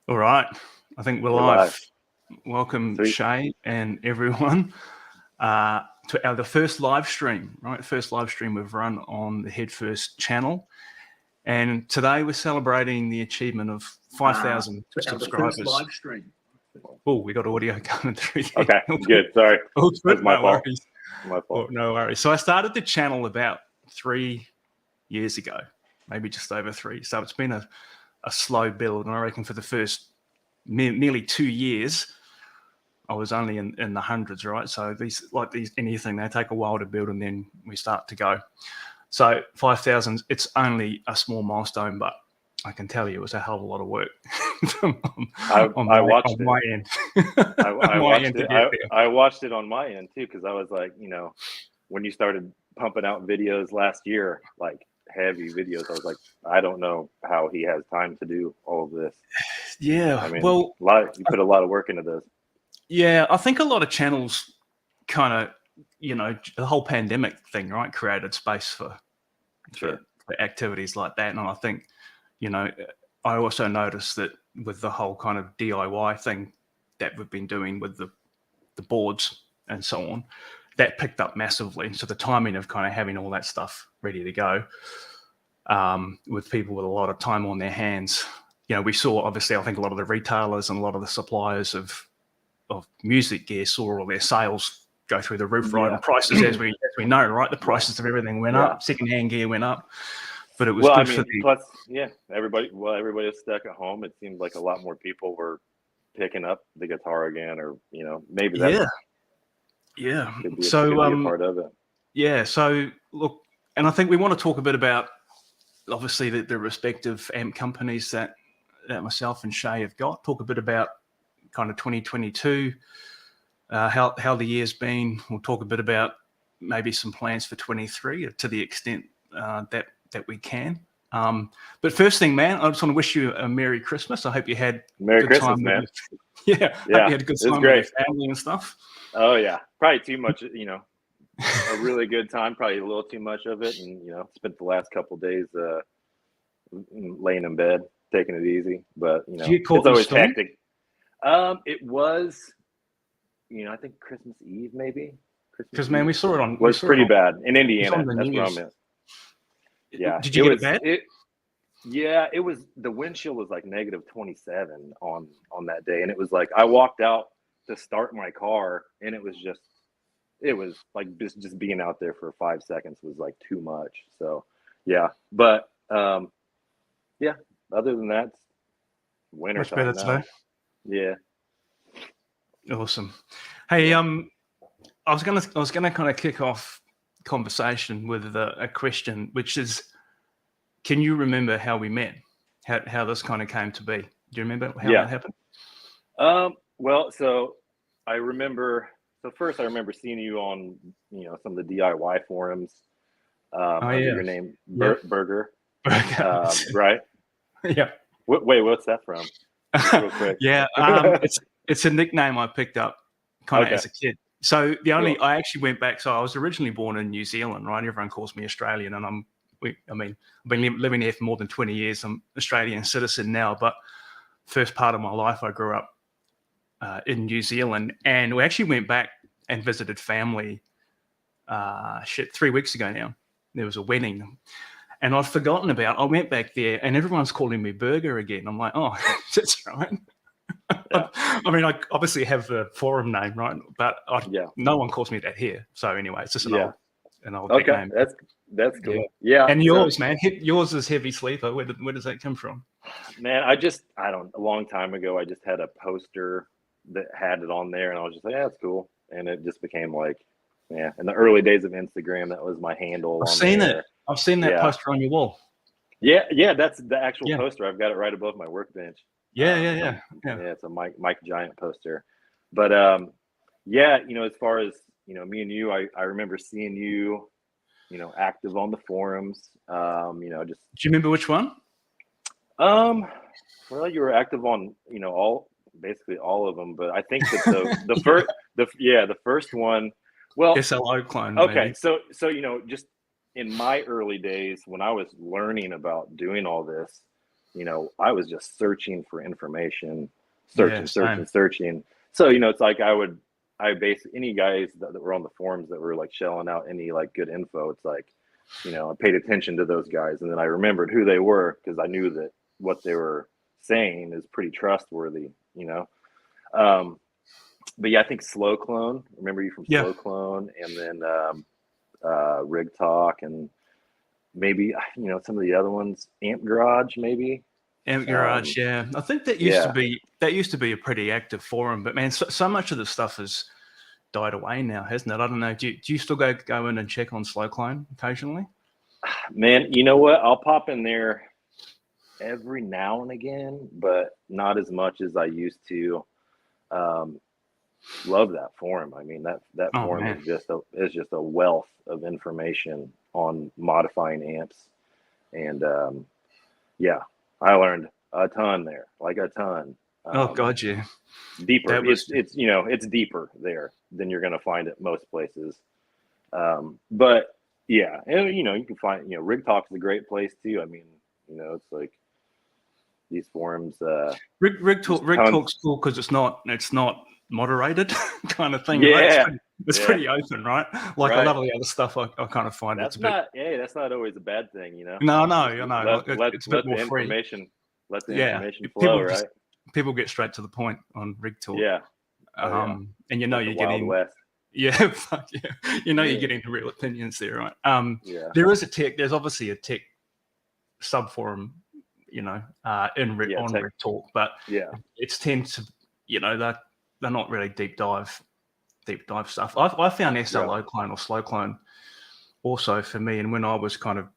All right. I think we're live. Welcome, Sweet. Shea and everyone, to the first live stream, right? First live stream we've run on the Head First channel. And today we're celebrating the achievement of 5,000 subscribers. The first live stream. Oh, we got audio coming through there. Okay, good. Sorry. That's my fault. Worries. My fault. No worries. So I started the channel about 3 years ago, maybe just over 3. So it's been a slow build. And I reckon for the first nearly 2 years, I was only in the hundreds, right? So anything, they take a while to build and then we start to go. So 5,000, it's only a small milestone, but I can tell you it was a hell of a lot of work. I watched it. My end. I watched it on my end too, because I was like, when you started pumping out videos last year, like heavy videos, I was like, I don't know how he has time to do all of this. Yeah, I mean, well, you put a lot of work into this. Yeah, I think a lot of channels kind of, the whole pandemic thing, right, created space for activities like that. And I think, I also noticed that with the whole kind of DIY thing that we've been doing with the boards and so on, that picked up massively. So the timing of kind of having all that stuff ready to go with people with a lot of time on their hands, we saw, obviously, I think a lot of the retailers and a lot of the suppliers of music gear saw all their sales go through the roof, right? And prices, as we know, right? The prices of everything went up. Secondhand gear went up, but it was plus, everybody was stuck at home. It seemed like a lot more people were picking up the guitar again, or maybe that's could be a part of it. Yeah. So look, and I think we want to talk a bit about obviously the respective amp companies that myself and Shea have got. Talk a bit about kind of 2022, how the year's been. We'll talk a bit about maybe some plans for 23 to the extent that we can. But first thing, man, I just want to wish you a Merry Christmas. I hope you had Merry Christmas, time man. Hope you had a good time with your family and stuff. Oh yeah, probably too much. A really good time. Probably a little too much of it, and spent the last couple of days laying in bed, taking it easy. But it's always hectic. It was, I think Christmas Eve, maybe. Because man, we saw it on. Was pretty bad in Indiana. That's where I'm at. Yeah. Did you get it bad? It was. The wind chill was like negative 27 on that day, and it was like I walked out to start my car, and it was like just being out there for 5 seconds was like too much. So yeah, but other than that, winter much time better now. today. Yeah. Awesome. Hey, I was gonna kind of kick off conversation with a question, which is, can you remember how we met? How this kind of came to be? Do you remember how that happened? Well, so I remember. So first, I remember seeing you on some of the DIY forums. Your name Burger. Right? Yeah. Wait, what's that from? Real quick. It's a nickname I picked up kind of as a kid. So I actually went back. So I was originally born in New Zealand, right? Everyone calls me Australian, and I've been living here for more than 20 years. I'm Australian citizen now, but first part of my life, I grew up in New Zealand, and we actually went back and visited family 3 weeks ago now. There was a wedding. And I'd forgotten I went back there and everyone's calling me Burger again. I'm like, oh, that's right. Yeah. I obviously have the forum name, right? But no one calls me that here. So anyway, it's just an old nickname. That's cool. Yeah. And yours, man, yours is Heavy Sleeper. Where does that come from? Man, a long time ago, I just had a poster that had it on there and I was just like, that's cool. And it just became like, in the early days of Instagram, that was my handle. I've seen that poster on your wall. Yeah, that's the actual poster. I've got it right above my workbench. Yeah. It's a Mike Giant poster. But as far as me and you, I remember seeing you, active on the forums. Do you remember which one? Well, you were active on basically all of them, but I think that the first one. Well, SLO clone. Okay, maybe. so just in my early days when I was learning about doing all this, I was just searching for information, Yeah, same. searching. So, it's like I basically, any guys that were on the forums that were like shelling out any like good info, it's like, I paid attention to those guys, and then I remembered who they were because I knew that what they were saying is pretty trustworthy. But yeah, I think Slow Clone. Remember you from Yeah. Slow Clone, and then Rig Talk, and maybe some of the other ones, Amp Garage, maybe. Amp Garage, yeah. I think that used to be a pretty active forum, but man, so much of the stuff has died away now, hasn't it? I don't know. Do you still go in and check on Slow Clone occasionally? Man, you know what? I'll pop in there every now and again, but not as much as I used to. Love that forum. I mean, that forum is just a wealth of information on modifying amps, and yeah, I learned a ton there, like a ton. Oh God, yeah. Deeper. It's deeper there than you're going to find at most places. But yeah, and you can find Rig Talk is a great place too. I mean, it's like these forums. Rig Talk's cool because it's not moderated kind of thing. Yeah, right? It's pretty open, right? Like a lot of the other stuff, I kind of find that's that's not always a bad thing, No, it's a bit more free. Let the information flow, right? People get straight to the point on Rig Talk. Yeah. And you're getting West. Yeah, you're getting the real opinions there, right? There's obviously a tech sub forum, in Rig Talk, but it tends to, they're not really deep dive stuff. I found SLO clone or slow clone also for me, and when I was kind of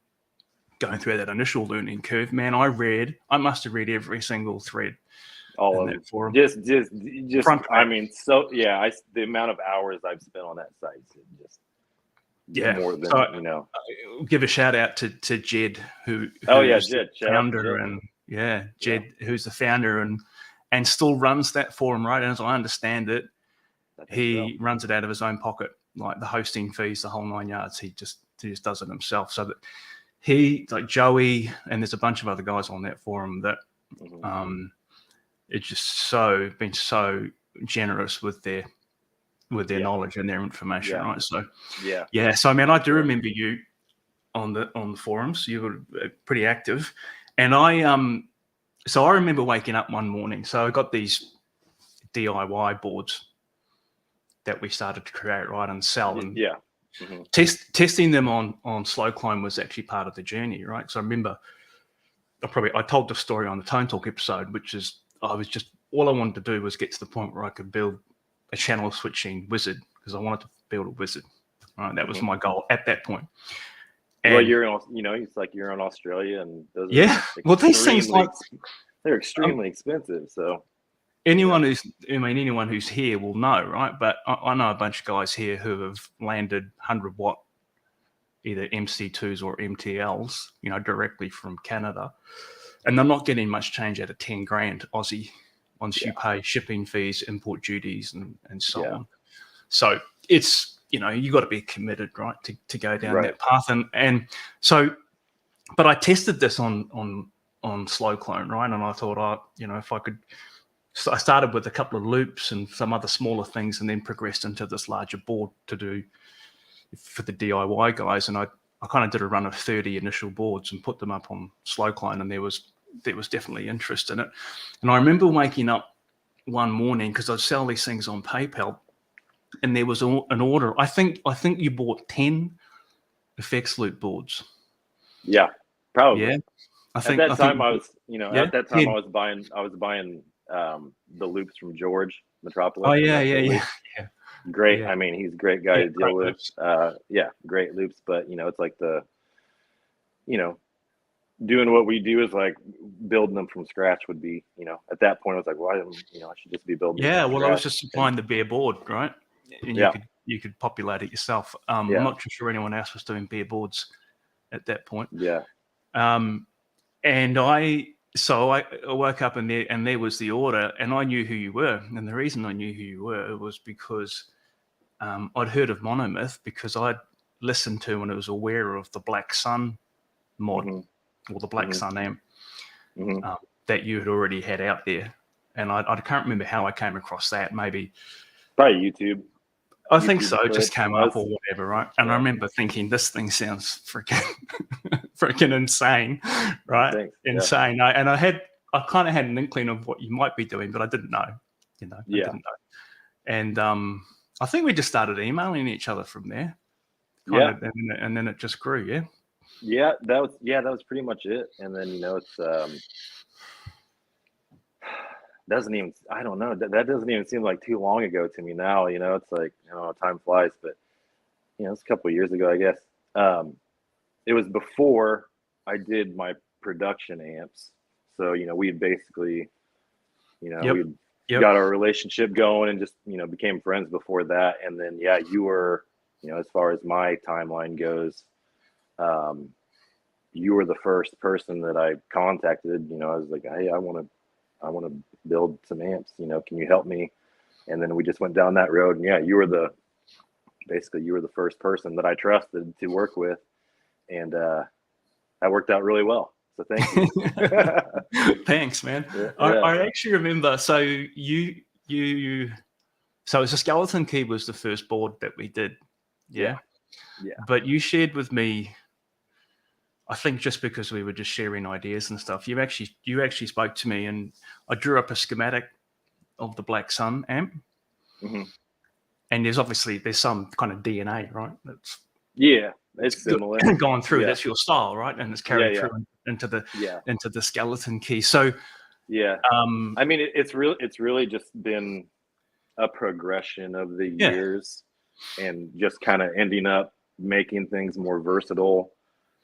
going through that initial learning curve, man, I must have read every single thread. All of it. Forum. Just I mean, the amount of hours I've spent on that site is just more than I'll give a shout out to Jed, who's Jed, founder, and Jed, who's the founder and still runs that forum, right? And as I understand it, he runs it out of his own pocket, like the hosting fees, the whole 9 yards. He just does it himself. So that he, like Joey, and there's a bunch of other guys on that forum that it's just been so generous with their knowledge and their information, right? So so I mean, I do remember you on the forums. You were pretty active, and I remember waking up one morning. So I got these DIY boards that we started to create, right, and sell, and testing them on Slow Clone was actually part of the journey, right? So I remember I told the story on the Tone Talk episode, which is all I wanted to do was get to the point where I could build a channel switching wizard, because I wanted to build a wizard. Right, that was my goal at that point. And, well, it's like you're in Australia, and those well, these things they're extremely expensive. So anyone who's here will know, right? But I know a bunch of guys here who have landed 100-watt either MC2s or MTLs, directly from Canada. And they're not getting much change out of 10 grand Aussie once you pay shipping fees, import duties, and so on. So it's, you got to be committed, right, to go down that path. And so, but I tested this on Slow Clone, right? And I thought, if I could, so I started with a couple of loops and some other smaller things, and then progressed into this larger board to do for the DIY guys. And I kind of did a run of 30 initial boards and put them up on Slow Clone, and there was definitely interest in it. And I remember waking up one morning, because I'd sell these things on PayPal, and there was an order. I think you bought 10 effects loop boards. Yeah, probably. Yeah, at that time I was buying the loops from George Metropolis. Oh yeah. Great. Yeah. I mean, he's a great guy to deal with. Great loops. But it's like doing what we do is like building them from scratch would be, at that point I was like, well, I should just be building. Yeah, well, I was just supplying the bare board, right? And you could populate it yourself. I'm not too sure anyone else was doing bare boards at that point. Yeah. And I woke up and there was the order, and I knew who you were. And the reason I knew who you were was because I'd heard of Monomyth, because I'd listened to and I was aware of the Black Sun mod or the Black Sun amp. that you had already had out there. And I can't remember how I came across that. Maybe Probably YouTube. I think YouTube so. It just came up or whatever, right? And I remember thinking, this thing sounds freaking insane, right? Thanks. Insane. I kind of had an inkling of what you might be doing, but I didn't know. I didn't know. And I think we just started emailing each other from there. And then it just grew. Yeah, that was pretty much it. And then it's doesn't even, I don't know, that doesn't even seem like too long ago to me now. It's like, time flies, but it's a couple of years ago, I guess. It was before I did my production amps, so we had basically we got our relationship going and just became friends before that. And then you were as far as my timeline goes, you were the first person that I contacted. I was like, hey, I want to build some amps, can you help me? And then we just went down that road, and you were the first person that I trusted to work with, and that worked out really well. So thank you. Thanks, man. I actually remember. So so it's a Skeleton Key was the first board that we did. Yeah. But you shared with me, I think just because we were just sharing ideas and stuff, you actually spoke to me, and I drew up a schematic of the Black Sun amp. Mm-hmm. And there's some kind of DNA, right? It's similar. Gone through. That's your style, right? And it's carried through into the Skeleton Key. So I mean, it's really just been a progression of the years, and just kind of ending up making things more versatile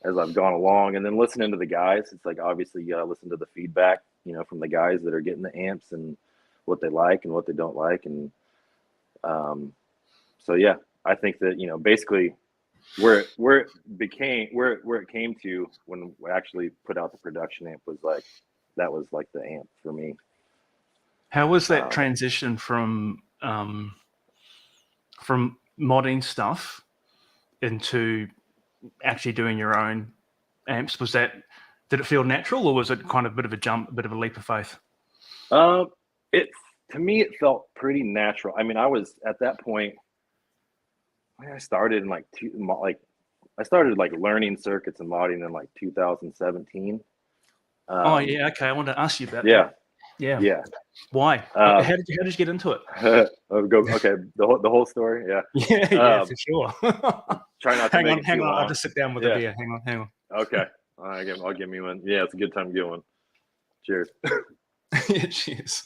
as I've gone along. And then listening to the guys, it's like, obviously you gotta listen to the feedback, from the guys that are getting the amps and what they like and what they don't like. And so I think that basically where it came to when we actually put out the production amp was like, that was like the amp for me. How was that transition from modding stuff into actually doing your own amps? Did it feel natural, or was it kind of a bit of a jump, a bit of a leap of faith? To me, it felt pretty natural. I mean, I was at that point, I started in I started learning circuits and modding in 2017. Okay. I want to ask you about that. Yeah. Why? How did you get into it? Okay, the whole story. Yeah, for sure. Try not to make it hang too on. long. I'll just sit down with a beer. Hang on. Okay. I'll give me one. Yeah, it's a good time to get one. Cheers. Cheers.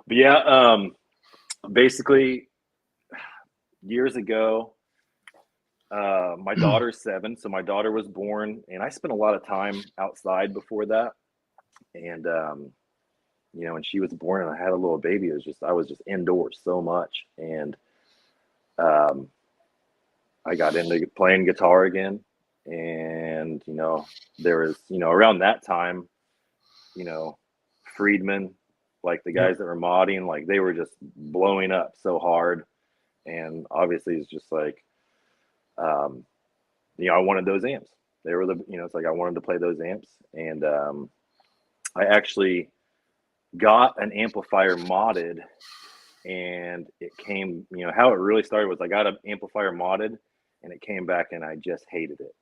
But basically years ago, my daughter's 7, so my daughter was born, and I spent a lot of time outside before that. And when she was born and I had a little baby, I was just indoors so much. And I got into playing guitar again. And there was around that time, Friedman, like the guys that were modding, like they were just blowing up so hard. And obviously it's just like I wanted those amps. They were it's like I wanted to play those amps. And I actually got an amplifier modded, and it came, how it really started was I got an amplifier modded, and it came back and I just hated it.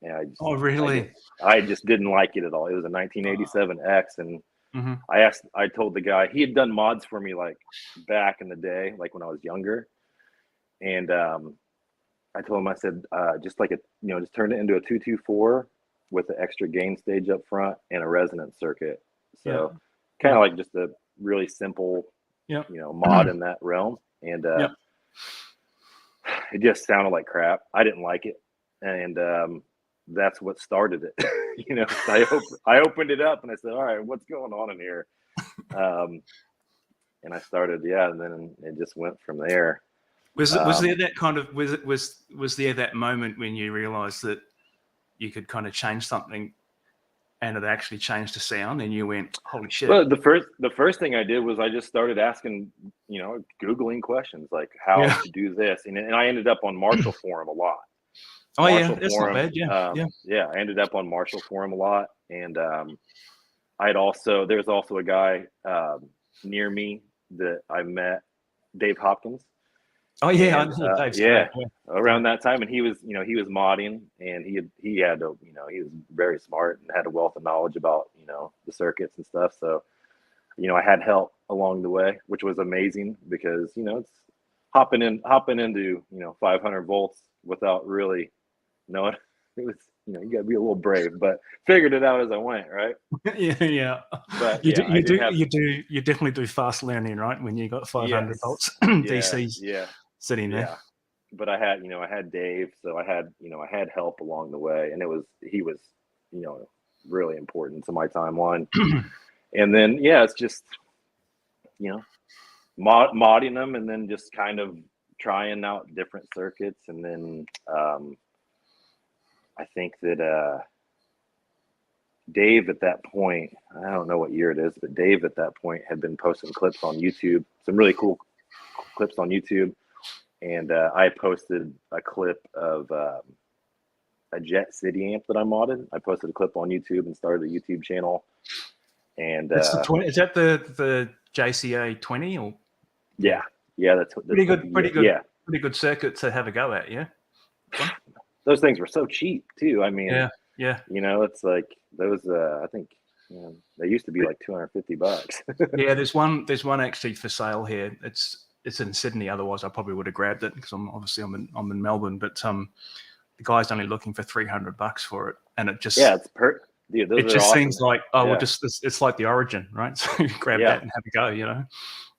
And really? I just didn't like it at all. It was a 1987 X, and I told the guy, he had done mods for me back in the day, when I was younger. And I told him, I said, just turn it into a 224 with an extra gain stage up front and a resonance circuit. So kind of just a really simple, mod in that realm. And it just sounded like crap. I didn't like it. And that's what started it. I opened it up and I said, all right, what's going on in here? And I started, and then it just went from there. Was there that kind of, was there that moment when you realized that you could kind of change something and it actually changed the sound, and you went, holy shit? Well, the first thing I did was I just started asking, Googling questions like how to do this. And I ended up on Marshall Forum a lot. That's not bad. I ended up on Marshall Forum a lot. And there's also a guy near me that I met, Dave Hopkins. Oh yeah, And, I know Dave's yeah, great. around that time, and he was modding, and he was very smart and had a wealth of knowledge about the circuits and stuff. So I had help along the way, which was amazing because it's hopping into 500 volts without really knowing. It was you got to be a little brave, but figured it out as I went, right? Yeah. But you yeah, you definitely do fast learning, right? When you got 500 volts DCs sitting there. Yeah. But I had Dave, so I had help along the way, and he was really important to my timeline. And then it's just modding them, and then just kind of trying out different circuits. And then I think that Dave at that point, I don't know what year it is, but Dave at that point had been posting clips on YouTube, some really cool clips on YouTube. And I posted a clip of a Jet City amp that I modded. I posted a clip on YouTube and started a YouTube channel. And is that the JCA 20 or? Yeah, that's pretty good circuit to have a go at. Yeah, those things were so cheap too. I mean, yeah. It's like those. I think they used to be like $250. Yeah, there's one actually for sale here. It's in Sydney. Otherwise, I probably would have grabbed it because I'm in Melbourne. But the guy's only looking for $300 for it, and it just Dude, it just awesome, seems like it's like the Origin, right? So you grab that and have a go,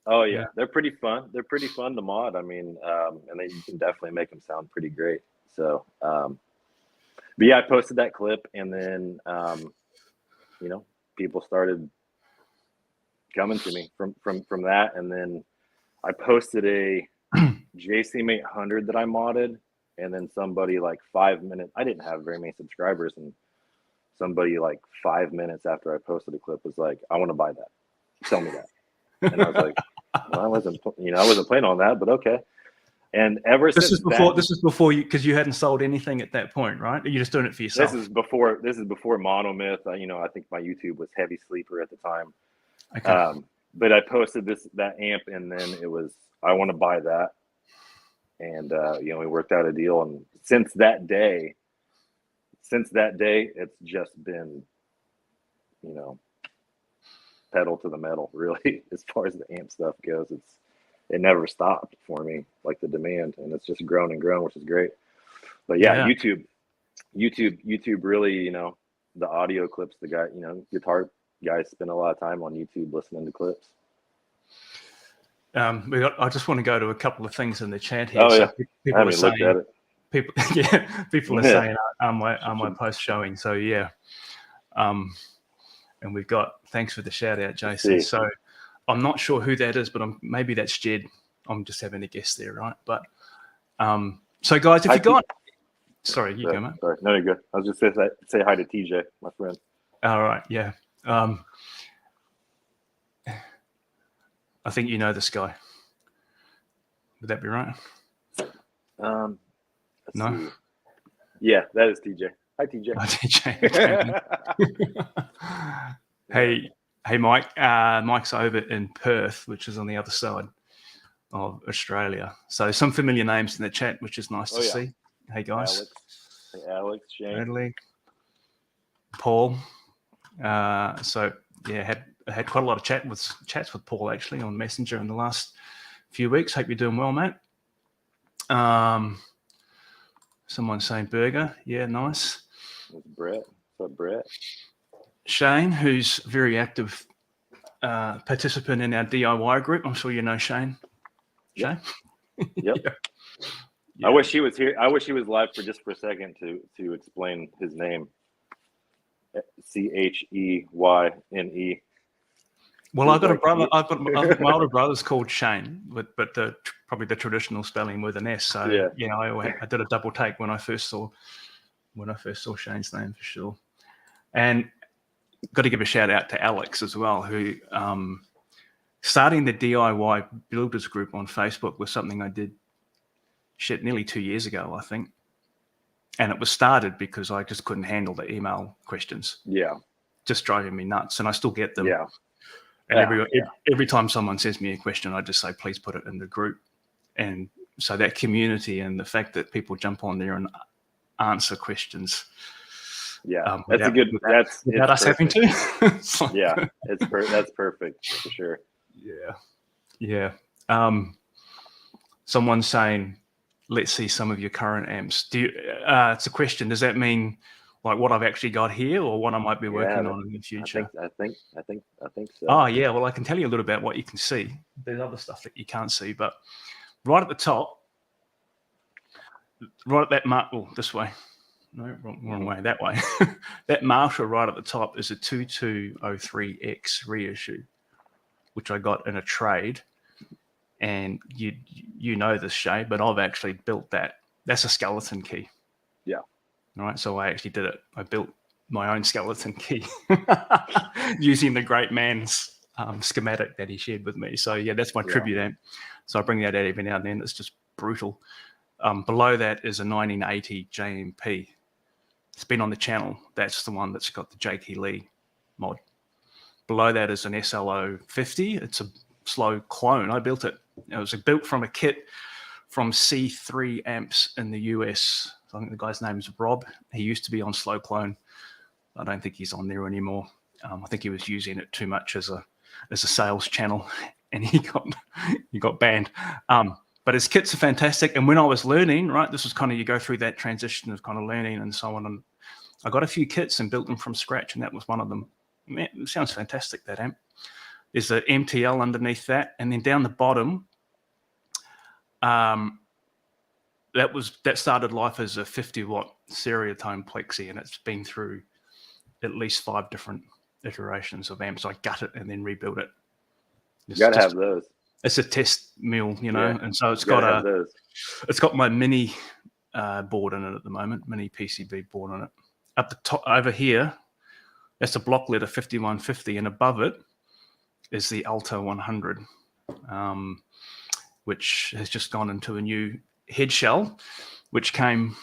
Oh yeah, they're pretty fun. They're pretty fun to mod. I mean, and then you can definitely make them sound pretty great. So, but yeah, I posted that clip, and then people started coming to me from that, and then I posted a JCM 800 that I modded, and then somebody like 5 minutes. I didn't have very many subscribers, and somebody like 5 minutes after I posted a clip was like, "I want to buy that. Tell me that." And I was like, well, I wasn't planning on that, but okay. And ever since this is before you, because you hadn't sold anything at that point, right? You're just doing it for yourself. This is before Monomyth. I think my YouTube was heavy sleeper at the time. Okay. But I posted that amp, and then it was, I want to buy that. And we worked out a deal, and since that day, it's just been, pedal to the metal, really, as far as the amp stuff goes. It never stopped for me, like the demand, and it's just grown and grown, which is great. But YouTube really, the audio clips, the guy, guitar guys spend a lot of time on YouTube listening to clips. I just want to go to a couple of things in the chat here. Oh, so yeah. People I haven't looked at it. People are saying, are my posts showing? So yeah. And we've got, thanks for the shout out, Jason. So I'm not sure who that is, but maybe that's Jed. I'm just having a guess there, right? But so guys, if you got, sorry, you go, mate. Sorry, no, you're good. I was just going to say hi to TJ, my friend. All right, yeah. I think you know this guy. Would that be right? No. See. Yeah, that is TJ. Hi, TJ. Hi, TJ. Hey, Mike. Mike's over in Perth, which is on the other side of Australia. So some familiar names in the chat, which is nice to see. Hey, guys. Alex, Shane. Bradley, Paul. So yeah, had quite a lot of chats with Paul actually on Messenger in the last few weeks. Hope you're doing well, mate. Someone saying burger. Yeah, nice. It's Brett. What's up, Brett? Shane, who's very active participant in our DIY group. I'm sure you know Shane. Yep. Shane? Yep. Yeah. I wish he was here. I wish he was live for just a second to explain his name. Cheyne. Well, I've got a brother. I've got my older brother's called Shane, but probably the traditional spelling with an S. So I did a double take when I first saw Shane's name for sure. And got to give a shout out to Alex as well, who starting the DIY builders group on Facebook was something I did nearly 2 years ago, I think. And it was started because I just couldn't handle the email questions. Yeah. just driving me nuts, and I still get them. Yeah. And Yeah. every time someone sends me a question, I just say, please put it in the group. And so that community and the fact that people jump on there and answer questions. Yeah, that's without us having to. Like, yeah, that's perfect for sure. Yeah. Someone's saying, let's see some of your current amps. It's a question. Does that mean like what I've actually got here, or what I might be working on in the future? I think so. Oh yeah, well I can tell you a little about what you can see. There's other stuff that you can't see, but right at the top, right at that mark, this way. No, wrong way, that way. That Marshall right at the top is a 2203X reissue, which I got in a trade. And you know this, Shea, but I've actually built that. That's a skeleton key. Yeah. All right. So I actually did it. I built my own skeleton key using the great man's schematic that he shared with me. So yeah, that's my tribute amp. So I bring that out every now and then. It's just brutal. Below that is a 1980 JMP. It's been on the channel. That's the one that's got the J.K. Lee mod. Below that is an SLO 50. It's a slow clone. I built it. It was built from a kit from C3 Amps in the US. I think the guy's name is Rob. He used to be on Slow Clone. I don't think he's on there anymore. I think he was using it too much as a sales channel, and he got banned. But his kits are fantastic. And when I was learning, right, this was kind of, you go through that transition of kind of learning and so on. And I got a few kits and built them from scratch, and that was one of them. Man, it sounds fantastic, that amp. There's the MTL underneath that, and then down the bottom, that started life as a 50-watt stereotone plexi, and it's been through at least 5 different iterations of amps. I gut it and then rebuild it. You gotta have those. It's a test mill, you know, and so it's got my mini board in it at the moment, mini PCB board on it. Up the top over here, that's a block letter 5150, and above it is the Alto 100, which has just gone into a new head shell, which came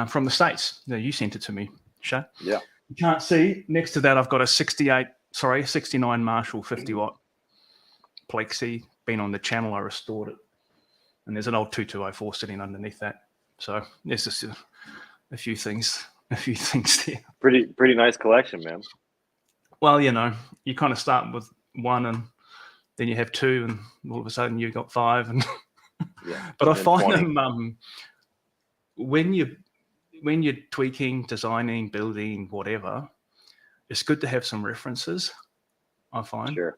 from the States. You sent it to me, Shea. Yeah. You can't see. Next to that, I've got a 69 Marshall 50-watt plexi. Been on the channel, I restored it. And there's an old 2204 sitting underneath that. So there's just a few things there. Pretty nice collection, man. Well, you know, you kind of start with 1 and then you have 2 and all of a sudden you've got 5. And but I find 20. Them when you're tweaking, designing, building, whatever, it's good to have some references, I find. Sure.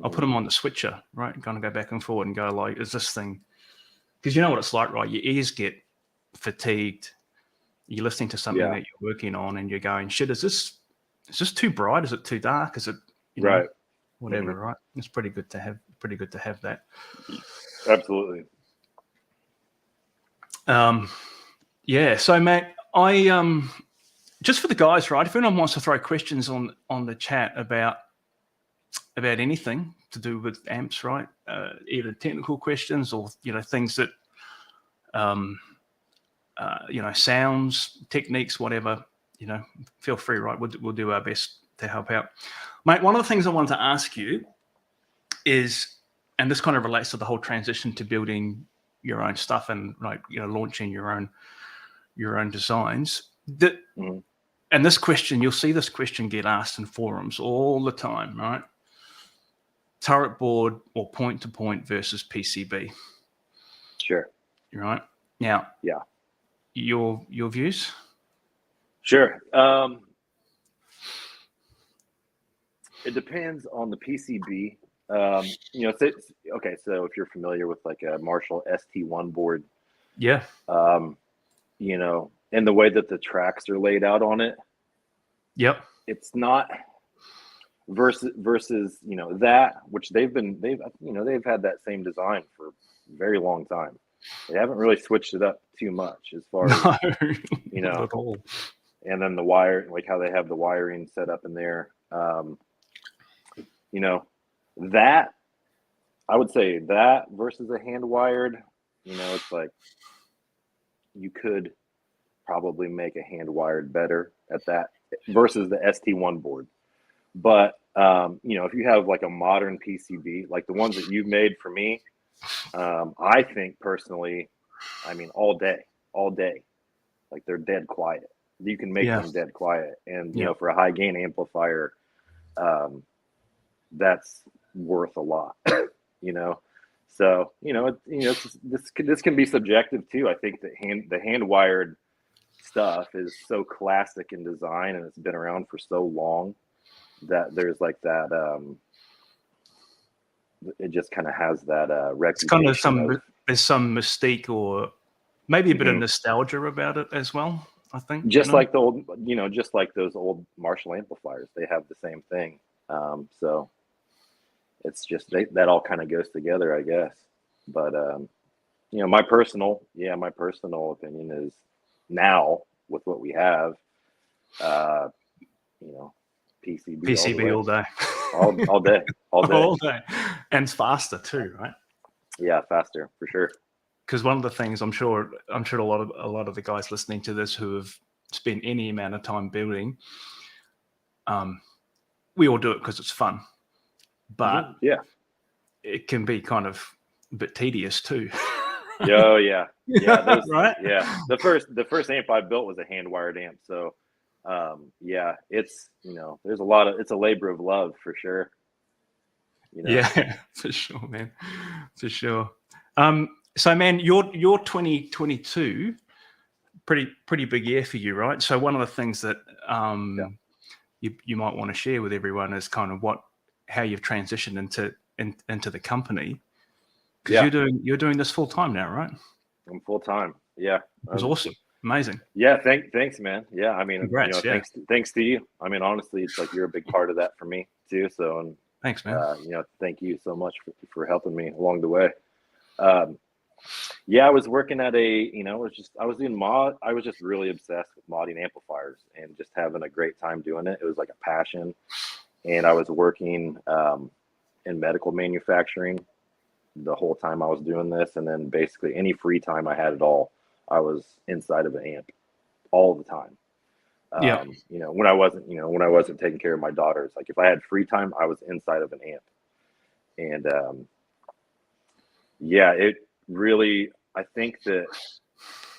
I'll put them on the switcher, right? Kind of go back and forward and go like, is this thing, because you know what it's like, right? Your ears get fatigued. You're listening to something that you're working on and you're going, shit, is this too bright? Is it too dark? Is it, you know, whatever, right? It's pretty good to have that. Absolutely. Yeah. So Matt, I just for the guys, right? If anyone wants to throw questions on the chat about anything to do with amps, right? Either technical questions or, you know, things that, you know, sounds, techniques, whatever, you know, feel free, right? We'll do our best to help out. Mate, one of the things I want to ask you is, and this kind of relates to the whole transition to building your own stuff and, like, you know, launching your own designs. And this question, you'll see this question get asked in forums all the time, right? Turret board or point-to-point versus PCB. Sure. Right. Now, your views? Sure. It depends on the PCB. You know, okay, so if you're familiar with like a Marshall ST1 board, you know, and the way that the tracks are laid out on it, it's not versus you know, that which they've had that same design for a very long time. They haven't really switched it up too much as far as you know, at all. And then the wire, like how they have the wiring set up in there. You know, that I would say that versus a hand wired, you know, it's like you could probably make a hand wired better at that versus the ST1 board. But you know, if you have like a modern PCB, like the ones that you've made for me, I think personally, I mean, all day, like they're dead quiet. You can make Yeah. them dead quiet, and you Yeah. know, for a high gain amplifier, that's worth a lot. You know, so you know, this can be subjective too. I think that the hand wired stuff is so classic in design, and it's been around for so long that there's like that. It just kind of has that It's kind of reputation. there's some mystique or maybe a bit of Mhm. nostalgia about it as well. I think, you Just know. like the old, you know, just like those old Marshall amplifiers, they have the same thing. So it's just that all kind of goes together, I guess. But you know, my personal opinion is now with what we have, uh, you know, PCB all the PCB way, all day. all day, all day. All day. And it's faster too, right? Yeah, faster for sure. Because one of the things I'm sure a lot of the guys listening to this who have spent any amount of time building, we all do it because it's fun, but Yeah. it can be kind of a bit tedious too. Oh yeah, yeah. Those Right? yeah. The first amp I built was a hand wired amp. So yeah, it's you know, it's a labor of love for sure. You know. Yeah, for sure, man. For sure. So man, your 2022 pretty big year for you, right? So one of the things that Yeah. you might want to share with everyone is kind of how you've transitioned into the company, because Yeah. you're doing this full time now, right? I'm full time. Yeah. It was awesome, amazing. Yeah, thanks, man. Yeah, I mean, you know, Congrats, yeah. thanks to you. I mean, honestly, it's like you're a big part of that for me too. So, and Thanks, man. you know, thank you so much for helping me along the way. Yeah, I was working at you know, I was doing mod. I was just really obsessed with modding amplifiers and just having a great time doing it. It was like a passion, and I was working in medical manufacturing the whole time I was doing this, and then basically any free time I had at all, I was inside of an amp all the time. Yeah. You know, when I wasn't taking care of my daughters, like if I had free time, I was inside of an amp. And yeah, it really, I think that,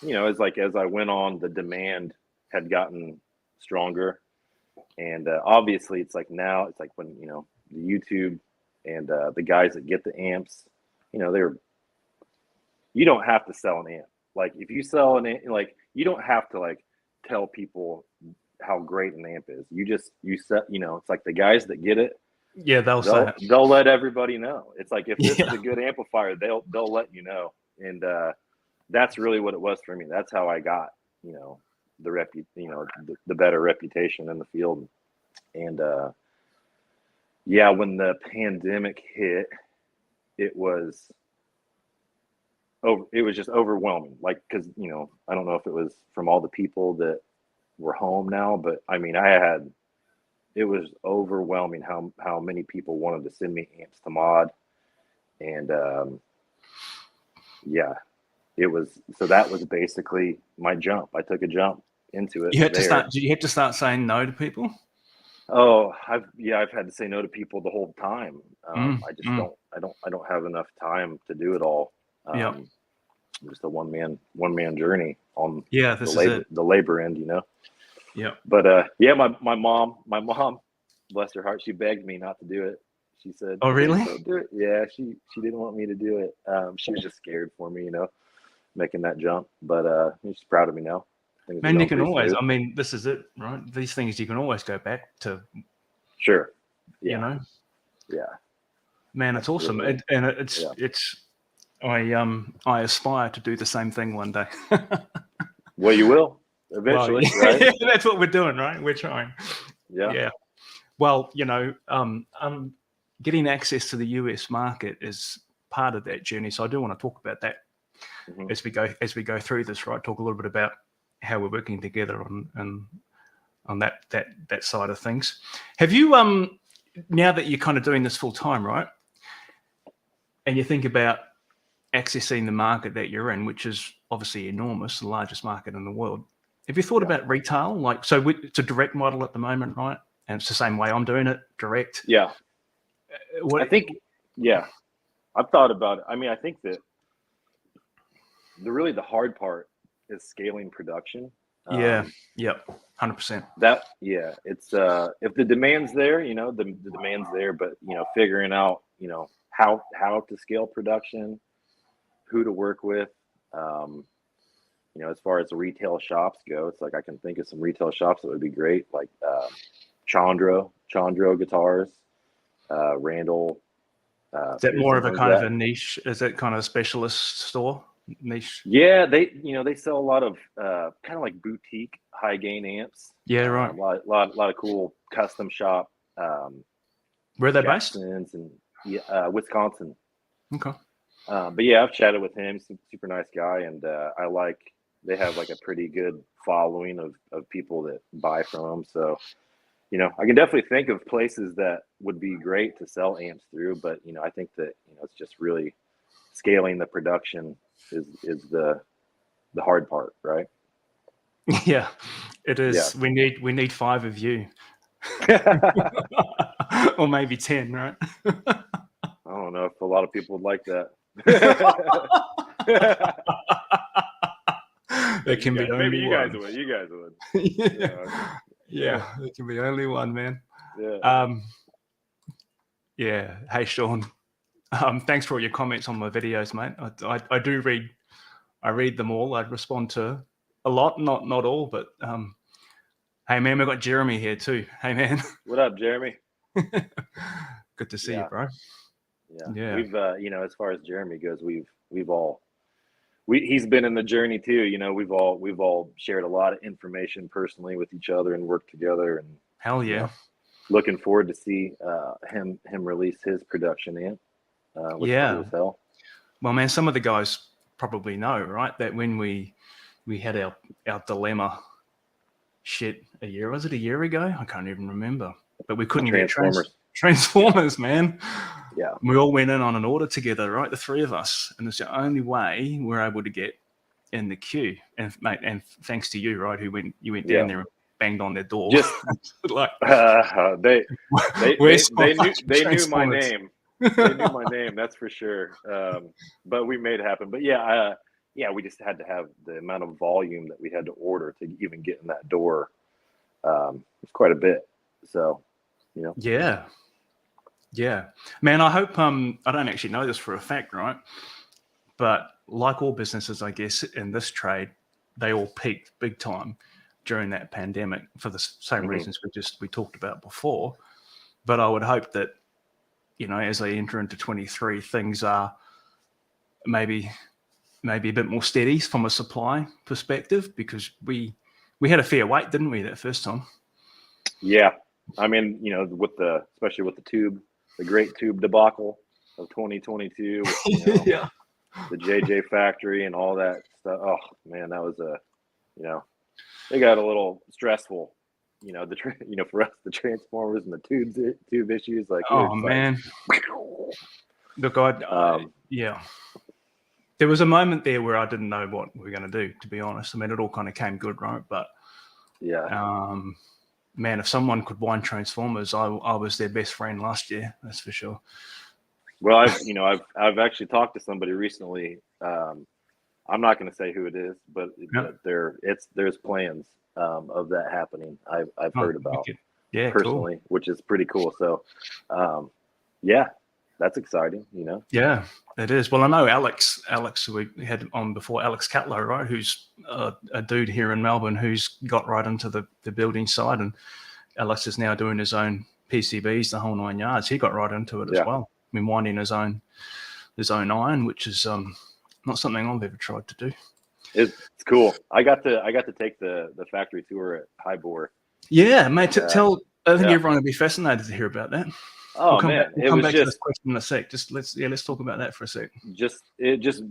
you know, as I went on, the demand had gotten stronger. And obviously it's like now it's like when, you know, the YouTube and the guys that get the amps, you know, you don't have to sell an amp. Like if you sell an amp, like you don't have to like tell people how great an amp is. You set, you know, it's like the guys that get it, Yeah, they'll let everybody know. It's like if this Yeah. is a good amplifier, they'll let you know. And that's really what it was for me. That's how I got, you know, the better reputation in the field. And yeah, when the pandemic hit, it was just overwhelming. Like, because you know, I don't know if it was from all the people that were home now, but I mean, it was overwhelming how many people wanted to send me amps to mod. And yeah, so that was basically my jump. I took a jump into it. Did you have to start saying no to people? Oh, I've had to say no to people the whole time. I just mm. I don't have enough time to do it all. Yeah. Just a one man journey on the labor end, you know. Yeah. But yeah, my mom, bless her heart, she begged me not to do it. She said, Oh, really? Don't do it. Yeah, she didn't want me to do it. She was just scared for me, you know, making that jump. But she's proud of me now. Man, you can always, I mean, this is it, right? These things you can always go back to. Sure. Yeah. You know? Yeah. Man, it's awesome. And it's I aspire to do the same thing one day. Well, you will eventually, right? That's what we're doing, right? We're trying. Yeah. Yeah. Well, you know, getting access to the US market is part of that journey. So I do want to talk about that as we go through this, right? Talk a little bit about how we're working together on that side of things. Have you now that you're kind of doing this full time, right? And you think about accessing the market that you're in, which is obviously enormous, the largest market in the world. Have you thought about retail? Like, so it's a direct model at the moment, right? and it's the same way I'm doing it, direct. Yeah. What, I think, yeah, I've thought about it. I mean, I think that the hard part is scaling production. yeah, yep, 100%. That, yeah, it's if the demand's there, you know, the demand's there, but you know, figuring out, you know, how to scale production, who to work with. You know, as far as the retail shops go, it's like I can think of some retail shops that would be great, like Chandro Guitars, Randall. Is that more of a Pearson kind owns of that. a niche? Is it kind of a specialist store? Niche? Yeah, they sell a lot of kind of like boutique high gain amps. Yeah, right. A lot of cool custom shop. Where are they based? Jacksons and Wisconsin. Okay. But yeah, I've chatted with him. Super nice guy, and they have like a pretty good following of people that buy from them. So, you know, I can definitely think of places that would be great to sell amps through. But you know, I think that, you know, it's just really scaling the production is the hard part, right? Yeah, it is. Yeah. We need 5 of you, or maybe 10, right? I don't know if a lot of people would like that. There can be only maybe you one. guys would. You guys would. Yeah, there can be only one, man. Yeah. Yeah. Hey, Sean. Thanks for all your comments on my videos, mate. I do read. I read them all. I respond to a lot, not all, but hey, man, we've got Jeremy here too. Hey, man. What up, Jeremy? Good to see you, bro. Yeah. We've you know, as far as Jeremy goes, he's been in the journey too. You know, we've all shared a lot of information personally with each other and worked together. And hell yeah, you know, looking forward to see him release his production amp. Yeah. Cool as hell. Well, man, some of the guys probably know, right, that when we had our dilemma shit a year ago? I can't even remember. But we couldn't get Transformers, man. Yeah. We all went in on an order together, right? The 3 of us. And it's the only way we're able to get in the queue. And mate, and thanks to you, right? You went down there and banged on their door. Just like they knew my name. They knew my name, that's for sure. But we made it happen. But yeah, we just had to have the amount of volume that we had to order to even get in that door. It's quite a bit. So, you know. Yeah, man, I hope I don't actually know this for a fact, right? But like all businesses, I guess, in this trade, they all peaked big time during that pandemic for the same reasons we talked about before. But I would hope that, you know, as they enter into 23, things are maybe a bit more steady from a supply perspective, because we had a fair wait, didn't we, that first time? Yeah. I mean, you know, especially with the great tube debacle of 2022, with, you know, the JJ factory and all that stuff. Oh man, that was you know, they got a little stressful. You know, for us, the Transformers and the tube issues. Like, oh man, look, there was a moment there where I didn't know what we were going to do, to be honest. I mean, it all kind of came good, right? But man, if someone could wind Transformers, I was their best friend last year. That's for sure. Well, I've actually talked to somebody recently. I'm not going to say who it is, but there's plans of that happening. I've heard about personally, cool. Which is pretty cool. So, that's exciting, you know? Yeah, it is. Well, I know Alex, who we had on before, Alex Catlow, right? Who's a dude here in Melbourne who's got right into the building side. And Alex is now doing his own PCBs, the whole 9 yards. He got right into it as well. I mean, winding his own iron, which is not something I've ever tried to do. It's cool. I got to take the factory tour at Hybor. Yeah, mate. I think everyone would be fascinated to hear about that. Oh, we'll come back to this question in a sec. Let's talk about that for a sec. It just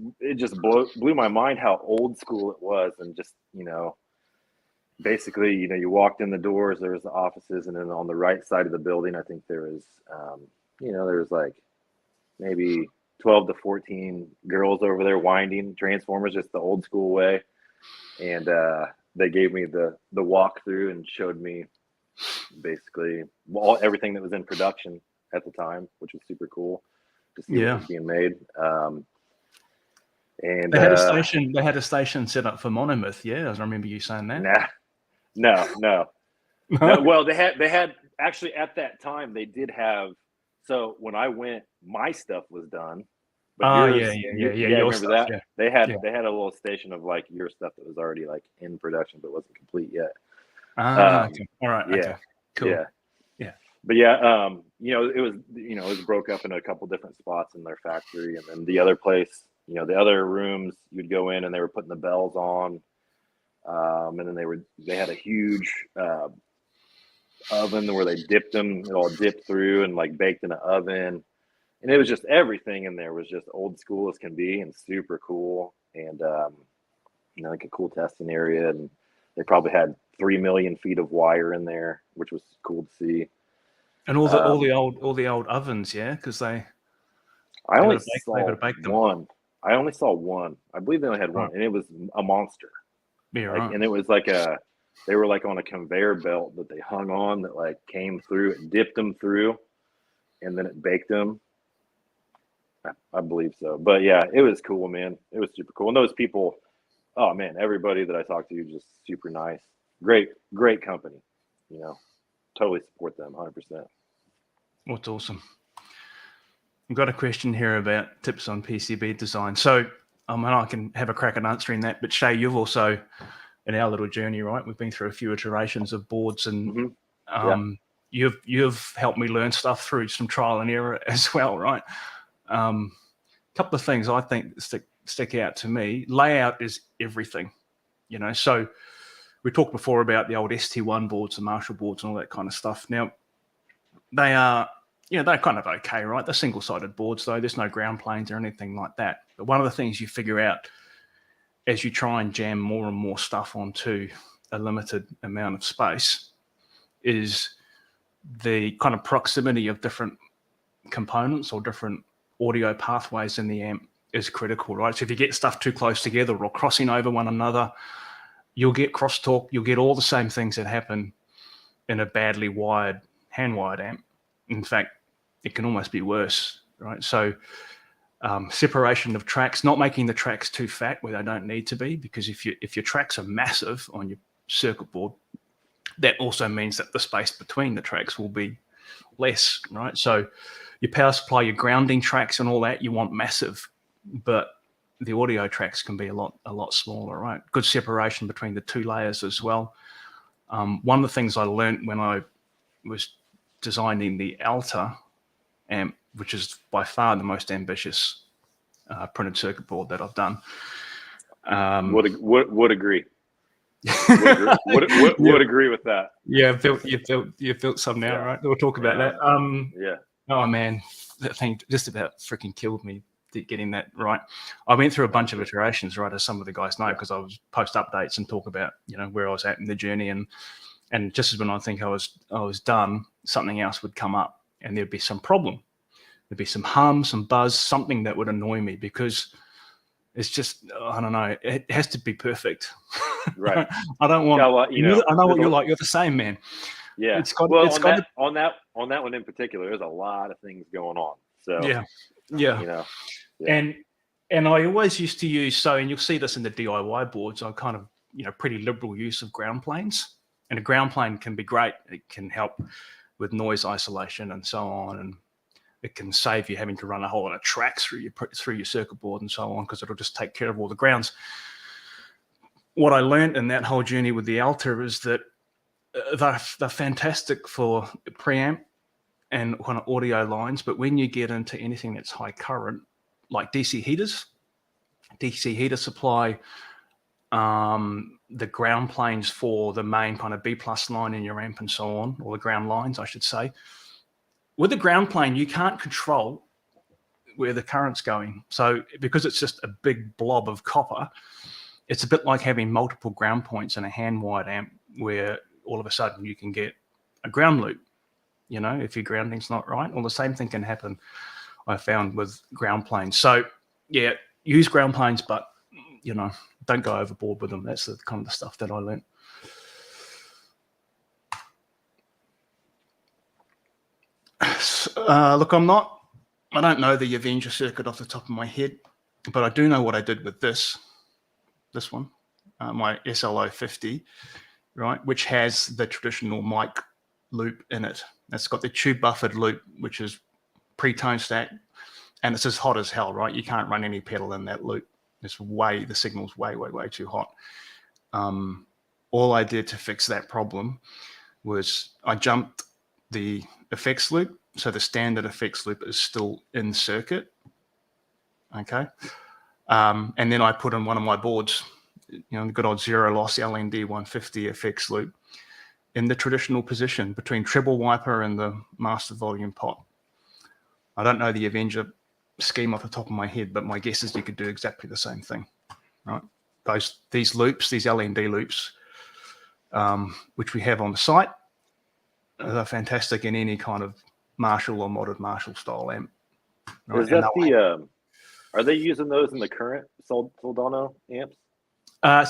blew my mind how old school it was, and just, you know, basically, you know, you walked in the doors, there was the offices, and then on the right side of the building, I think there was, you know, there was like maybe 12 to 14 girls over there winding Transformers just the old school way, and they gave me the walkthrough and showed me basically everything that was in production at the time, which was super cool to see what was being made. And they had a station. They had a station set up for Monomyth. Yeah, I remember you saying that. No. Well, they had actually at that time they did have. So when I went, my stuff was done. But yours, your remember stuff, that? yeah. They had a little station of like your stuff that was already like in production but wasn't complete yet. Okay. All right. Yeah. Okay. Cool. Yeah. But yeah, it was broke up in a couple different spots in their factory, and then the other place, the other rooms, you'd go in and they were putting the bells on, and then they had a huge oven where they dipped them. It all dipped through and like baked in an oven, and it was just everything in there was just old school as can be and super cool, and like a cool testing area, and they probably had 3 million feet of wire in there, which was cool to see. And all the old ovens, yeah, because they only saw one. I only saw one. I believe they only had one, and it was a monster. Yeah, right. And it was like they were like on a conveyor belt that they hung on that like came through, it dipped them through, and then it baked them. I believe so. But yeah, it was cool, man. It was super cool. And those people, oh man, everybody that I talked to just super nice. Great company. Totally support them 100%. What's awesome. I've got a question here about tips on PCB design. So I can have a crack at answering that, but Shea, you've also, in our little journey, right, we've been through a few iterations of boards, and you've helped me learn stuff through some trial and error as well, right? Couple of things I think stick out to me. Layout is everything, so we talked before about the old ST1 boards and Marshall boards and all that kind of stuff. Now, they are, they're kind of okay, right? They're single-sided boards, though. There's no ground planes or anything like that. But one of the things you figure out as you try and jam more and more stuff onto a limited amount of space is the kind of proximity of different components or different audio pathways in the amp is critical, right? So if you get stuff too close together or crossing over one another, you'll get crosstalk. You'll get all the same things that happen in a badly wired hand-wired amp. In fact, it can almost be worse, right? So separation of tracks, not making the tracks too fat where they don't need to be, because if your tracks are massive on your circuit board, that also means that the space between the tracks will be less, right? So your power supply, your grounding tracks and all that, you want massive, but the audio tracks can be a lot smaller, right? Good separation between the two layers as well. One of the things I learned when I was designing the Alta amp, which is by far the most ambitious printed circuit board that I've done. Would agree. Would agree with that. Yeah, you built some now, right? We'll talk about that. Yeah. Oh man, that thing just about freaking killed me getting that right. I went through a bunch of iterations, right, as some of the guys know, because I was post updates and talk about where I was at in the journey, and just as when I think I was done, something else would come up and there'd be some problem. There'd be some hum, some buzz, something that would annoy me, because it's just, I don't know, it has to be perfect. Right. I don't want, I know what you're like. You're the same, man. Yeah. On that one in particular, there's a lot of things going on. So yeah. And I always used to use, and you'll see this in the DIY boards, I kind of, pretty liberal use of ground planes. And a ground plane can be great. It can help with noise isolation and so on, and it can save you having to run a whole lot of tracks through your circuit board and so on, because it'll just take care of all the grounds. What I learned in that whole journey with the Alta is that they're fantastic for preamp and kind of audio lines, but when you get into anything that's high current, like DC heater supply, the ground planes for the main kind of B+ line in your amp and so on, or the ground lines, I should say. With the ground plane, you can't control where the current's going. So because it's just a big blob of copper, it's a bit like having multiple ground points in a hand-wired amp, where all of a sudden you can get a ground loop, if your grounding's not right. Well, the same thing can happen, I found, with ground planes. So yeah, use ground planes, but don't go overboard with them. That's the kind of stuff that I learned. Look, I don't know the Avenger circuit off the top of my head, but I do know what I did with this one, my SLO 50, right, which has the traditional mic loop in it. It's got the tube buffered loop, which is pre-tone stack, and it's as hot as hell, right? You can't run any pedal in that loop. The signal's way too hot. All I did to fix that problem was I jumped the effects loop, so the standard effects loop is still in circuit, okay? And then I put in one of my boards, the good old zero loss LND 150 effects loop in the traditional position between treble wiper and the master volume pot. I don't know the Avenger scheme off the top of my head, but my guess is you could do exactly the same thing, right? These loops, these LND loops, which we have on the site, are fantastic in any kind of Marshall or modern Marshall style amp. Right? Is that are they using those in the current Soldano amps?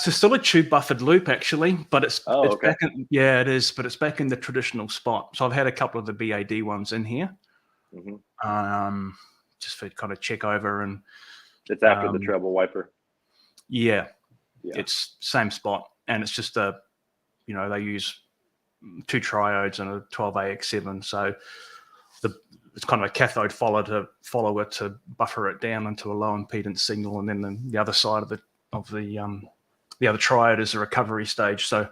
So still a tube buffered loop actually, but it's okay. back in, it is, but it's back in the traditional spot. So I've had a couple of the BAD ones in here, just for kind of check over, and it's after the treble wiper. Yeah, it's same spot, and it's just they use 2 triodes and a 12AX7, so it's kind of a cathode follower to buffer it down into a low impedance signal, and then the other side of the other triode is a recovery stage. So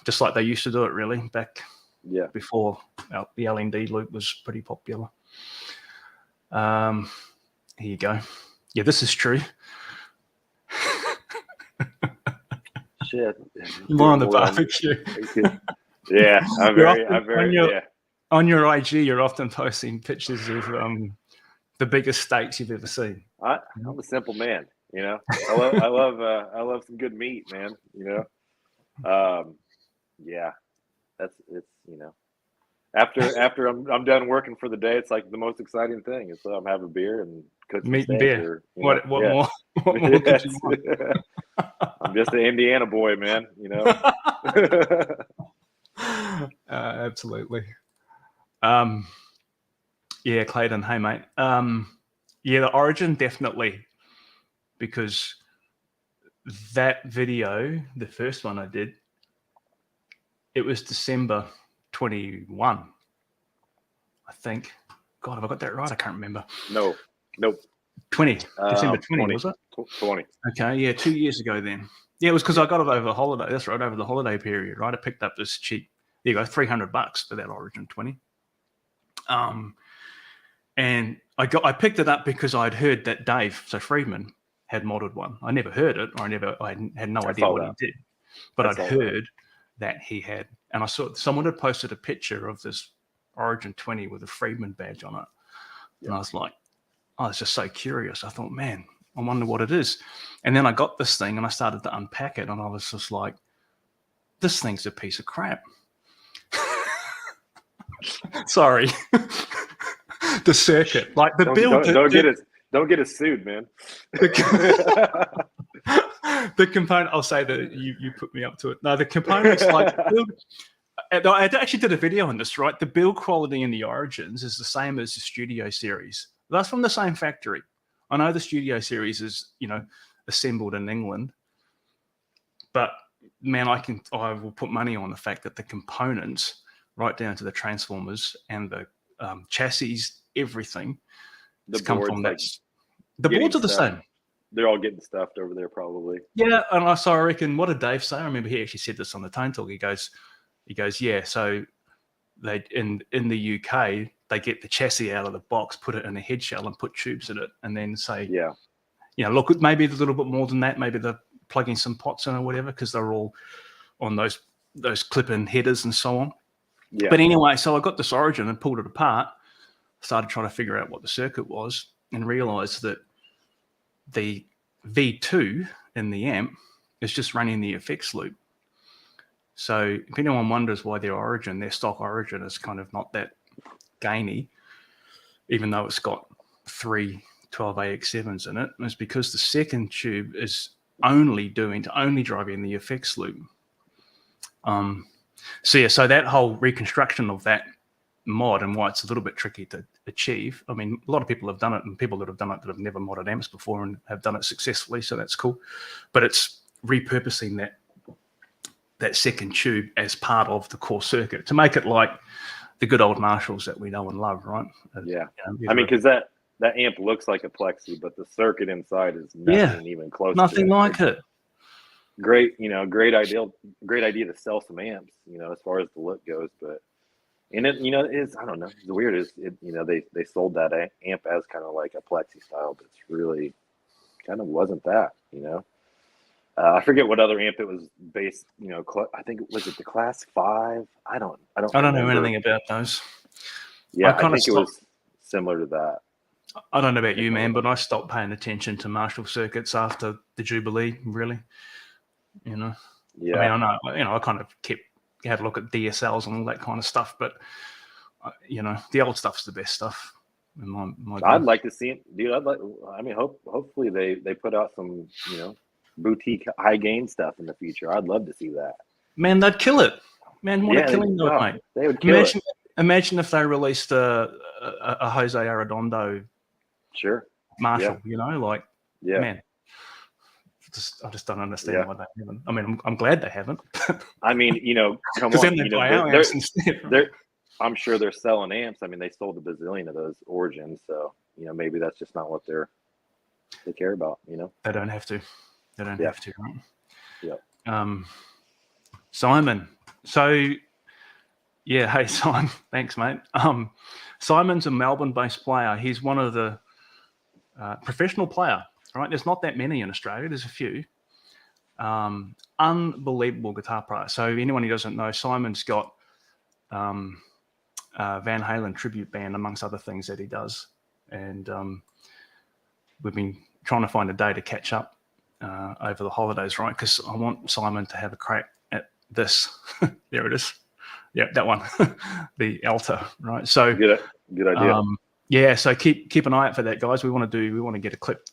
just like they used to do it really back before the LND loop was pretty popular. Here you go. Yeah, this is true. Shit. More on the barbecue. Yeah, on your IG, you're often posting pictures of the biggest steaks you've ever seen. I'm a simple man, I love some good meat, man. After I'm done working for the day, it's like the most exciting thing. It's I'm having a beer and cooking meat and beer. What more? What more could you want? I'm just an Indiana boy, man. Absolutely. Clayton, hey mate. The origin definitely, because that video, the first one I did, it was December 21, I think. God, have I got that right? I can't remember. Nope. 20. December 20, was it? 20. Okay, 2 years ago then. Yeah, it was because I got it over holiday. That's right, over the holiday period, right? I picked up this cheap, there you go, $300 for that Origin 20. And I picked it up because I'd heard that Dave, Friedman, had modded one. I never heard it, or I had no idea what he did. But I'd heard that he had, and I saw someone had posted a picture of this Origin 20 with a Friedman badge on it. And I was like, I was just so curious. I thought, man, I wonder what it is. And then I got this thing and I started to unpack it, and I was just like, this thing's a piece of crap. Sorry. The circuit, like the build. Don't get us sued, man. The component, I'll say that you put me up to it. No, the components, like build, I actually did a video on this, right? The build quality in the Origins is the same as the Studio Series. That's from the same factory. I know the Studio Series is, assembled in England, but man, I will put money on the fact that the components, right down to the transformers and the chassis, everything, the come from that. The boards are the same. They're all getting stuffed over there, probably. Yeah, and I reckon, what did Dave say? I remember he actually said this on the Tone Talk. He goes, yeah. So they in the UK they get the chassis out of the box, put it in a head shell, and put tubes in it, and then say, look, maybe a little bit more than that. Maybe they're plugging some pots in or whatever, because they're all on those clip-in headers and so on. Yeah. But anyway, so I got this Origin and pulled it apart, started trying to figure out what the circuit was, and realized that the V2 in the amp is just running the effects loop. So if anyone wonders why their stock Origin is kind of not that gainy, even though it's got 3 12AX7s in it, it's because the second tube is only driving the effects loop. So that whole reconstruction of that mod and why it's a little bit tricky to achieve. I mean, a lot of people have done it, and people that have done it that have never modded amps before and have done it successfully, so that's cool. But it's repurposing that second tube as part of the core circuit to make it like the good old Marshalls that we know and love, right? Yeah. I mean, because that amp looks like a Plexi, but the circuit inside is nothing even close nothing to it. like it. Great, great idea to sell some amps, as far as the look goes. But and it, is, I don't know. The weird is they sold that amp as kind of like a Plexi style, but it's really kind of wasn't that. I forget what other amp it was based. I think was it the Class 5. I don't know anything about those. Yeah, I think it was similar to that. I don't know about you, man, but I stopped paying attention to Marshall circuits after the Jubilee, really. Yeah. I mean, I know, I kind of had a look at DSLs and all that kind of stuff, but the old stuff's the best stuff. I'd like to see it, dude. Hopefully they put out some, boutique high gain stuff in the future. I'd love to see that. Man, they'd kill it. Man, what a killing do it, mate. They would kill it. Imagine if they released a Jose Arredondo Marshall, man. I just don't understand why they haven't. I mean, I'm glad they haven't. I mean, come on. I'm sure they're selling amps. I mean, they sold a bazillion of those Origins, so maybe that's just not what they care about. They don't have to. They don't have to, right? Yeah. Simon. So, yeah. Hey, Simon. Thanks, mate. Simon's a Melbourne-based player. He's one of the professional player. Right, there's not that many in Australia. There's a few. Unbelievable guitar player. So anyone who doesn't know, Simon's got Van Halen tribute band amongst other things that he does, and we've been trying to find a day to catch up over the holidays, right? Because I want Simon to have a crack at this. There it is. Yeah, that one, the Alto, right? So good idea. Yeah, so keep an eye out for that, guys. We want to get a clip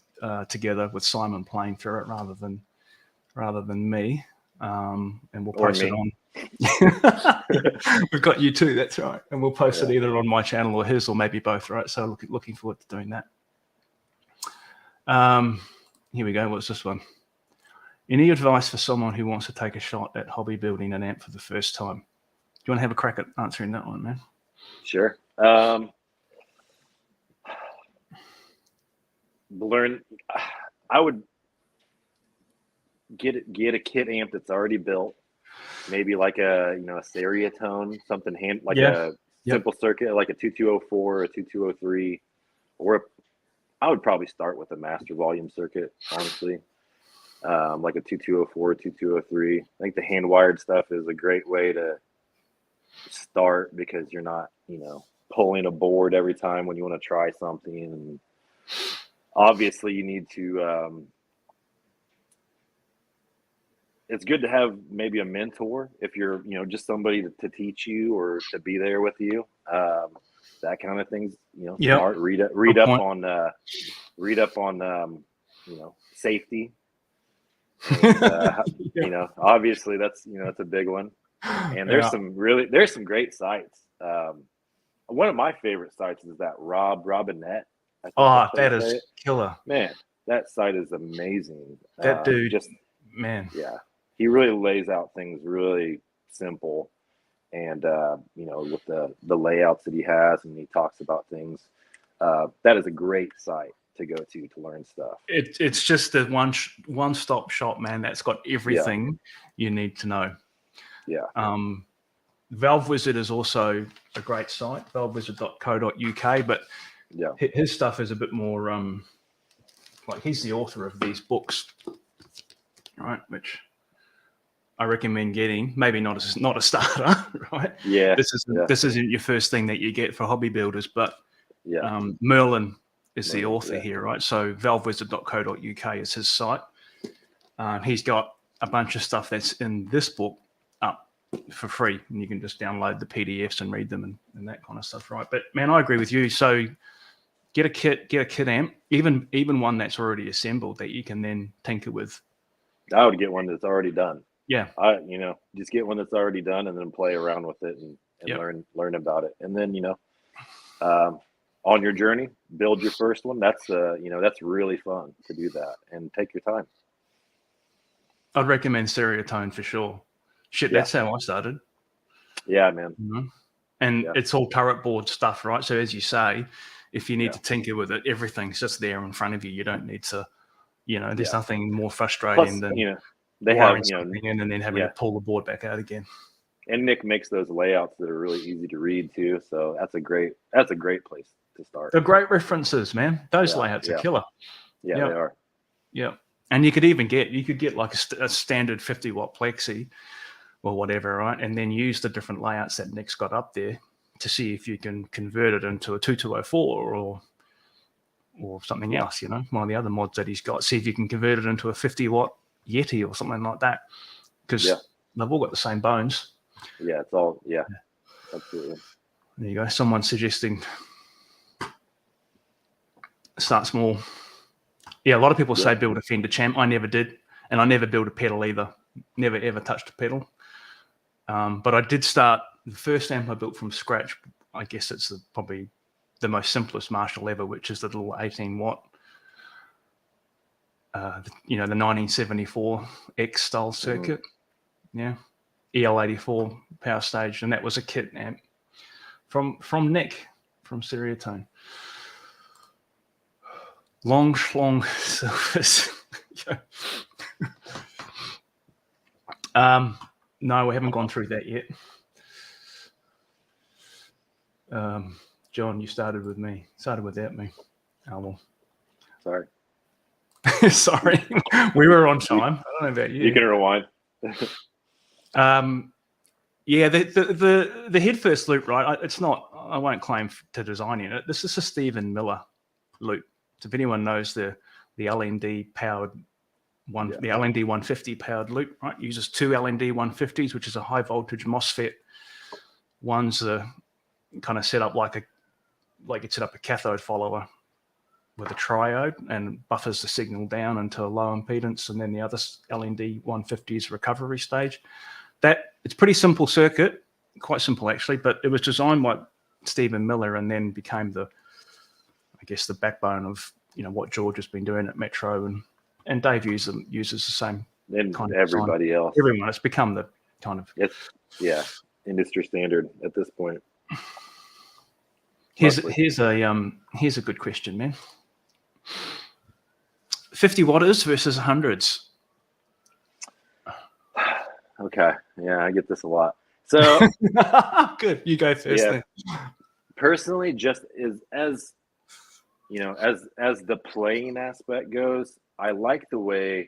together with Simon playing through it rather than me, and we'll post it on. We've got you too, that's right, and we'll post it either on my channel or his, or maybe both, right? So looking forward to doing that. Here we go. What's this one? Any advice for someone who wants to take a shot at hobby building an amp for the first time? Do you want to have a crack at answering that one, man? Sure. I would get a kit amp that's already built, maybe like a Seriatone, something a simple circuit, like a 2204 or a 2203, or I would probably start with a master volume circuit, honestly, like a 2204 or 2203. I think the hand-wired stuff is a great way to start because you're not pulling a board every time when you want to try something. And obviously you need to it's good to have maybe a mentor if you're just somebody to teach you or to be there with you, that kind of things. Smart, read up on safety, and, obviously that's that's a big one. And there's some great sites. One of my favorite sites is that Robinette. Oh, that is killer. Man, that site is amazing. That dude, man. Yeah, he really lays out things really simple, and with the layouts that he has, and he talks about things. That is a great site to go to learn stuff. It's just the one-stop shop, man. That's got everything you need to know. Yeah. Valve Wizard is also a great site, valvewizard.co.uk, but his stuff is a bit more like he's the author of these books, right? Which I recommend getting. Maybe not a starter, right? Yeah. This isn't your first thing that you get for hobby builders, but Merlin is the author here, right? So valvewizard.co.uk is his site. He's got a bunch of stuff that's in this book up for free, and you can just download the PDFs and read them and that kind of stuff, right? But man, I agree with you. So get a kit amp, even one that's already assembled that you can then tinker with. I would get one that's already done. Yeah. Just get one that's already done and then play around with it and learn about it. And then, on your journey, build your first one. That's that's really fun to do that and take your time. I'd recommend Stereotone for sure. Shit, that's how I started. Yeah, man. And it's all turret board stuff, right? So as you say, if you need to tinker with it, everything's just there in front of you. You don't need to, there's nothing more frustrating than they wiring have something in and then having to pull the board back out again. And Nick makes those layouts that are really easy to read too. So that's a great place to start. They're great references, man. Those layouts are killer. Yeah, they are. Yeah. And you could get like a standard 50-watt plexi or whatever, right? And then use the different layouts that Nick's got up there to see if you can convert it into a 2204 or something else, one of the other mods that he's got. See if you can convert it into a 50-watt Yeti or something like that. Because they've all got the same bones. Yeah, it's all, absolutely. There you go. Someone suggesting start small. Yeah, a lot of people say build a Fender Champ. I never did. And I never built a pedal either. Never, ever touched a pedal. But I did start, the first amp I built from scratch, I guess it's probably the most simplest Marshall ever, which is the little 18-watt, the 1974 X style circuit. Yeah. EL84 power stage. And that was a kit amp from Nick, from Stereotone. Long surface. No, we haven't gone through that yet. John, you started with me. Started without me. Oh, well. Sorry. Sorry. We were on time. I don't know about you. You can rewind. Yeah, the head first loop, right? It's not, I won't claim to designing it. This is a Stephen Miller loop. So if anyone knows the LND powered the LND 150 powered loop, right? Uses two LND 150s, which is a high voltage MOSFET. One's kind of set up like you'd set up a cathode follower with a triode and buffers the signal down into a low impedance, and then the other LND 150's recovery stage. It's pretty simple circuit, quite simple actually, but it was designed by Stephen Miller and then became the backbone of what George has been doing at Metro, and Dave uses the same and kind of everybody design. else. Everyone, it's become the kind of industry standard at this point. Here's a good question, man. 50 watters versus hundreds. Okay. Yeah, I get this a lot. So good. You go first. Yeah. Personally, just as the playing aspect goes, I like the way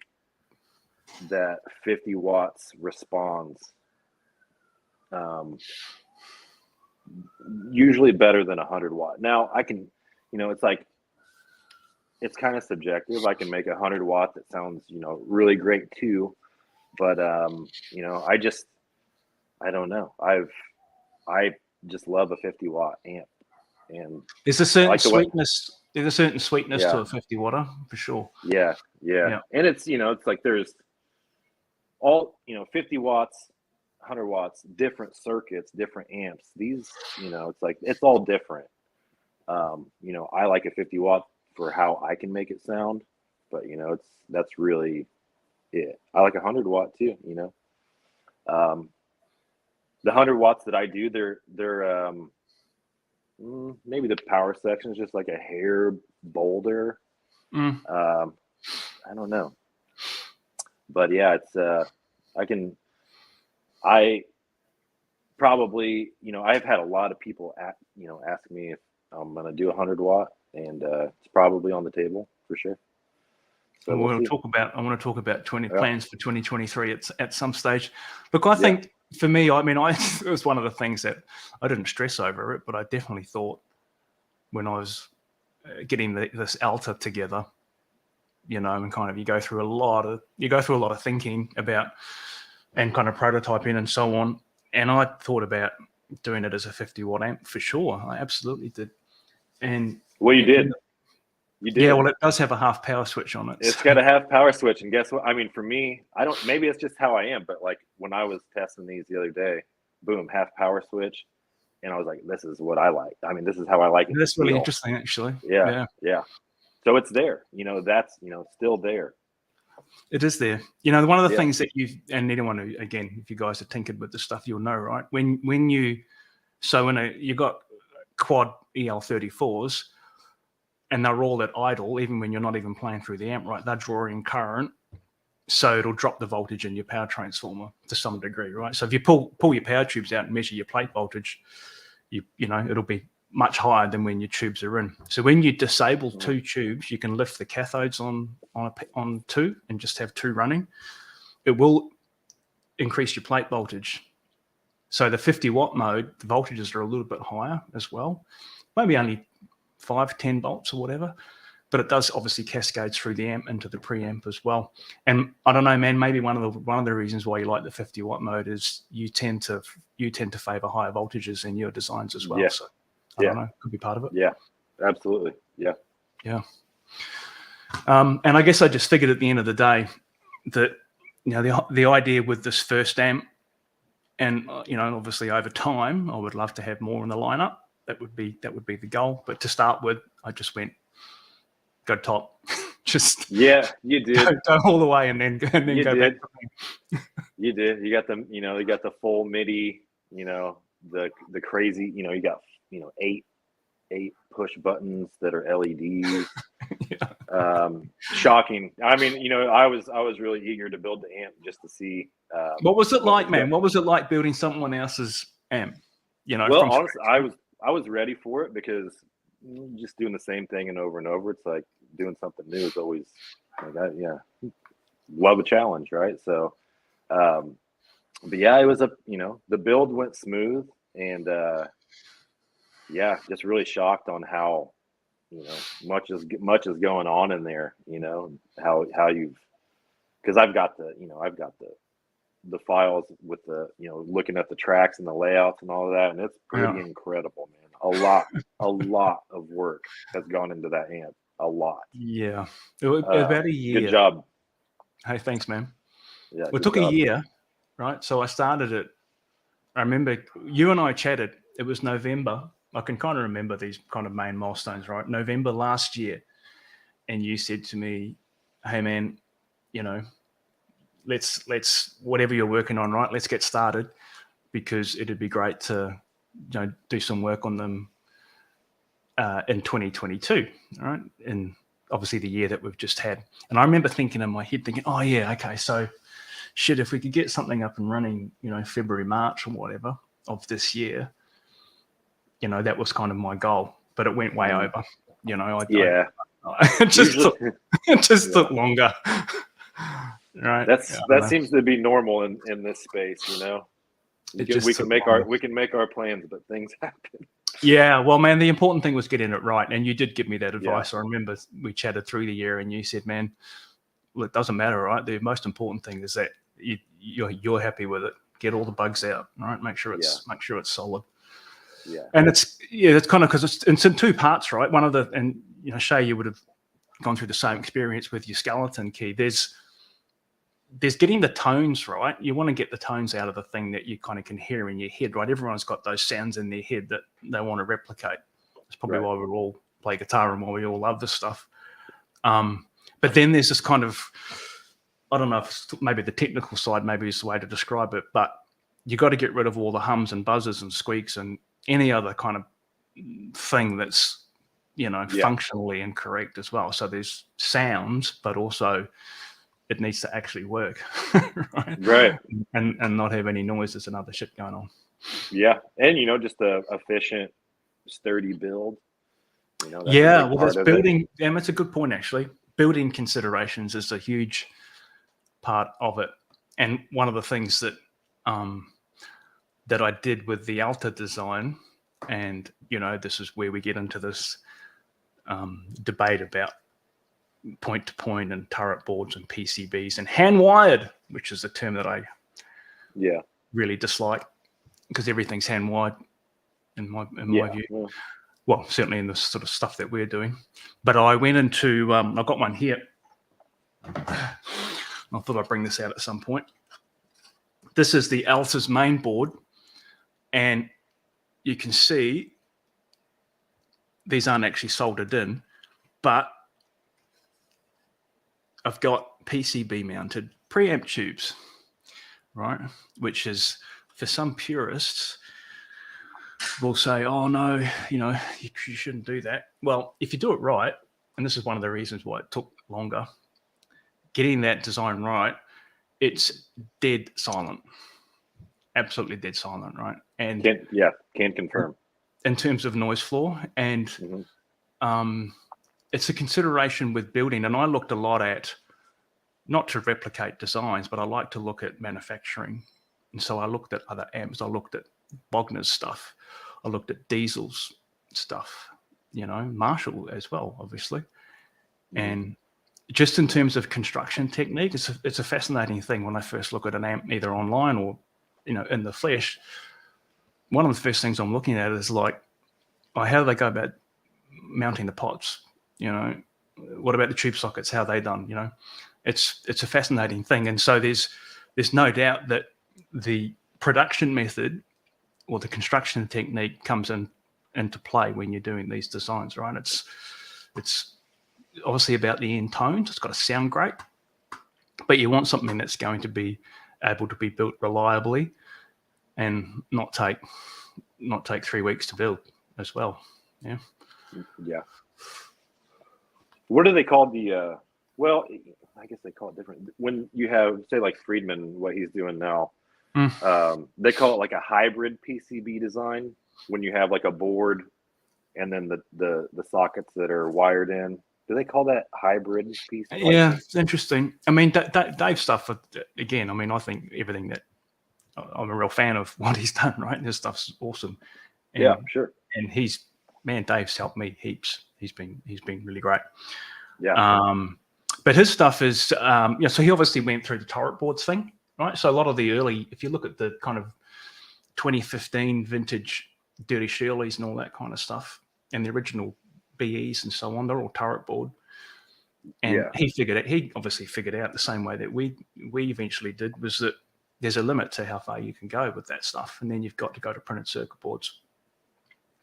that 50 watts responds. Usually better than 100 watt. Now I can, it's kind of subjective. I can make 100 watt that sounds, really great too. But, I don't know. I just love a 50 watt amp, and there's a certain sweetness. There's a certain sweetness to a 50 watter for sure. Yeah. And it's, it's like there's all, 50 watts, 100 watts, different circuits, different amps. These, it's like, it's all different. I like a 50 watt for how I can make it sound, but that's really it. I like 100 watt too, the 100 watts that I do, they're maybe the power section is just like a hair bolder. I don't know, but yeah, it's I probably, I've had a lot of people ask me if I'm going to do 100 watt, and it's probably on the table for sure. So I want to talk about plans for 2023 at some stage. Look, I think for me, it was one of the things that I didn't stress over it, but I definitely thought when I was getting this Alta together, and kind of you go through a lot of thinking about and kind of prototyping and so on. And I thought about doing it as a 50 watt amp for sure. I absolutely did. And well, you did. You did. Yeah, well, it does have a half power switch on it. It's got a half power switch, and guess what? For me, maybe it's just how I am, but like when I was testing these the other day, boom, half power switch. And I was like, this is what I like. I mean, this is how I like it. That's really interesting, actually. Yeah. So it's there, that's, still there. It is there. One of the things that and anyone who, again, if you guys have tinkered with the stuff, you'll know, right? When you got quad EL34s and they're all at idle, even when you're not even playing through the amp, right? They're drawing current. So it'll drop the voltage in your power transformer to some degree, right? So if you pull your power tubes out and measure your plate voltage, it'll be much higher than when your tubes are in. So when you disable two tubes, you can lift the cathodes on two and just have two running. It will increase your plate voltage. So the 50 watt mode, the voltages are a little bit higher as well, maybe only 5-10 volts or whatever. But it does obviously cascade through the amp into the preamp as well. And I don't know, man, maybe one of the reasons why you like the 50 watt mode is you tend to favor higher voltages in your designs as well. Yeah. So I don't know, could be part of it. Yeah, absolutely. Yeah. And I guess I just figured at the end of the day that the idea with this first amp, and obviously over time I would love to have more in the lineup. That would be the goal. But to start with, I just went, go top. Just you did go all the way and then go back. You did. You got them. You got the full MIDI. The crazy. You got 8 push buttons that are LEDs. Shocking. I mean, I was really eager to build the amp just to see. What was it like, man? What was it like building someone else's amp? Well, honestly, I was ready for it because just doing the same thing and over, it's like doing something new is always like that. Love a challenge, right? So but yeah, it was the build went smooth, and just really shocked on how much is going on in there, how you've, because I've got the files with the looking at the tracks and the layouts and all of that, and it's pretty incredible, man. A lot of work has gone into that amp. A lot. Yeah. About a year. Good job. Hey, thanks, man. Yeah. It took a year, right? So I started it. I remember you and I chatted. It was November. I can kind of remember these kind of main milestones, right? November last year. And you said to me, hey, man, let's whatever you're working on, right? Let's get started, because it'd be great to do some work on them in 2022, right? And obviously the year that we've just had. And I remember thinking in my head, oh yeah, okay, so shit, if we could get something up and running, February, March or whatever of this year, that was kind of my goal. But it went way over. It just took longer. Right. That seems to be normal in this space, we can make our plans, but things happen. Yeah, well, man, the important thing was getting it right, and you did give me that advice. I remember we chatted through the year, and you said, man, look, it doesn't matter, right? The most important thing is that you're happy with it. Get all the bugs out, right? Make sure it's solid. Yeah, and it's kind of, because it's in two parts, right? One of the, and Shea, you would have gone through the same experience with your skeleton key. There's getting the tones right. You want to get the tones out of the thing that you kind of can hear in your head, right? Everyone's got those sounds in their head that they want to replicate. That's probably why we all play guitar and why we all love this stuff. But then there's this kind of, I don't know if maybe the technical side maybe is the way to describe it, but you got to get rid of all the hums and buzzes and squeaks and any other kind of thing that's, functionally incorrect as well. So there's sounds, but also it needs to actually work, right? And not have any noises and other shit going on. Yeah, and just a efficient, sturdy build. Well, there's building. And that's a good point, actually. Building considerations is a huge part of it, and one of the things that that I did with the Alta design, and this is where we get into this debate about point to point and turret boards and PCBs and hand-wired, which is a term that I really dislike, because everything's hand-wired in my view. Yeah. Well, certainly in the sort of stuff that we're doing. But I went into I've got one here. I thought I'd bring this out at some point. This is the Alta's main board, and you can see these aren't actually soldered in, but I've got PCB mounted preamp tubes, right? Which is, for some purists, will say, oh no, you shouldn't do that. Well, if you do it right, and this is one of the reasons why it took longer, getting that design right, it's dead silent. Absolutely dead silent, right? And can confirm. In terms of noise floor, and it's a consideration with building. And I looked a lot at, not to replicate designs, but I like to look at manufacturing. And so I looked at other amps. I looked at Bogner's stuff. I looked at Diesel's stuff, Marshall as well, obviously. And just in terms of construction technique, it's a fascinating thing when I first look at an amp, either online or, in the flesh. One of the first things I'm looking at is like, how do they go about mounting the pots? What about the tube sockets? How are they done? It's a fascinating thing. And so there's no doubt that the production method or the construction technique comes into play when you're doing these designs, right? It's obviously about the end tones. It's got to sound great, but you want something that's going to be able to be built reliably and not take 3 weeks to build as well. Yeah. What do they call the well, I guess they call it different when you have, say, like Friedman, what he's doing now. They call it like a hybrid PCB design, when you have like a board and then the sockets that are wired in. Do they call that hybrid PCB? Yeah, it's interesting. I mean, Dave's stuff, again, I mean, I think everything that I'm a real fan of what he's done, right? His stuff's awesome. And, yeah, sure. And Dave's helped me heaps. He's been really great. Yeah. But his stuff is, so he obviously went through the turret boards thing, right? So a lot of the early, if you look at the kind of 2015 vintage Dirty Shirleys and all that kind of stuff, and the original BEs and so on, they're all turret board. And he obviously figured out the same way that we eventually did, was that there's a limit to how far you can go with that stuff. And then you've got to go to printed circuit boards.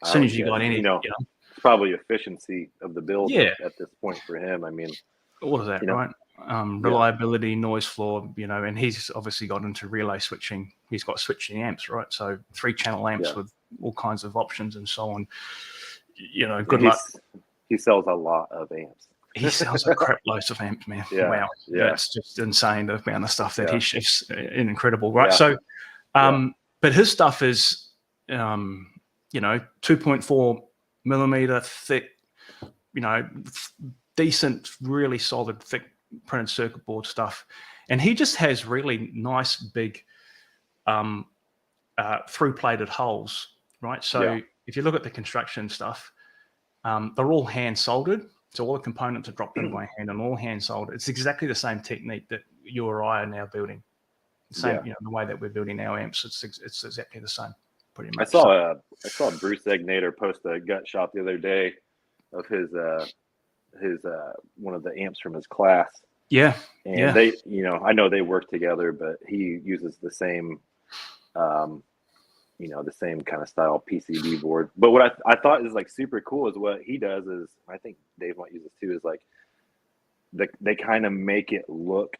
As soon as you got any, it's probably efficiency of the build at this point for him. I mean, all of that, right? Reliability, noise floor, and he's obviously got into relay switching. He's got switching amps, right? So 3-channel amps with all kinds of options and so on. Good luck. He sells a lot of amps. He sells a crap loads of amps, man. Yeah. Wow. Yeah. That's just insane, the amount of stuff that he shifts. Incredible, right? Yeah. So, but his stuff is, 2.4 millimeter thick, decent, really solid, thick printed circuit board stuff. And he just has really nice, big, through-plated holes, right? So if you look at the construction stuff, they're all hand soldered. So all the components are dropped in by hand and all hand soldered. It's exactly the same technique that you or I are now building. The way that we're building our amps, it's exactly the same, pretty much. I saw Bruce Egnator post a gut shot the other day of his one of the amps from his class. Yeah. And they, I know they work together, but he uses the same the same kind of style PCB board. But what I thought is like super cool is what he does is, I think Dave might use this too, is like they kind of make it look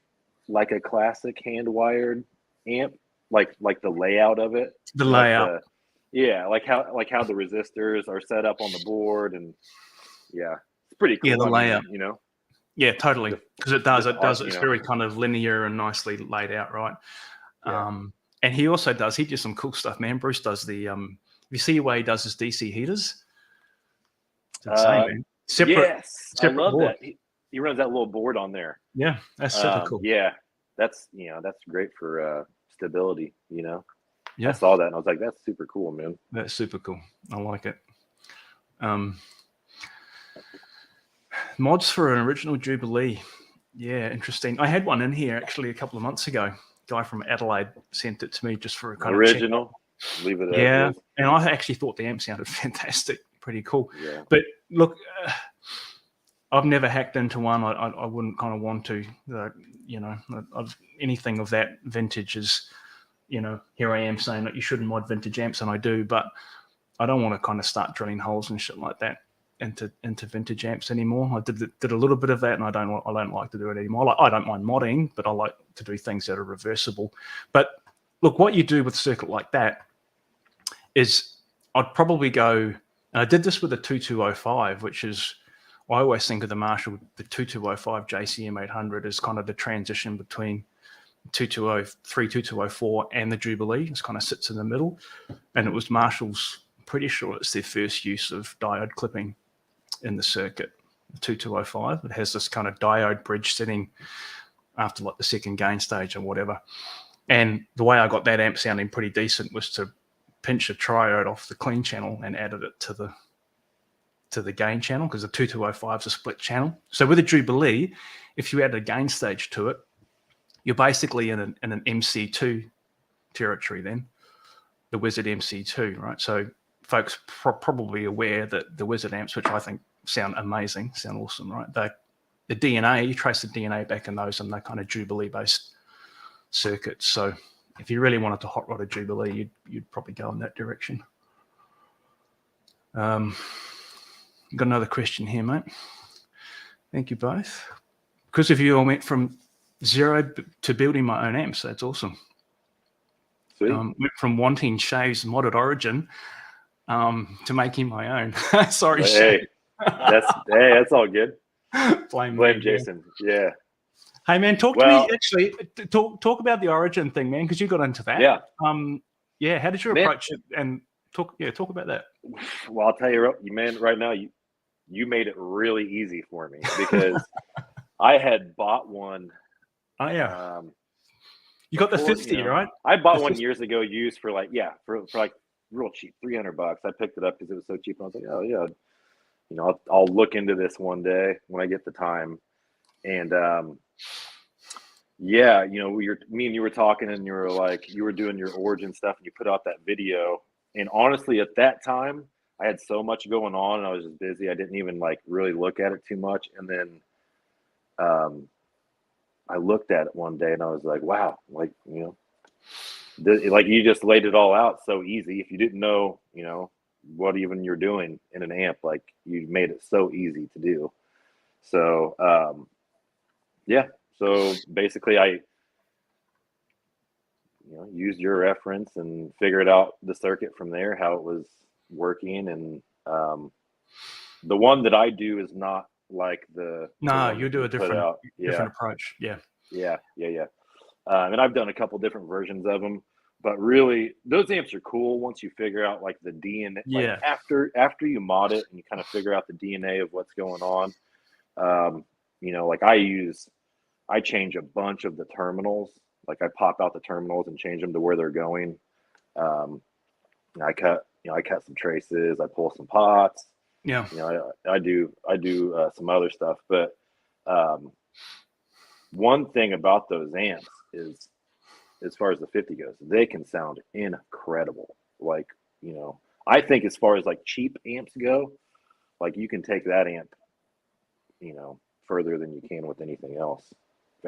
like a classic hand-wired amp, like the layout of it. The layout. Like how the resistors are set up on the board, and it's pretty cool. Yeah, the layout. Yeah, totally. Because it does. It's very kind of linear and nicely laid out, right? Yeah. And he also does. He does some cool stuff, man. Bruce does the. You see the way he does his DC heaters. It's insane, man. Separate I love board. That. He runs that little board on there. Yeah, that's super cool. Yeah, that's great for stability. Yeah, I saw that and I was like, that's super cool, man. That's super cool. I like it. Mods for an original Jubilee. Yeah, interesting. I had one in here actually a couple of months ago. Guy from Adelaide sent it to me just for a kind original. Leave it. Yeah, and I actually thought the amp sounded fantastic, pretty cool. Yeah. But look, I've never hacked into one. I wouldn't kind of want to. Anything of that vintage is, here I am saying that you shouldn't mod vintage amps, and I do. But I don't want to kind of start drilling holes and shit like that into vintage amps anymore. I did a little bit of that, and I don't like to do it anymore. I don't mind modding, but I like to do things that are reversible. But look, what you do with a circuit like that is I'd probably go, and I did this with the 2205, which is, I always think of the Marshall, the 2205 JCM 800 is kind of the transition between 2203, 2204 and the Jubilee. It kind of sits in the middle. And it was Marshall's, pretty sure it's their first use of diode clipping in the circuit, the 2205. It has this kind of diode bridge sitting after like the second gain stage or whatever. And the way I got that amp sounding pretty decent was to pinch a triode off the clean channel and added it to the gain channel, because the 2205 is a split channel. So with a Jubilee, if you add a gain stage to it, you're basically in an MC2 territory then, the Wizard MC2, right? So folks probably aware that the Wizard amps, which I think sound amazing, sound awesome, right? The DNA, you trace the DNA back in those, and they're kind of Jubilee-based circuits. So if you really wanted to hot rod a Jubilee, you'd probably go in that direction. Got another question here, mate. Thank you both. Because of you, I went from zero to building my own amps. That's awesome. Went from wanting Shea's modded Origin to making my own. Sorry, Shea. That's all good. Blame Jason. Yeah. Hey man, talk to me. Actually, talk about the Origin thing, man, because you got into that. Yeah. Yeah. How did you approach it? And talk about that. Well, I'll tell you, man. Right now, you made it really easy for me, because I had bought one. Oh yeah. You got the 50, right? I bought one years ago, used for like real cheap, $300. I picked it up because it was so cheap. And I was like, oh yeah, I'll look into this one day when I get the time. And yeah, me and you were talking, and you were like, you were doing your Origin stuff, and you put out that video. And honestly, at that time, I had so much going on, and I was just busy. I didn't even like really look at it too much. And then I looked at it one day, and I was like, wow, like, like you just laid it all out so easy. If you didn't know, what even you're doing in an amp, like, you made it so easy to do. So, yeah. So basically I, used your reference and figured out the circuit from there, how it was working. And the one that I do is not like you do a different approach. Yeah. And I've done a couple different versions of them, but really those amps are cool once you figure out like the DNA. Yeah. Like after you mod it and you kind of figure out the DNA of what's going on. Like I change a bunch of the terminals. Like I pop out the terminals and change them to where they're going. I cut some traces. I pull some pots. Yeah. I do some other stuff. But one thing about those amps is, as far as the 50 goes, they can sound incredible. Like, I think as far as like cheap amps go, like you can take that amp, further than you can with anything else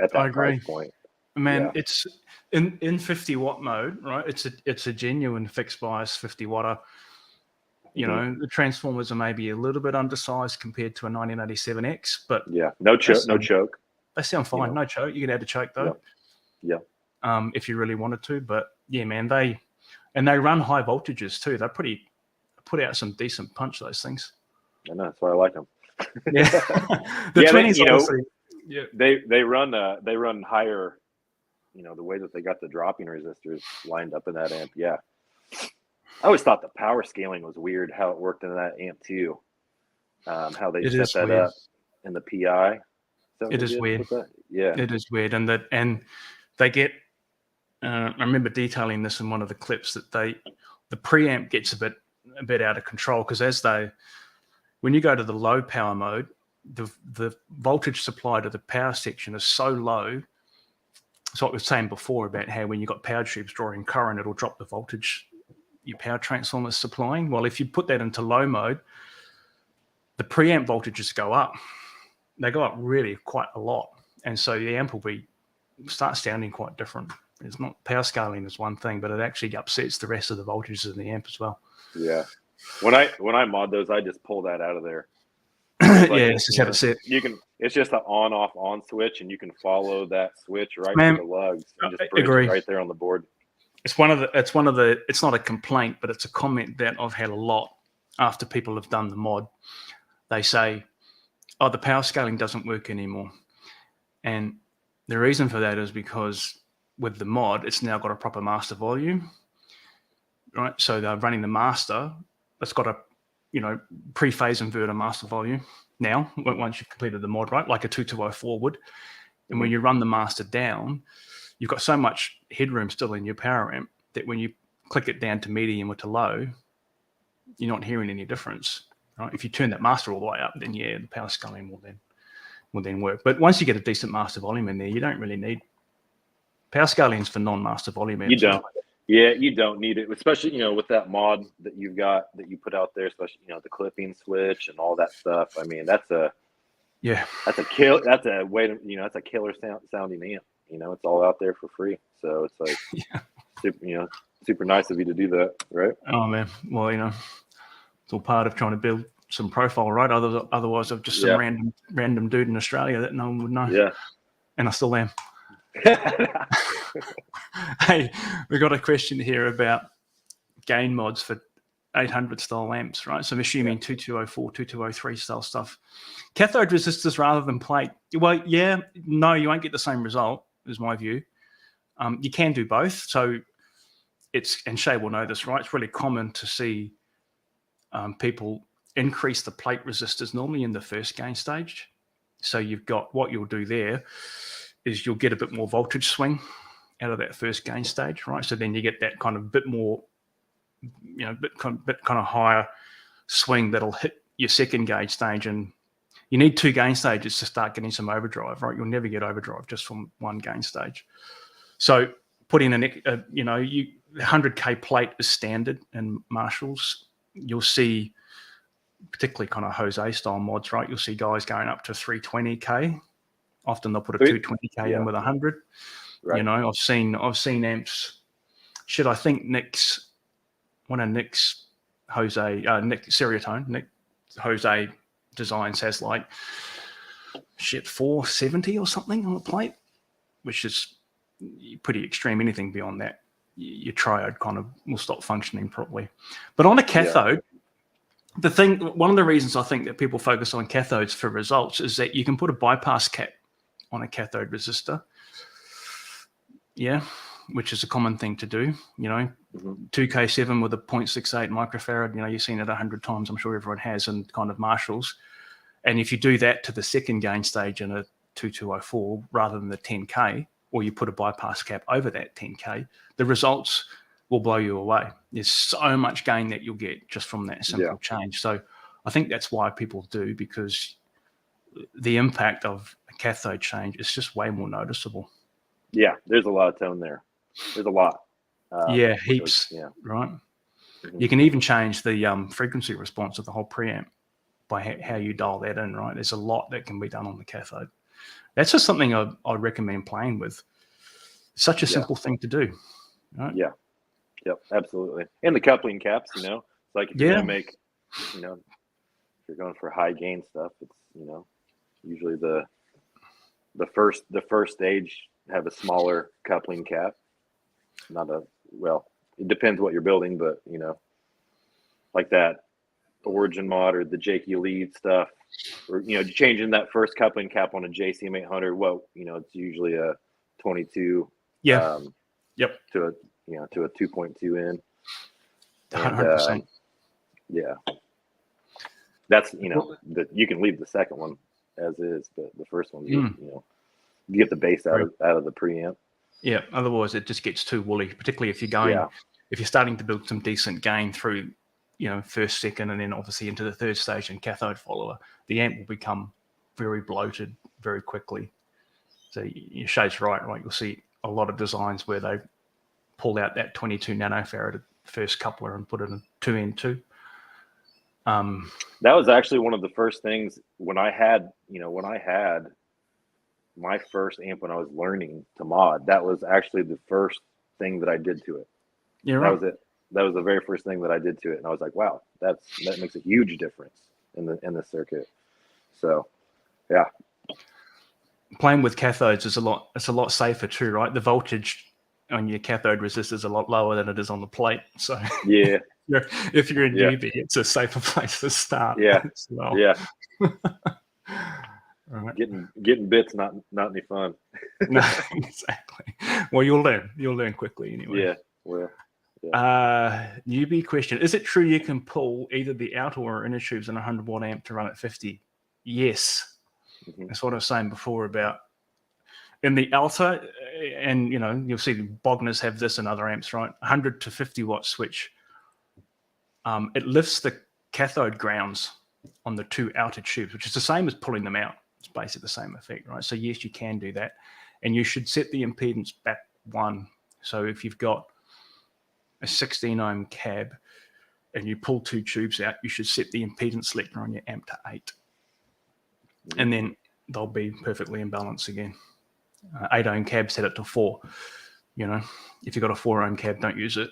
at that price point. Man, it's in 50 watt mode, right? It's a genuine fixed bias 50 watter. The transformers are maybe a little bit undersized compared to a 1987X, but yeah, no choke. They sound fine. No choke. You can add a choke though. Yeah. If you really wanted to, but yeah, man, they run high voltages too. They're put out some decent punch, those things. I know, that's why I like them. Yeah. The 20s, they run higher. The way that they got the dropping resistors lined up in that amp. Yeah. I always thought the power scaling was weird, how it worked in that amp too. How they set that up in the PI. It is weird. Yeah. It is weird. And they get, I remember detailing this in one of the clips, that the preamp gets a bit out of control, because when you go to the low power mode, the voltage supply to the power section is so low. So what we were saying before about how when you've got power tubes drawing current, it'll drop the voltage your power transformer is supplying. Well, if you put that into low mode, the preamp voltages go up. They go up really quite a lot. And so the amp will start sounding quite different. It's not, power scaling is one thing, but it actually upsets the rest of the voltages in the amp as well. Yeah. When I mod those, I just pull that out of there. Yeah, it's just have it set. It's just an on switch, and you can follow that switch right Man, to the lugs and just I bridge agree. it right there on the board. It's not a complaint, but it's a comment that I've had a lot after people have done the mod. They say, oh, the power scaling doesn't work anymore. And the reason for that is because with the mod, it's now got a proper master volume, right? So they're running the master. It's got a, pre-phase inverter master volume now, once you've completed the mod, right? Like a 2204 would. And when you run the master down, you've got so much headroom still in your power amp that when you click it down to medium or to low, you're not hearing any difference, right? If you turn that master all the way up, then yeah, the power scaling will then work. But once you get a decent master volume in there, you don't really need power scalings for non-master volume amps. You don't. Yeah, you don't need it, especially with that mod that you've got that you put out there, especially the clipping switch and all that stuff. I mean, that's a killer sounding amp. It's all out there for free, so it's like super nice of you to do that, right? Oh man, well it's all part of trying to build some profile, right? Otherwise, I'm just some random dude in Australia that no one would know. Yeah, and I still am. Hey, we got a question here about gain mods for 800 style amps, right? So I'm assuming 2204, 2203 style stuff. Cathode resistors rather than plate. Well, yeah, no, you won't get the same result, is my view. You can do both. So and Shea will know this, right? It's really common to see people increase the plate resistors normally in the first gain stage. So you've got, what you'll do there is you'll get a bit more voltage swing out of that first gain stage, right? So then you get that kind of bit more, bit kind of higher swing that'll hit your second gain stage. And you need two gain stages to start getting some overdrive, right? You'll never get overdrive just from one gain stage. So put in 100K plate is standard in Marshalls. You'll see, particularly kind of Jose style mods, right? You'll see guys going up to 320K. Often they'll put a 220K in with 100. Right. I've seen amps. I think one of Nick's Nick Seriatone, Nick Jose designs has like 470 or something on the plate, which is pretty extreme. Anything beyond that, your triode kind of will stop functioning properly. But on a cathode, one of the reasons I think that people focus on cathodes for results is that you can put a bypass cap on a cathode resistor. Yeah, which is a common thing to do. 2K7 with a 0.68 microfarad. You've seen it 100 times. I'm sure everyone has in kind of Marshalls. And if you do that to the second gain stage in a 2204 rather than the 10K, or you put a bypass cap over that 10K, the results will blow you away. There's so much gain that you'll get just from that simple change. So I think that's why people do, because the impact of a cathode change is just way more noticeable. Yeah, there's a lot of tone there. There's a lot. Heaps. Right. Mm-hmm. You can even change the frequency response of the whole preamp by how you dial that in, right? There's a lot that can be done on the cathode. That's just something I recommend playing with. It's such a simple thing to do. Right? Yeah. Yep, absolutely. And the coupling caps, it's like if you're going to make, if you're going for high gain stuff, it's, usually the first stage have a smaller coupling cap. It depends what you're building, but like that Origin mod or the Jakey lead stuff, or changing that first coupling cap on a JCM 800. Well, it's usually a 22. To a 2.2 in. 100%. That's you can leave the second one as is, but the first one you get the bass out of the preamp. Yeah, otherwise it just gets too woolly, particularly if you're if you're starting to build some decent gain through, first, second, and then obviously into the third stage and cathode follower, the amp will become very bloated very quickly. So Shea's right? You'll see a lot of designs where they pull out that 22 nanofarad first coupler and put it in 2N2. That was actually one of the first things when I had my first amp when I was learning to mod. That was actually the first thing that I did to it. Yeah, right. That was it. that was the very first thing that I did to it, and I was like, wow, that makes a huge difference in the circuit. So, yeah. Playing with cathodes is a lot safer too, right? The voltage on your cathode resistor is a lot lower than it is on the plate. So Yeah. if you're in Yeah. newbie, it's a safer place to start. Yeah. As well. Yeah. Right. Getting bits not any fun. No, exactly. Well, you'll learn quickly anyway. Yeah. Well. Yeah. Newbie question: is it true you can pull either the outer or inner tubes in a 100-watt amp to run at 50? Yes. Mm-hmm. That's what I was saying before about in the alta, and you'll see Bogners have this and other amps, right? 100 to 50-watt switch. It lifts the cathode grounds on the two outer tubes, which is the same as pulling them out. It's basically the same effect, right? So yes, you can do that, and you should set the impedance back 1. So if you've got a 16 ohm cab and you pull 2 tubes out, you should set the impedance selector on your amp to 8, and then they'll be perfectly in balance again. 8 ohm cab, set it to 4. If you've got a 4 ohm cab, don't use it.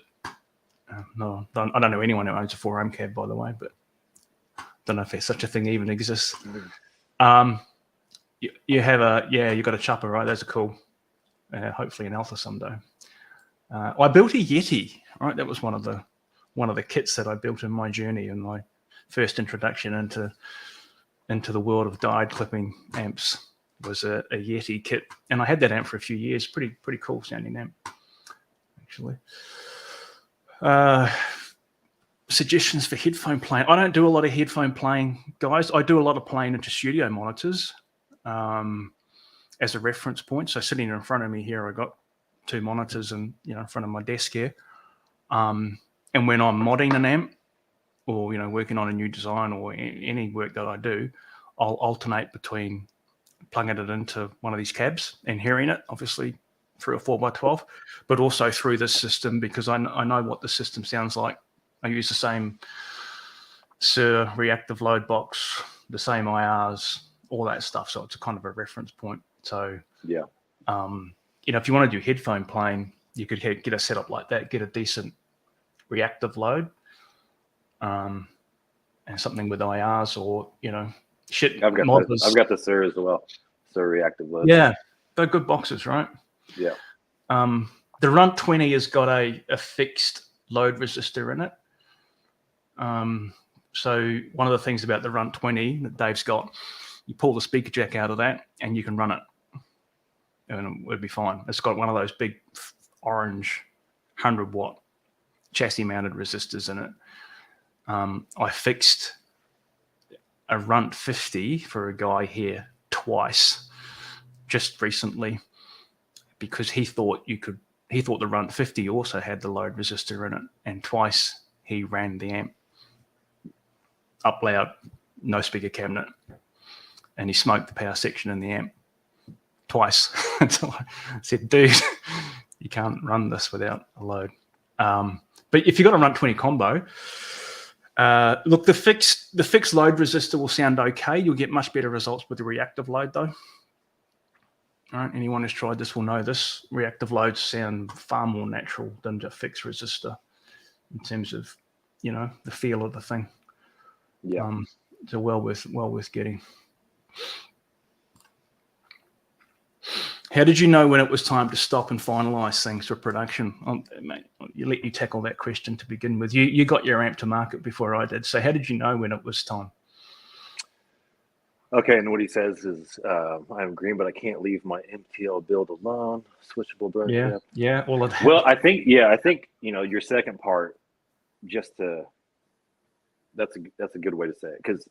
No, I don't know anyone who owns a 4 ohm cab, by the way, but don't know if there's such a thing even exists. You have you got a chopper, right? Those are cool. Hopefully an Alpha someday. I built a Yeti, right? That was one of the kits that I built in my journey and my first introduction into the world of diode clipping amps was a Yeti kit, and I had that amp for a few years. Pretty cool sounding amp, actually. Suggestions for headphone playing. I don't do a lot of headphone playing, guys. I do a lot of playing into studio monitors as a reference point. So sitting in front of me here, I got 2 monitors and in front of my desk here. And when I'm modding an amp or working on a new design or any work that I do, I'll alternate between plugging it into one of these cabs and hearing it, obviously through a 4x12, but also through this system because I know what the system sounds like. I use the same SIR reactive load box, the same IRs, all that stuff. So it's a kind of a reference point. So yeah, if you want to do headphone playing, you could get a setup like that, get a decent reactive load, and something with IRs or shit. I've got the SIR as well. SIR reactive load. Yeah, they're good boxes, right? Yeah. The Runt 20 has got a fixed load resistor in it. So one of the things about the Runt 20 that Dave's got, you pull the speaker jack out of that and you can run it and it would be fine. It's got one of those big orange 100-watt chassis mounted resistors in it. I fixed a Runt 50 for a guy here twice just recently because he thought the Runt 50 also had the load resistor in it, and twice he ran the amp up loud, no speaker cabinet, and he smoked the power section in the amp twice. So I said, dude, you can't run this without a load. But if you've got a Runt 20 combo, look, the fixed load resistor will sound okay. You'll get much better results with the reactive load, though. All right, anyone who's tried this will know this. Reactive loads sound far more natural than a fixed resistor in terms of, the feel of the thing. Yeah. So well worth getting. How did you know when it was time to stop and finalize things for production? Mate, let you tackle that question to begin with. You got your amp to market before I did. So how did you know when it was time? Okay, and what he says is, I'm green, but I can't leave my MTL build alone. Switchable burn. Yeah, all of that. Well, I think your second part, that's a good way to say it, because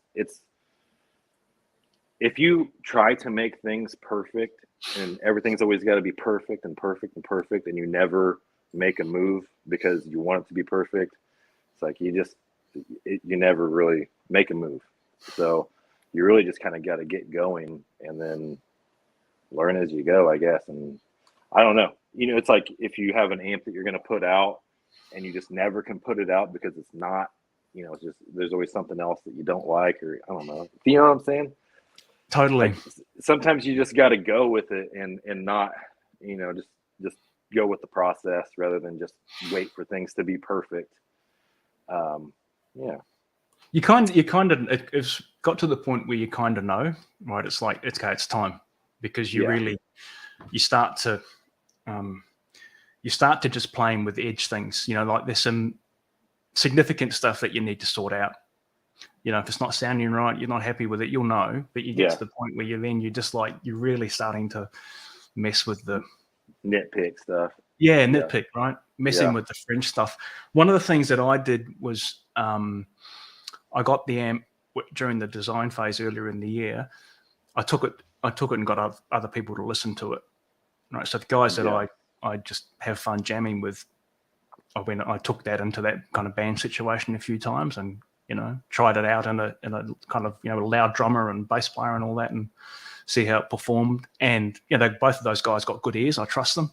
if you try to make things perfect and everything's always got to be perfect and perfect and perfect, and you never make a move because you want it to be perfect, it's like you never really make a move. So you really just kind of got to get going and then learn as you go, I guess. And I don't know, it's like if you have an amp that you're going to put out and you just never can put it out because it's not, it's just, there's always something else that you don't like, or I don't know. You know what I'm saying? Totally. Like, sometimes you just got to go with it and not, just go with the process rather than just wait for things to be perfect. Yeah. It's got to the point where you kind of know, right? It's like, it's time, because you start to just playing with edge things, like there's some significant stuff that you need to sort out. If it's not sounding right, you're not happy with it, you'll know, but you get to the point where you're really starting to mess with the nitpick stuff. Yeah, nitpick, right? Messing with the French stuff. One of the things that I did was I got the amp during the design phase earlier in the year. I took it and got other people to listen to it. Right. So the guys that I just have fun jamming with, I took that into that kind of band situation a few times, and tried it out in a kind of a loud drummer and bass player and all that, and see how it performed. And both of those guys got good ears. I trust them.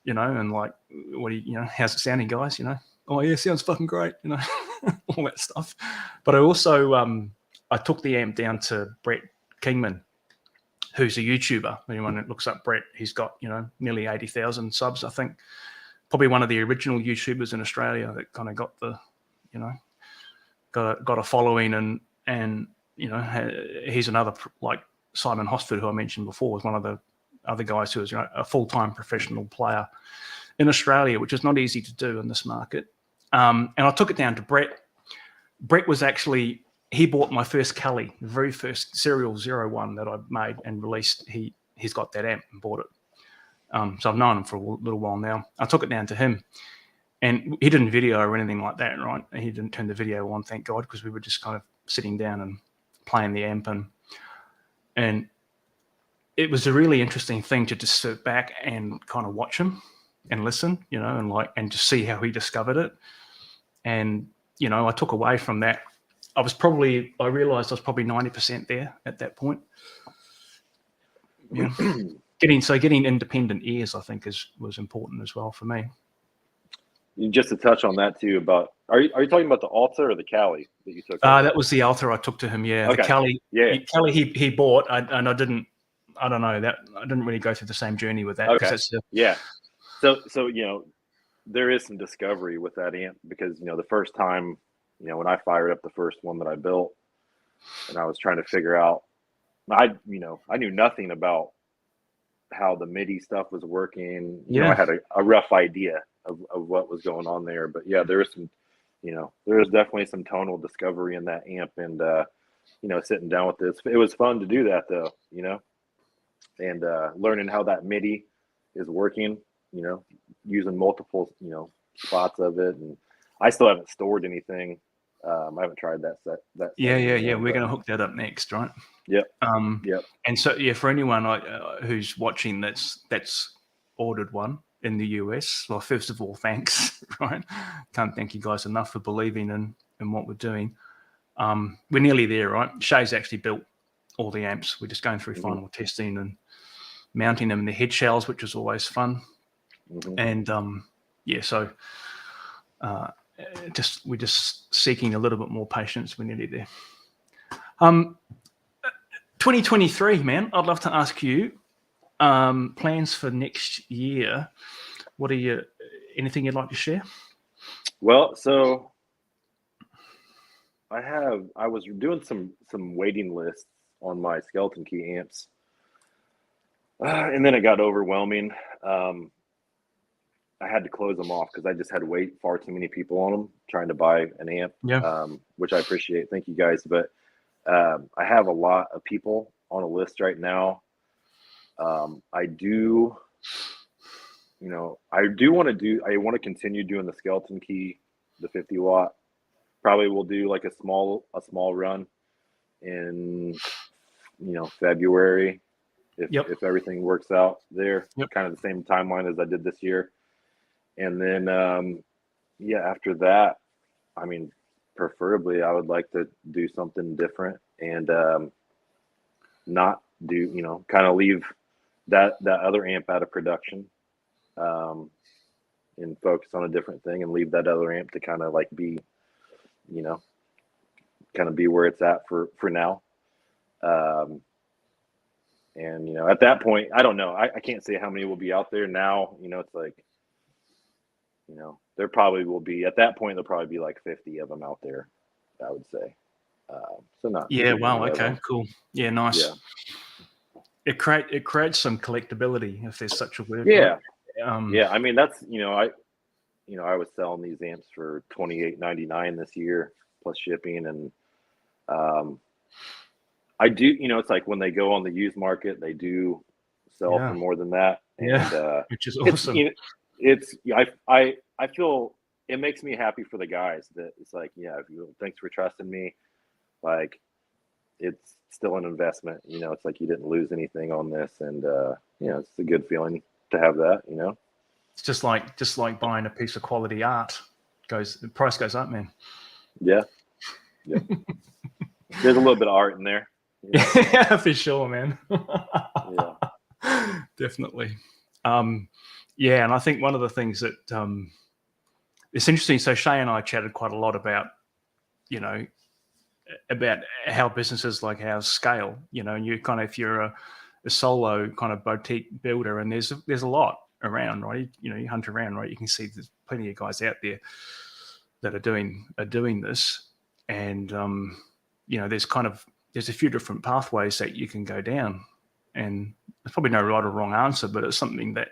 And like, what do how's it sounding, guys? Oh yeah, sounds fucking great. All that stuff. But I also I took the amp down to Brett Kingman, who's a YouTuber. Anyone that looks up Brett, he's got nearly 80,000 subs, I think. Probably one of the original YouTubers in Australia that kind of got the got a following, and he's another, like Simon Hosford, who I mentioned before, was one of the other guys who was a full-time professional player in Australia, which is not easy to do in this market. And I took it down to Brett. Brett was actually, he bought my first Kelly, the very first Serial 01 that I made and released. He's got that amp and bought it. So I've known him for a little while now. I took it down to him, and he didn't video or anything like that, right? He didn't turn the video on, thank God, because we were just kind of sitting down and playing the amp, and it was a really interesting thing to just sit back and kind of watch him and listen, and just see how he discovered it. And, I took away from that. I realized I was probably 90% there at that point. Yeah. Getting independent ears, I think, was important as well for me. Just to touch on that too, are you talking about the Alta or the Cali that you took? That was the Alta I took to him. Yeah. Okay. The Cali. Yeah. Cali he bought, and I didn't really go through the same journey with that. Okay. Yeah. So there is some discovery with that amp, because the first time, when I fired up the first one that I built, and I was trying to figure out, I knew nothing about how the MIDI stuff was working. I had a rough idea of what was going on there, but there is some, there is definitely some tonal discovery in that amp, and sitting down with this, it was fun to do that though, and learning how that MIDI is working, using multiple, spots of it. And I still haven't stored anything. I haven't tried that set. Yeah. We're going to hook that up next, right? Yep. Yep. And so, for anyone who's watching that's ordered one in the US, well, first of all, thanks, right? Can't thank you guys enough for believing in what we're doing. We're nearly there, right? Shea's actually built all the amps. We're just going through final testing and mounting them in the head shells, which is always fun. And so we're just seeking a little bit more patience. We're nearly there. 2023, man. I'd love to ask you plans for next year. What are anything you'd like to share? Well, so I was doing some waiting lists on my Skeleton Key amps, and then it got overwhelming. I had to close them off because I just had to wait far too many people on them trying to buy an amp, which I appreciate. Thank you guys. But I have a lot of people on a list right now. I do want to continue doing the Skeleton Key, the 50 watt. Probably will do like a small run in, February if everything works out there. Kind of the same timeline as I did this year. And then, after that, I mean, preferably I would like to do something different and not do, kind of leave that other amp out of production, and focus on a different thing, and leave that other amp to kind of like be, kind of be where it's at for now. And, you know, at that point, I don't know. I can't say how many will be out there now. You know, it's like, you know, there probably will be, at that point, there'll probably be like 50 of them out there, I would say. So not Yeah. too Wow. many of Okay. them. Cool. Yeah. Nice. Yeah. It creates some collectability, if there's such a word. Yeah. Right? Yeah. I mean, that's, you know, I was selling these amps for $28.99 this year plus shipping. And I do, you know, it's like when they go on the used market, they do sell Yeah. for more than that. Yeah. And Which is it's, awesome. you know, it's, I feel it makes me happy for the guys that it's like, yeah, thanks for trusting me. Like, it's still an investment, you know, it's like you didn't lose anything on this. And, you know, it's a good feeling to have that, you know. It's just like buying a piece of quality art. The price goes up, man. Yeah. Yeah. There's a little bit of art in there. You know? Yeah, for sure, man. Yeah. Definitely. Yeah, and I think one of the things that it's interesting. So Shea and I chatted quite a lot about, you know, about how businesses like ours scale. You know, and you kind of, if you're a solo kind of boutique builder, and there's a lot around, right? You know, you hunt around, right? You can see there's plenty of guys out there that are doing this, and you know, there's a few different pathways that you can go down, and there's probably no right or wrong answer, but it's something that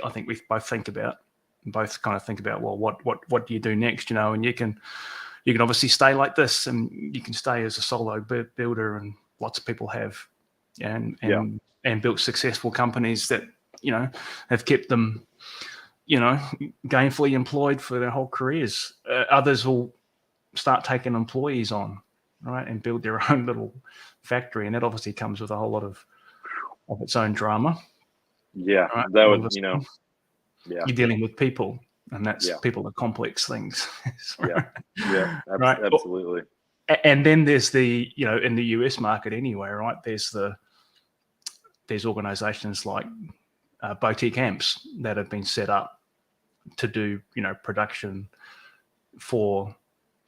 I think we both think about, well, what do you do next, you know? And you can obviously stay like this, and you can stay as a solo builder, and lots of people have, and built successful companies that, you know, have kept them, you know, gainfully employed for their whole careers. Others will start taking employees on, right, and build their own little factory, and that obviously comes with a whole lot of its own drama. Yeah, right? that would, you know, yeah, you're dealing with people, and that's Yeah. people are complex things. Yeah, Right. absolutely. And then there's the, you know, in the US market anyway, right? There's organizations like Boutique Amps that have been set up to do, you know, production for,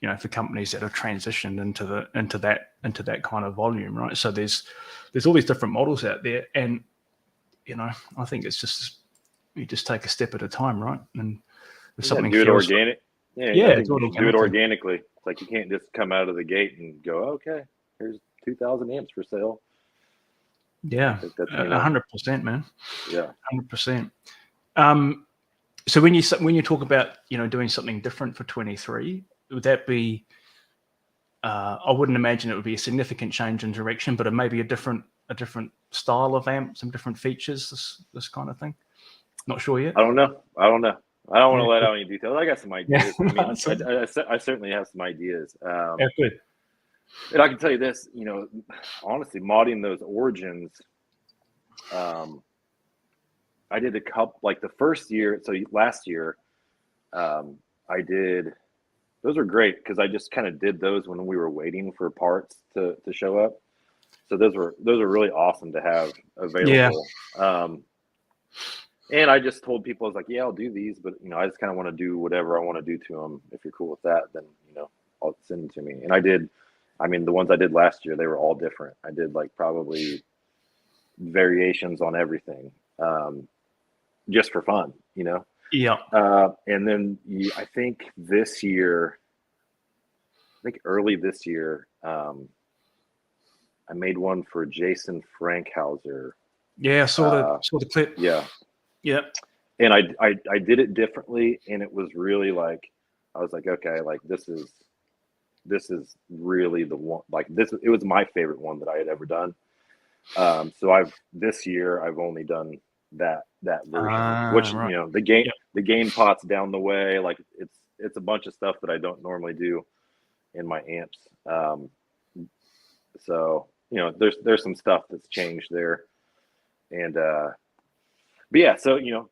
you know, for companies that have transitioned into that kind of volume, right? So there's all these different models out there, and, you know, I think it's just, you just take a step at a time, right? And if something do it feels organic. Yeah, Yeah, I think do it you should do it organically. organically. It's like you can't just come out of the gate and go, okay, here's 2,000 amps for sale. Yeah, I think that's, you know, 100%, man. yeah. 100%. So when you talk about, you know, doing something different for 23, would that be? I wouldn't imagine it would be a significant change in direction, but it may be a different style of amp, some different features, this kind of thing. Not sure yet. I don't know. I don't want to let Cool. out any details. I got some ideas. Yeah, I mean, awesome. I certainly have some ideas. Yeah, good. And I can tell you this, you know, honestly, modding those origins, I did a couple, like the first year. So last year, I did, those are great because I just kind of did those when we were waiting for parts to show up. So those are really awesome to have available. Yeah. And I just told people, I was like, yeah, I'll do these, but, you know, I just kind of want to do whatever I want to do to them. If you're cool with that, then, you know, I'll send them to me. And I did. I mean, the ones I did last year, they were all different. I did like probably variations on everything, just for fun, you know? Yeah. And then I think early this year, I made one for Jason Frankhauser. Yeah, I saw the clip. Yeah. Yeah. And I did it differently, and it was really like, I was like, okay, like this is really the one, like this, it was my favorite one that I had ever done. So this year I've only done that version, which, right. you know, the gain pot's down the way. Like it's a bunch of stuff that I don't normally do in my amps. So, you know, there's some stuff that's changed there. And, but yeah, so, you know,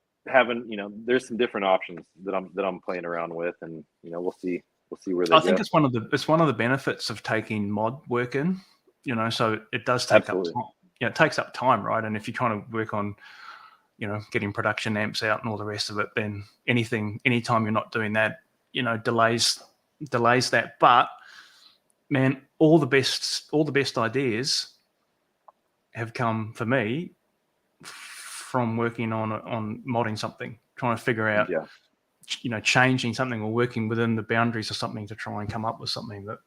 there's some different options that I'm playing around with, and, you know, we'll see where they go. I think it's one of the benefits of taking mod work in, you know, so it does take Absolutely. up time. Yeah, it takes up time, right? And if you're trying to work on, you know, getting production amps out and all the rest of it, then anytime you're not doing that, you know, delays that. But man, all the best ideas have come for me from working on modding something, trying to figure out, changing something or working within the boundaries of something to try and come up with something that,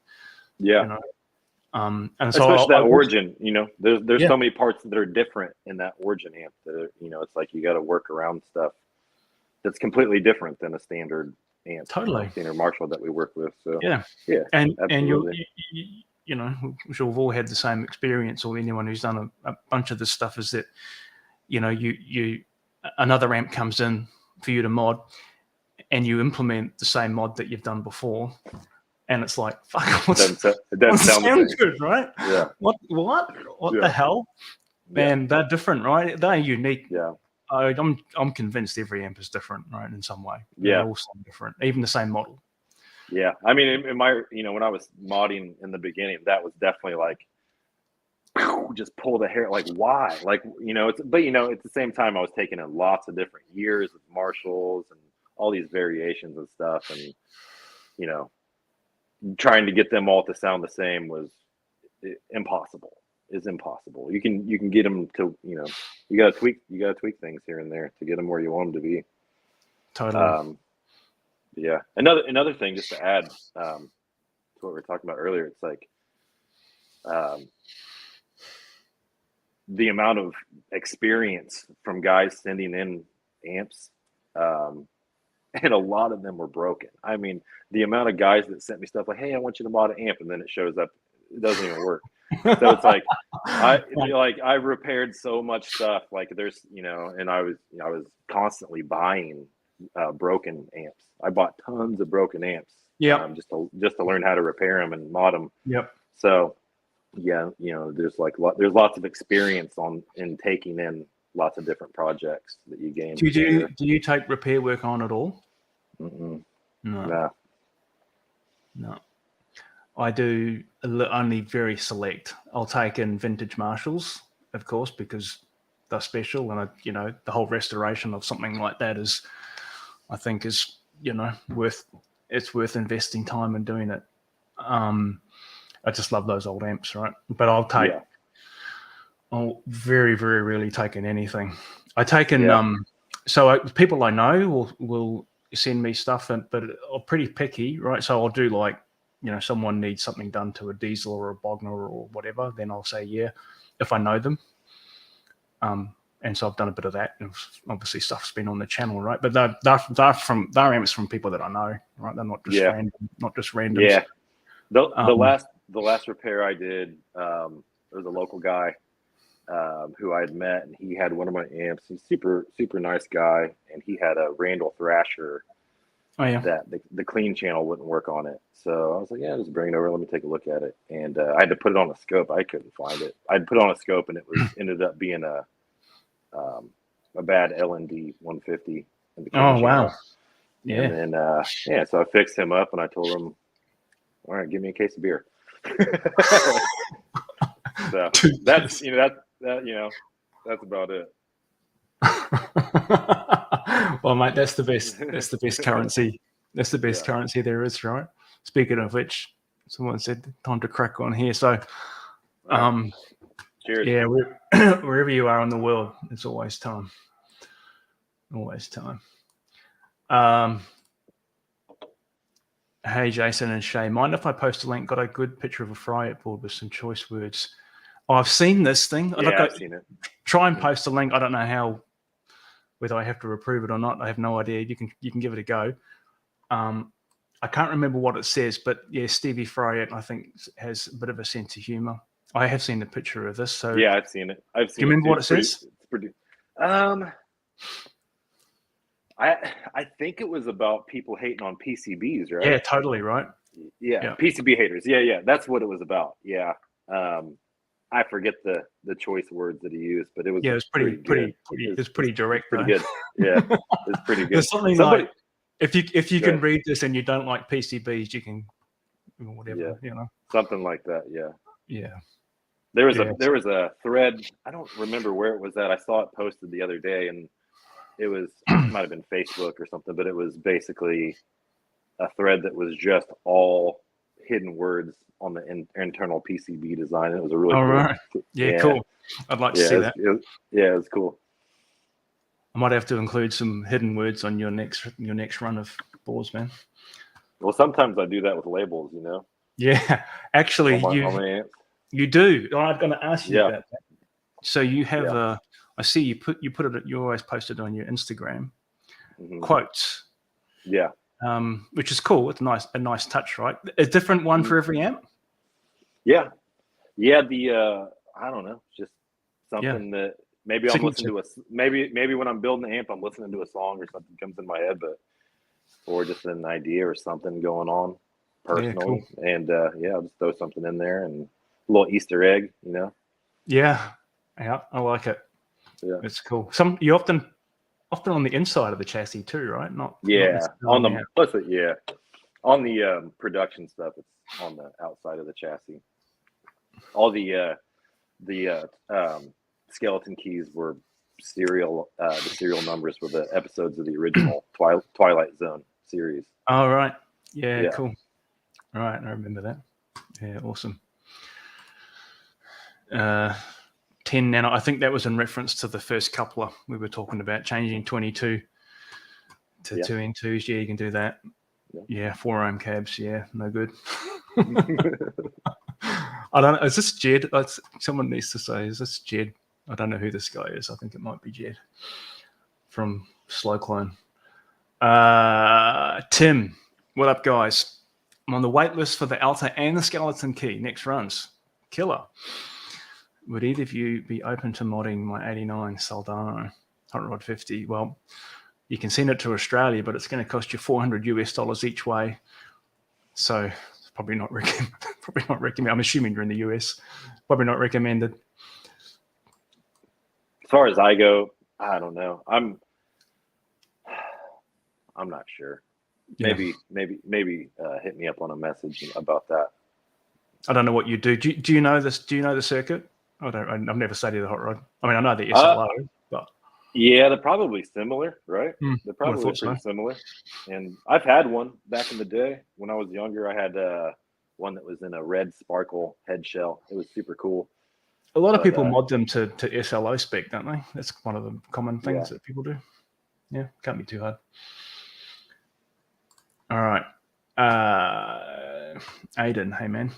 and so especially that origin, there's so many parts that are different in that origin amp that are, it's like you got to work around stuff that's completely different than a standard amp, standard Marshall that we work with. So and absolutely. and I'm sure we've all had the same experience, or anyone who's done a bunch of this stuff, is that you another amp comes in for you to mod, and you implement the same mod that you've done before, and it's like, fuck, it doesn't sound good, right? Yeah. What the hell? Man, they're different, right? They're unique. Yeah. I'm convinced every amp is different, right, in some way. They all sound different, even the same model. Yeah, I mean, in my, when I was modding in the beginning, that was definitely like, just pull the hair. Like, why? Like, it's, but at the same time, I was taking in lots of different years of Marshalls and all these variations and stuff, and trying to get them all to sound the same was impossible. Is impossible. You can get them to, you gotta tweak things here and there to get them where you want them to be. Totally. Yeah. Another thing, just to add to what we were talking about earlier, it's like the amount of experience from guys sending in amps, and a lot of them were broken. I mean, the amount of guys that sent me stuff like, "Hey, I want you to mod an amp," and then it shows up, it doesn't even work. So it's like I repaired so much stuff. Like there's and I was constantly buying broken amps. I bought tons of broken amps. Just to learn how to repair them and mod them. Yep. So there's lots of experience in taking in lots of different projects that you gain. Do you take repair work on at all? Mm-mm. No. I do only very select. I'll take in vintage Marshalls, of course, because they're special, and the whole restoration of something like that is, I think, is worth investing time in doing it. I just love those old amps, right? But I'll very, very rarely take in anything. I take in so people I know will send me stuff, but I'm pretty picky, right? So I'll do like, someone needs something done to a diesel or a Bogner or whatever, then I'll say if I know them. And so I've done a bit of that. And obviously, stuff's been on the channel, right? But they're amps from people that I know, right? They're not just random. Yeah. The last repair I did, there was a local guy who I had met, and he had one of my amps. He's super, super nice guy, and he had a Randall Thrasher. Oh, yeah. That the clean channel wouldn't work on it. So I was like, just bring it over. Let me take a look at it. And I had to put it on a scope. I couldn't find it. I'd put it on a scope, and it ended up being a bad LND 150. In the clean channel. Wow. Yeah. And then, so I fixed him up, and I told him, all right, give me a case of beer. So that's, that's about it. Well, mate, that's the best. That's the best currency. That's the best currency there is, right? Speaking of which, someone said time to crack on here. So, cheers. Yeah, wherever you are in the world, it's always time. Always time. Hey, Jason and Shea, mind if I post a link? Got a good picture of a fry-up board with some choice words. Oh, I've seen this thing. I've seen it. Try and post a link. I don't know whether I have to approve it or not. I have no idea. You can give it a go. I can't remember what it says, but Stevie Fryett, I think, has a bit of a sense of humor. I have seen the picture of this. So I've seen it. Do you remember what it says? It's pretty. I think it was about people hating on PCBs, right? Yeah, totally right. Yeah. PCB haters. Yeah, that's what it was about. Yeah. I forget the choice words that he used, but it was pretty direct. Pretty good. Yeah, it's pretty good. There's something like if you can read this and you don't like PCBs, you can whatever, something like that. Yeah. Yeah. There was a thread. I don't remember where it was at. I saw it posted the other day, and it might have been Facebook or something, but it was basically a thread that was just all hidden words on the internal PCB design. It was a really All cool. right. Yeah, cool. I'd like to see that. It was cool. I might have to include some hidden words on your next run of boards, man. Well, sometimes I do that with labels, you know. Yeah, actually, on my amps. You do. I'm going to ask you about that. So you have I see you put it. You always post it on your Instagram. Quotes. Yeah. Which is cool. It's a nice touch, right? A different one for every amp. Yeah. The I don't know, just something that maybe I'm listening to maybe when I'm building the amp, I'm listening to a song or something comes in my head, or just an idea or something going on personally, and I'll just throw something in there and a little Easter egg, you know. Yeah, I like it. Yeah, it's cool. You often on the inside of the chassis too, right? Not on the production stuff. It's on the outside of the chassis. All the skeleton keys were the serial numbers for the episodes of the original Twilight Zone series. Oh, right. Yeah, cool. All right, I remember that. Yeah, awesome. 10 nano. I think that was in reference to the first coupler we were talking about, changing 22 to 2N2s. Yeah, you can do that. Yeah, 4 ohm cabs. Yeah, no good. I don't know. Is this Jed? Someone needs to say, is this Jed? I don't know who this guy is. I think it might be Jed from Slow Clone. Tim, what up, guys? I'm on the wait list for the Alta and the Skeleton Key. Next runs. Killer. Would either of you be open to modding my 89 Soldano Hot Rod 50? Well, you can send it to Australia, but it's going to cost you $400 each way. So it's probably not recommended. I'm assuming you're in the US. Probably not recommended. As far as I go, I don't know. I'm not sure. Maybe hit me up on a message about that. I don't know what you do. Do you know this? Do you know the circuit? I've never studied the hot rod. I mean, I know the SLO, but yeah, they're probably similar, right? They're probably pretty similar. And I've had one back in the day when I was younger. I had one that was in a red sparkle head shell. It was super cool. A lot of people mod them to SLO spec, don't they? That's one of the common things that people do. Yeah, can't be too hard. All right. Aiden, hey, man.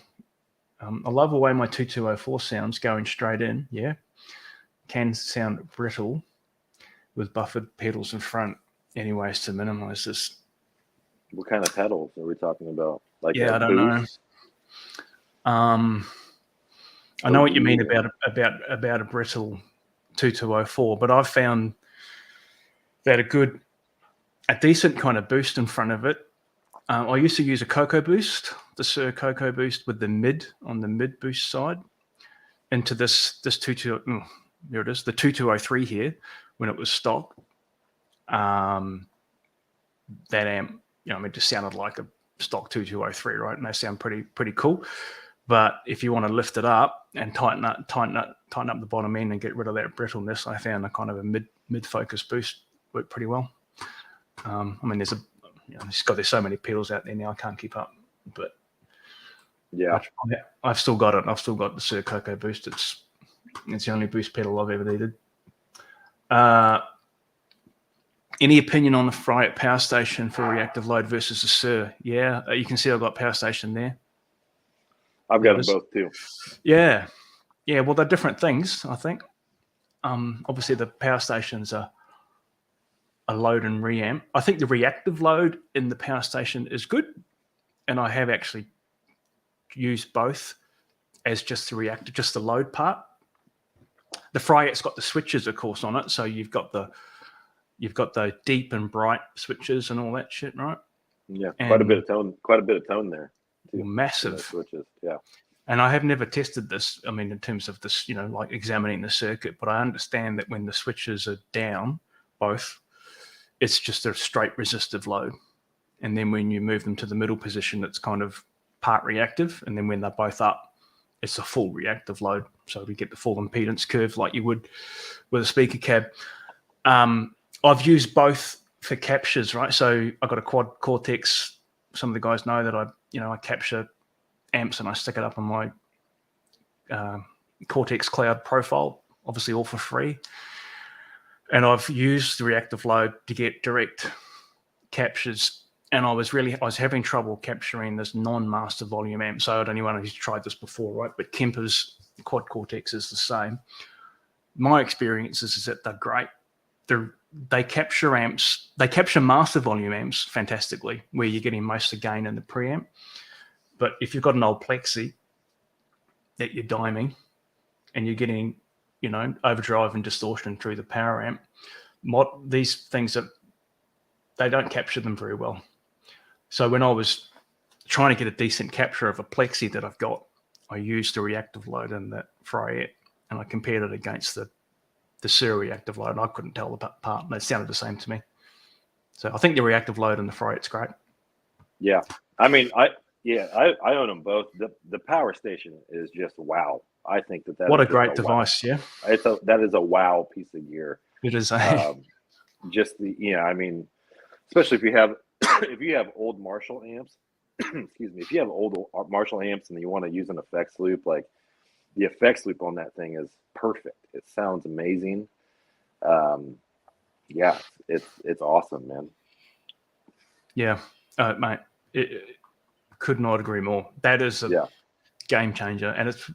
I love the way my 2204 sounds going straight in. Yeah. Can sound brittle with buffered pedals in front. Anyways, to minimize this. What kind of pedals are we talking about? Like I don't know. I know what you mean about a brittle 2204, but I've found that a decent kind of boost in front of it. I used to use a Coco Boost, the Sir Coco Boost with the mid boost side into this 22. There it is, the 2203 here when it was stock. That amp, it just sounded like a stock 2203, right? And they sound pretty cool. But if you want to lift it up and tighten up the bottom end and get rid of that brittleness, I found a kind of a mid focus boost worked pretty well. There's so many pedals out there now, I can't keep up. But yeah, I've still got it. I've still got the Sir Coco Boost. It's the only boost pedal I've ever needed. Any opinion on the Friat power station for reactive load versus the Sir? Yeah, you can see I've got power station there. I've got them both too. Yeah. Well, they're different things, I think. Obviously, the power stations are a load and reamp. I think the reactive load in the power station is good, and I have actually used both as just the reactive, just the load part. The Friat's got the switches, of course, on it, so you've got the deep and bright switches and all that shit, right? Yeah, quite a bit of tone there. Too. Massive switches, yeah. And I have never tested this. I mean, in terms of this, like examining the circuit, but I understand that when the switches are down, both, it's just a straight resistive load. And then when you move them to the middle position, it's kind of part reactive. And then when they're both up, it's a full reactive load. So we get the full impedance curve like you would with a speaker cab. I've used both for captures, right? So I've got a quad Cortex. Some of the guys know that I capture amps and I stick it up on my Cortex Cloud profile, obviously all for free. And I've used the reactive load to get direct captures. And I was having trouble capturing this non-master volume amp. So I don't know anyone who's tried this before, right? But Kemper's Quad Cortex is the same. My experience is that they're great. They capture amps, they capture master volume amps fantastically, where you're getting most of the gain in the preamp. But if you've got an old plexi that you're diming and you're getting, overdrive and distortion through the power amp, these things they don't capture them very well. So when I was trying to get a decent capture of a plexi that I've got, I used the reactive load in that Fryette, and I compared it against the serial reactive load, and I couldn't tell them apart. They sounded the same to me. So I think the reactive load and the Fryette's great. Yeah, I mean, I own them both. The power station is just wow. I think that what a great device. Wow. Yeah, that is a wow piece of gear. It is. Just I mean, especially if you have old Marshall amps. Excuse me. If you have old Marshall amps and you want to use an effects loop, like the effects loop on that thing is perfect. It sounds amazing. Yeah, it's awesome, man. Yeah, mate. Could not agree more. That is a game changer, and it's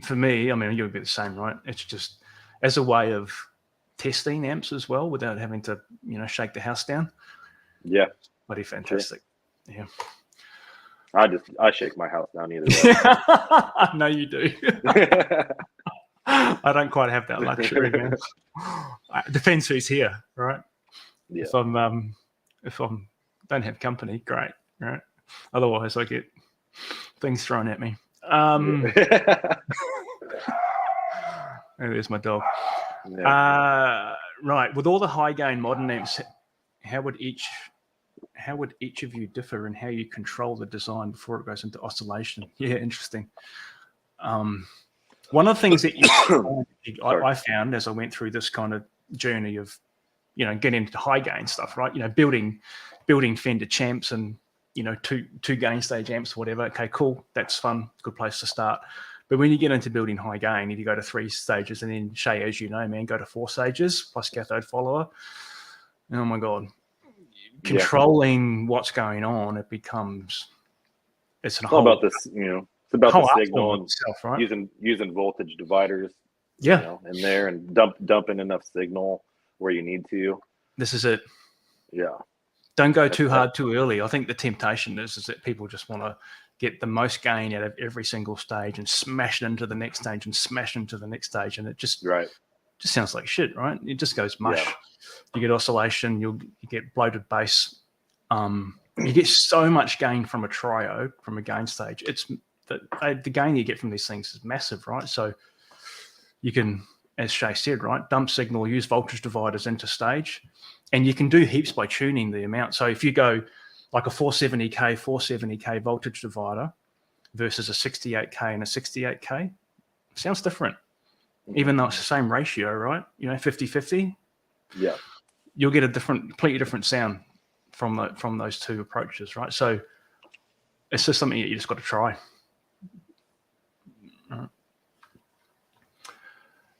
for me. I mean, you'll be the same, right? It's just as a way of testing amps as well without having to, shake the house down. Yeah, bloody fantastic. Sure. Yeah, I shake my house down either way. I know you do. I don't quite have that luxury, man. Depends who's here, right? Yeah. If I'm don't have company, great, right? Otherwise, I get things thrown at me. There's my dog. Yeah. Right. With all the high gain modern amps, how would each of you differ in how you control the design before it goes into oscillation? Yeah, interesting. One of the things that I found as I went through this kind of journey of, getting into high gain stuff, right? Building Fender champs and, two gain stage amps, whatever. Okay, cool. That's fun. Good place to start. But when you get into building high gain, if you go to 3 stages and then Shea, as you know, man, go to 4 stages plus cathode follower. Oh my God. Controlling what's going on, it's all about this, it's about the signal itself, right? using voltage dividers, in there and dumping enough signal where you need to. This is it. Yeah. Don't go too hard too early. I think the temptation is that people just want to get the most gain out of every single stage and smash it into the next stage and smash into the next stage, and it just sounds like shit, right? It just goes mush. Yeah. You get oscillation, you get bloated bass. You get so much gain from a trio, from a gain stage. It's the gain you get from these things is massive, right? So you can, as Shea said, right, dump signal, use voltage dividers into stage, and you can do heaps by tuning the amount. So if you go like a 470k voltage divider versus a 68k and a 68k, sounds different, even though it's the same ratio, right? 50-50. Yeah, you'll get a completely different sound from those two approaches, right? So it's just something that you just got to try.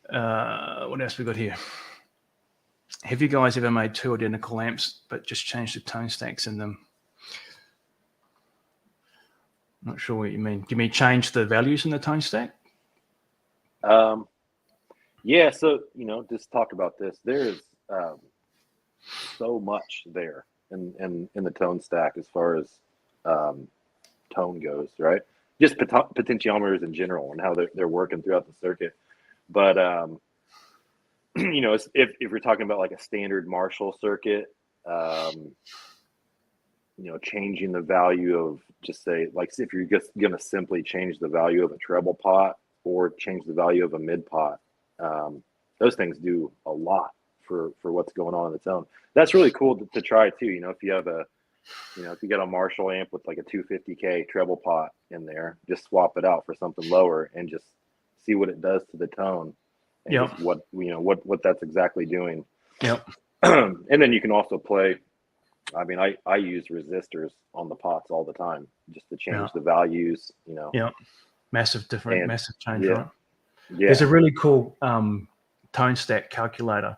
What else we got here? Have you guys ever made 2 identical amps but just changed the tone stacks in them? Not sure what you mean. Do you mean change the values in the tone stack? Yeah. So just talk about this. There is so much there in the tone stack as far as tone goes, right? Just potentiometers in general and how they're working throughout the circuit. But if you're talking about like a standard Marshall circuit, changing the value of, just say, like, if you're just gonna simply change the value of a treble pot or change the value of a mid pot, those things do a lot for what's going on in the tone. That's really cool to try too. If you have if you get a Marshall amp with like a 250k treble pot in there, just swap it out for something lower and just see what it does to the tone. And what that's exactly doing. Yep. And then you can also play I mean, I use resistors on the pots all the time just to change Yeah. the values, Yeah. Massive change, yeah, right? yeah. There's a really cool tone stack calculator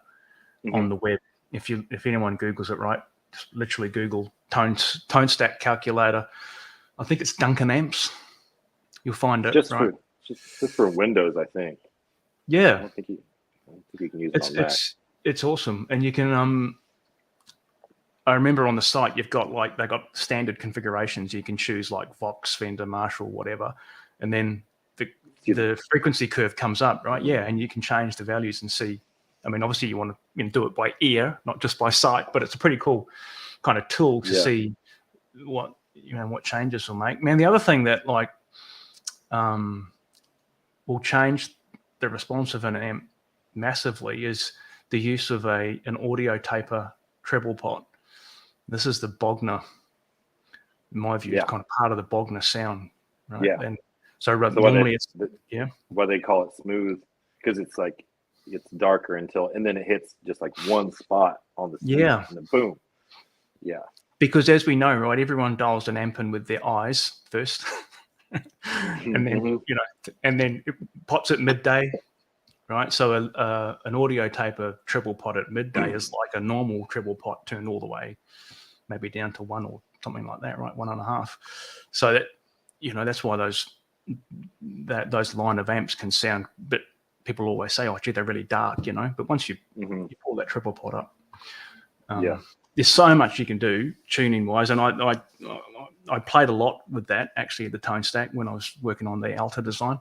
on Mhm. the web. If anyone Googles it, right, just literally Google tone stack calculator. I think it's Duncan Amps. You'll find it, Just right? for just for Windows, I think. Yeah, I don't think you can use it on Mac. it's awesome, and you can I remember on the site you've got like they got standard configurations. You can choose like Vox, Fender, Marshall, whatever, and then the frequency curve comes up, right? Yeah, and you can change the values and see. I mean, obviously you want to do it by ear, not just by sight, but it's a pretty cool kind of tool to see what what changes will make. Man, the other thing that like will change the response of an amp massively is the use of an audio taper treble pot. This is the Bogner, in my view, it's kind of part of the Bogner sound, right? Yeah. And so normally it's why they call it smooth, because it's like it's darker and then it hits just like one spot on the speaker, and then boom. Yeah. Because as we know, right, everyone dials an amp in with their eyes first, and then and then it pots at midday, right? So an audio taper treble pot at midday is like a normal treble pot turned all the way, maybe down to 1 or something like that, right? 1.5. So that that's why those line of amps can sound a bit. People always say, "Oh, gee, they're really dark," But once you pull that triple pot up, there's so much you can do tuning wise, and I played a lot with that actually at the Tone Stack when I was working on the Alta design.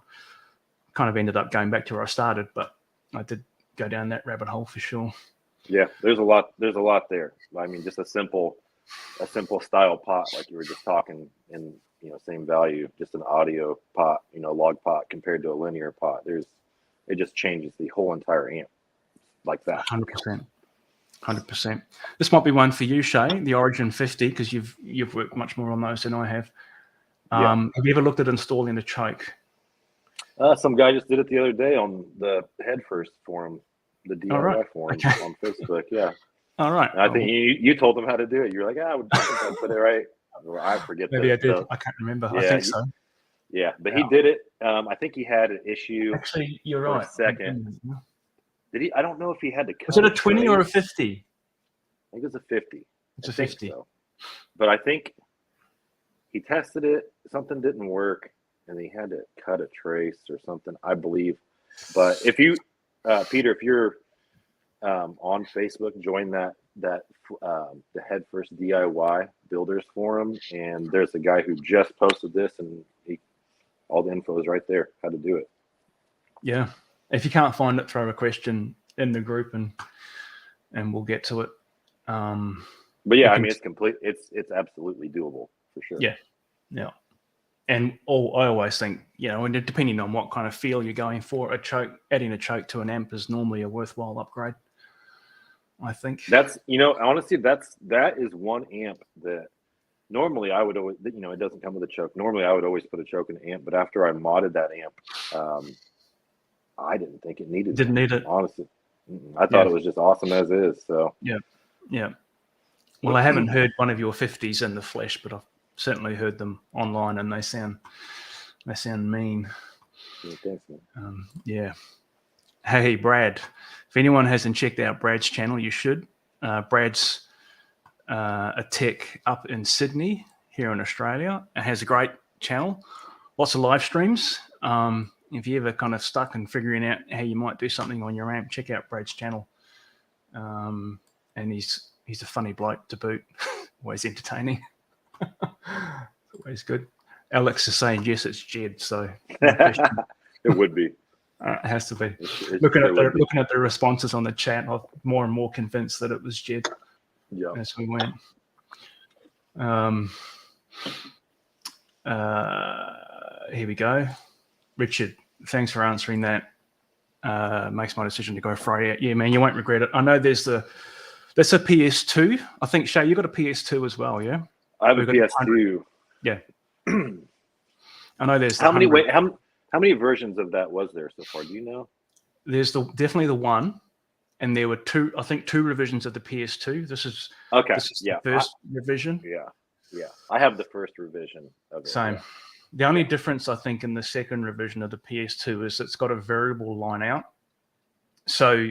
Kind of ended up going back to where I started, but I did go down that rabbit hole for sure. Yeah, there's a lot there. I mean, just a simple style pot, like you were just talking, in same value, just an audio pot, log pot compared to a linear pot. It just changes the whole entire amp like that. 100%. This might be one for you, Shea, the Origin 50, because you've worked much more on those than I have. Have you ever looked at installing a choke? Some guy just did it the other day on the Head First forum, the DIY forum on Facebook. Yeah. All right. And I think you told them how to do it. You're like, I think I put it right. Well, I forget. Maybe I did. I can't remember. Yeah, I think so. Yeah, but he did it. I think he had an issue. Actually, you're for right. A second. Did he? I don't know if he had to cut. Was it a 20 or a 50? I think it was a 50. It's a 50. So. But I think he tested it. Something didn't work, and he had to cut a trace or something, I believe. But if you, Peter, if you're on Facebook, join the Head First DIY Builders Forum, and there's a guy who just posted this, and all the info is right there, how to do it. Yeah. If you can't find it, throw a question in the group and we'll get to it. But yeah, I mean, it's absolutely doable for sure. Yeah. Yeah. And I always think, and depending on what kind of feel you're going for, adding a choke to an amp is normally a worthwhile upgrade, I think. That's, honestly, that is one amp that normally I would always, it doesn't come with a choke. Normally I would always put a choke in the amp, but after I modded that amp, I didn't think it needed it. Honestly. I thought it was just awesome as is. So yeah. Well, I haven't heard one of your 50s in the flesh, but I've certainly heard them online, and they sound mean. Yeah, thanks, man. Yeah. Hey, Brad. If anyone hasn't checked out Brad's channel, you should. Brad's a tech up in Sydney, here in Australia, and has a great channel. Lots of live streams. If you're ever kind of stuck in figuring out how you might do something on your amp, check out Brad's channel. And he's a funny bloke to boot. Always entertaining. Always good. Alex is saying yes, it's Jed. So it would be. It has to be. Looking at the responses on the chat, I'm more and more convinced that it was Jed. Yeah. As we went. Here we go. Richard, thanks for answering that. Makes my decision to go Friday. Yeah, man, you won't regret it. I know that's a PS2. I think, Shea, you got a PS2 as well, yeah? I have a PS2. Yeah. I know there's how many versions of that was there so far? Do you know? There's definitely the one. and there were two revisions of the PS2. This is the first revision. Yeah. I have the first revision of it. Same. Yeah. The only difference I think in the second revision of the PS2 is it's got a variable line out. So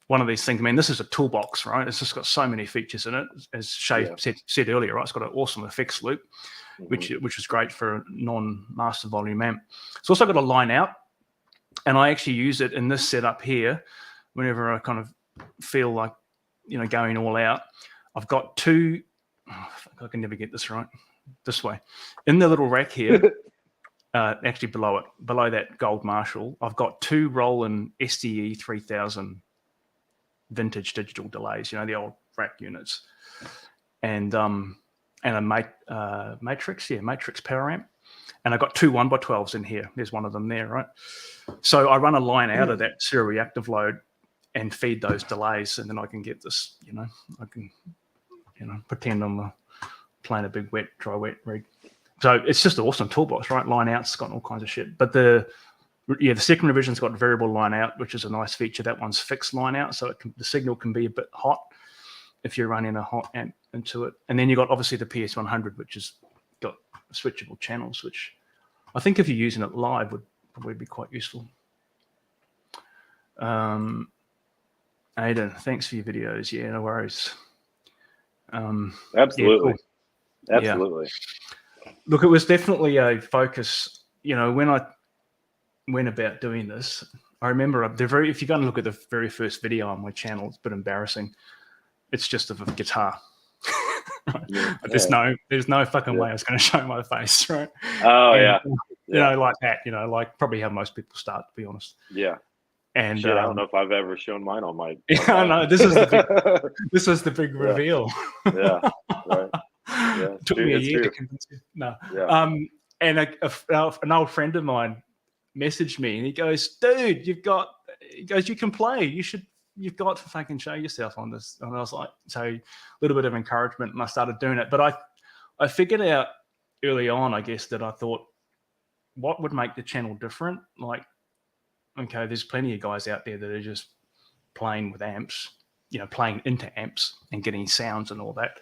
one of these things, I mean, this is a toolbox, right? It's just got so many features in it, as Shea said earlier, right? It's got an awesome effects loop, which is great for a non-master volume amp. It's also got a line out, and I actually use it in this setup here whenever I kind of feel like, going all out. I've got two, I can never get this right, this way. In the little rack here, actually below that gold Marshall, I've got two Roland SDE 3000 vintage digital delays, the old rack units, and a Matrix power amp, and I've got two 1x12s in here. There's one of them there, right? So I run a line out of that serial reactive load and feed those delays, and then I can get this, I can, pretend I'm playing a big dry wet rig. So it's just an awesome toolbox, right? Line out's got all kinds of shit, but the second revision's got variable line out, which is a nice feature. That one's fixed line out, so the signal can be a bit hot if you're running a hot amp into it. And then you've got obviously the PS100, which has got switchable channels, which I think if you're using it live would probably be quite useful. Aidan, thanks for your videos. Yeah, no worries. Absolutely. Yeah, cool. Absolutely. Yeah. Look, it was definitely a focus, when I went about doing this. I remember if you're going to look at the very first video on my channel, it's a bit embarrassing. It's just of a guitar. There's no fucking way I was going to show my face, right? Oh, Like that, like probably how most people start, to be honest. Yeah. And I don't know if I've ever shown mine on my. I know this is the big reveal. Yeah. Right. Yeah. It took me a year to convince you. No. Yeah. And an old friend of mine messaged me, and he goes, "Dude, you can play. You've got to fucking show yourself on this." And I was like, so a little bit of encouragement, and I started doing it. But I figured out early on, I guess, that I thought, what would make the channel different? Like, okay, there's plenty of guys out there that are just playing with amps, playing into amps and getting sounds and all that.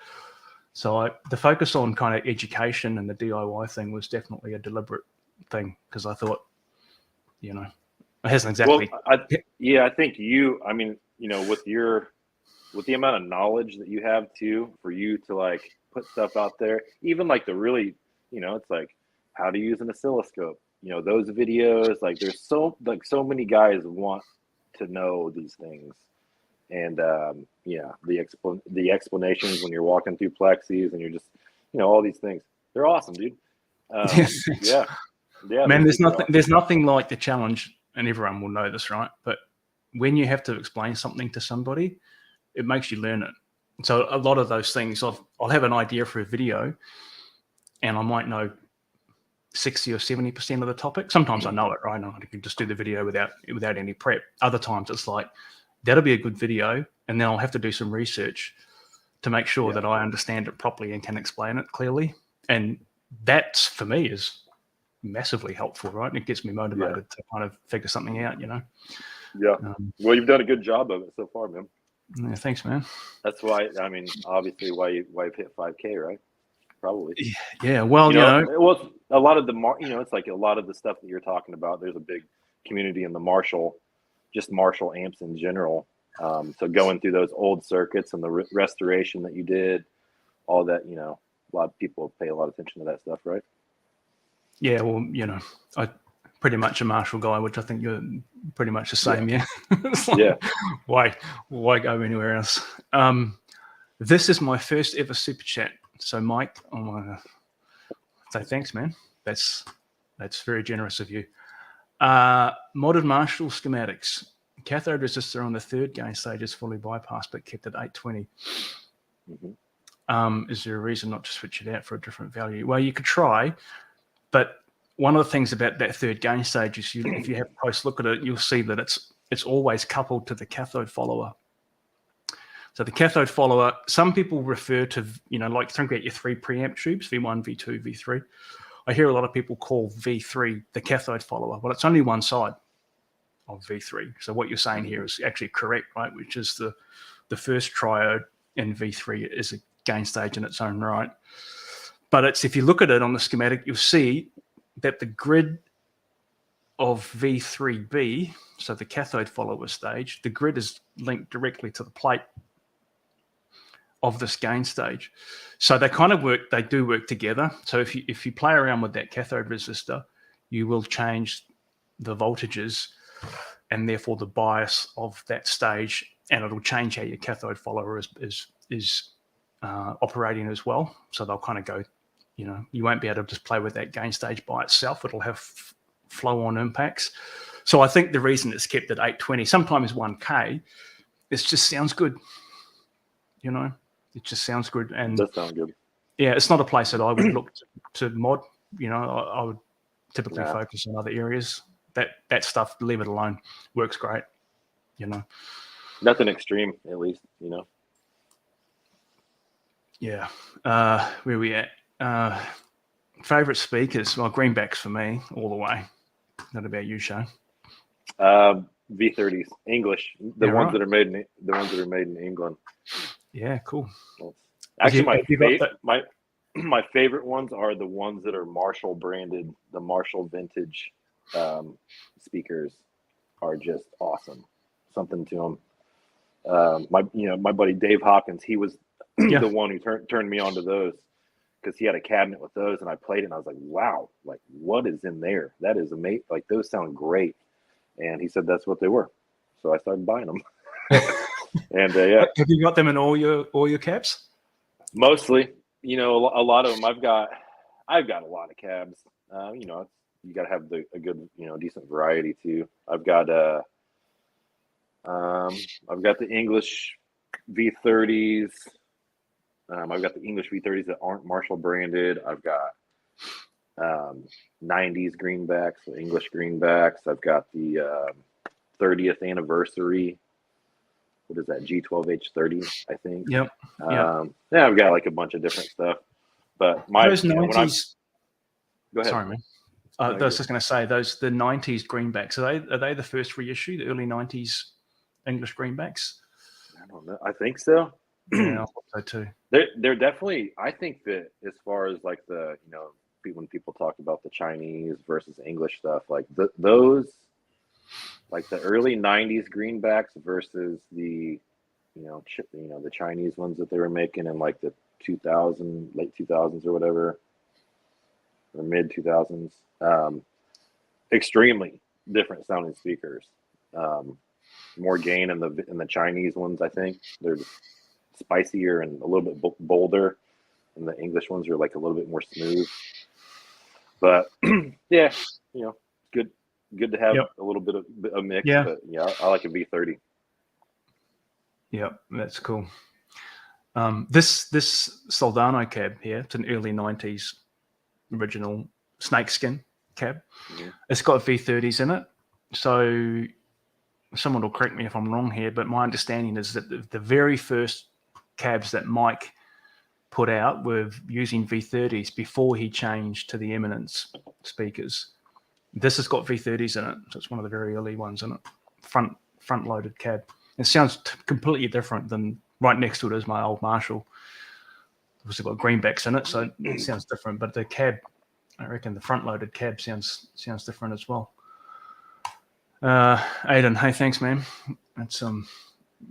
So the focus on kind of education and the DIY thing was definitely a deliberate thing, because I thought, it hasn't exactly. Well, I think with the amount of knowledge that you have too, for you to like put stuff out there, even like the really, it's like how to use an oscilloscope, those videos, like there's so many guys want to know these things. And the explanations when you're walking through plexis and you're just, all these things, they're awesome, dude. Yeah. Man, there's nothing like the challenge, and everyone will know this, right? But when you have to explain something to somebody, it makes you learn it. So a lot of those things, I'll have an idea for a video, and I might know 60 or 70% of the topic. Sometimes I know it, right? I can just do the video without any prep. Other times it's like, that'll be a good video, and then I'll have to do some research to make sure that I understand it properly and can explain it clearly. And that's, for me, is massively helpful, right? And it gets me motivated to kind of figure something out, Yeah. Well, you've done a good job of it so far, man. Yeah, thanks, man. That's why, obviously why you've hit 5K, right? Probably. Yeah. Well, well, a lot of the, it's like a lot of the stuff that you're talking about, there's a big community in the Marshall amps in general. So going through those old circuits and the restoration that you did, all that, a lot of people pay a lot of attention to that stuff, right? Yeah, well, I pretty much a Marshall guy, which I think you're pretty much the same. Yeah. Why go anywhere else? This is my first ever super chat. So Mike, I want to say thanks, man. That's very generous of you. Modded Marshall schematics. Cathode resistor on the third gain stage is fully bypassed, but kept at 820. Is there a reason not to switch it out for a different value? Well, you could try, but one of the things about that third gain stage is if you have a close look at it, you'll see that it's always coupled to the cathode follower. So the cathode follower, some people refer to, like think about your three preamp tubes, V1, V2, V3. I hear a lot of people call V3 the cathode follower. Well, it's only one side. of V3. So what you're saying here is actually correct, right? Which is the first triode in V3 is a gain stage in its own right. But it's, if you look at it on the schematic, you'll see that the grid of V3B, so the cathode follower stage, the grid is linked directly to the plate of this gain stage. So they kind of work, they do work together. So if you play around with that cathode resistor, you will change the voltages and therefore the bias of that stage, and it'll change how your cathode follower is operating as well. So they'll kind of go, you won't be able to just play with that gain stage by itself. It'll have flow-on impacts. So I think the reason it's kept at 820, sometimes 1K, it just sounds good. It just sounds good. And it does sound good. Yeah, it's not a place that I would look to mod. I would typically focus on other areas. That stuff, leave it alone. Works great. Nothing extreme, at least. Yeah. Where we at? Favorite speakers? Well, greenbacks for me all the way. Not about you, Shea. V30s, English, the ones that are made in England. Yeah, cool. Actually, my favorite ones are the ones that are Marshall branded. The Marshall vintage speakers are just awesome. Something to them. My buddy Dave Hopkins, he was the one who turned me on to those, because he had a cabinet with those, and I played it, and I was like, wow, like, what is in there? That is amazing. Like, those sound great. And he said that's what they were. So I started buying them. And have you got them in all your cabs? Mostly. A lot of them. I've got a lot of cabs. You got to have a good, decent variety too. I've got the English V30s. I've got the English V30s that aren't Marshall branded. I've got 90s greenbacks, so English greenbacks. I've got the 30th anniversary. What is that? G12H30, I think. Yep. I've got like a bunch of different stuff. But those 90s. Go ahead. Sorry, man. I was just going to say the 90s greenbacks. Are they the first reissue? The early 90s English greenbacks? I don't know. I think so. Yeah, I thought so too. They're definitely. I think that as far as like the when people talk about the Chinese versus English stuff, like those, like the early 90s greenbacks versus the the Chinese ones that they were making in like the late 2000s or whatever, or mid 2000s, extremely different sounding speakers. More gain in the Chinese ones. I think they're spicier and a little bit bolder, and the English ones are like a little bit more smooth. But yeah, good to have a little bit of a mix. Yeah. But yeah, I like a V30. Yeah, that's cool. This Soldano cab here, it's an early 90s original snakeskin cab. Mm-hmm. It's got V30s in it. So someone will correct me if I'm wrong here, but my understanding is that the very first cabs that Mike put out were using V30s before he changed to the Eminence speakers. This has got V30s in it, so it's one of the very early ones in it. Front-loaded cab. It sounds completely different than right next to it is my old Marshall. It's got greenbacks in it, so it sounds different. But the cab, I reckon the front-loaded cab sounds different as well. Aidan, hey, thanks, man. That's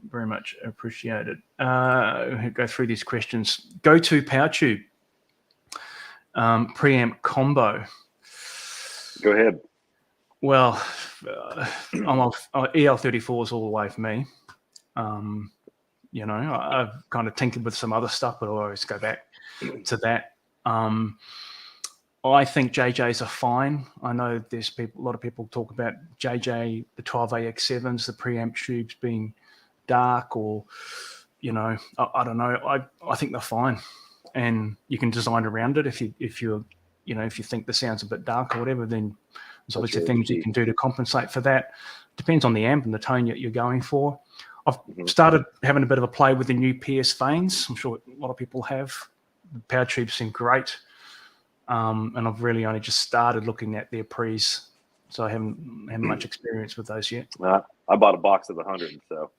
very much appreciated. We'll go through these questions. Go-to power tube preamp combo. Go ahead. Well, I'm off EL34s all the way for me. I've kind of tinkered with some other stuff, but I'll always go back to that. I think JJs are fine. I know there's a lot of people talk about JJ, the 12AX7s, the preamp tubes being dark, or I don't know. I think they're fine, and you can design around it if you think the sound's a bit dark or whatever. Then there's obviously things you can do to compensate for that. Depends on the amp and the tone you're going for. I've started having a bit of a play with the new PS vanes. I'm sure a lot of people have. The power tubes seem great. And I've really only just started looking at their pre's so I haven't had much experience with those yet. I bought a box of 100, so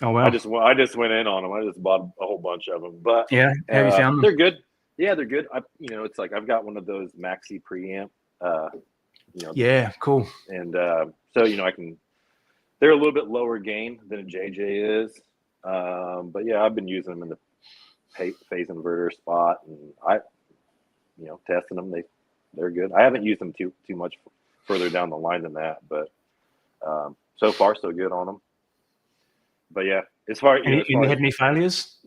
Oh wow! I just went in on them. I just bought a whole bunch of them, but Yeah, how have you found them? they're good. Yeah, they're good. It's like I've got one of those maxi preamp. Yeah, cool. And so I can. They're a little bit lower gain than a JJ is, but yeah, I've been using them in the phase inverter spot, and I, testing them. They're good. I haven't used them too much further down the line than that, but so far so good on them. But yeah, as far you had any failures?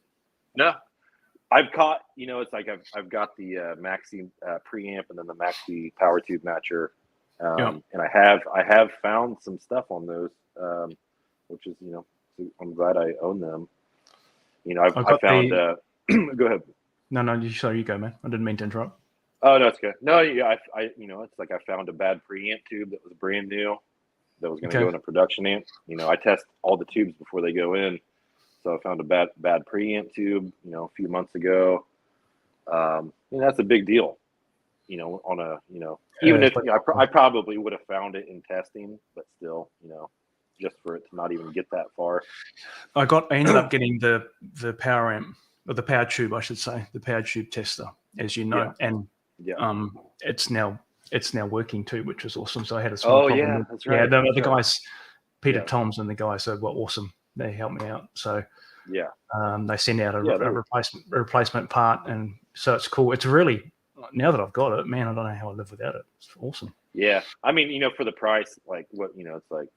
No, I've caught. It's like I've got the maxi preamp and then the maxi power tube matcher, and I have found some stuff on those, which is I'm glad I own them. I found. Go ahead. No, you go, man. I didn't mean to interrupt. Oh no, it's good. No, yeah, it's like I found a bad preamp tube that was brand new, that was going to go in a production amp. I test all the tubes before they go in, so I found a bad preamp tube, a few months ago. That's a big deal, on a, even if I probably would have found it in testing, but still, just for it to not even get that far. I ended up getting the power amp, or the power tube, I should say, the power tube tester, as you know, and it's now working too, which is awesome. So I had a small problem. Yeah, that's right. Yeah, the guys, Peter Toms and the guys, so were awesome. They helped me out. So they send out a replacement part, and so it's cool. It's really, now that I've got it, man, I don't know how I live without it. It's awesome. Yeah, I mean, for the price, like what it's like,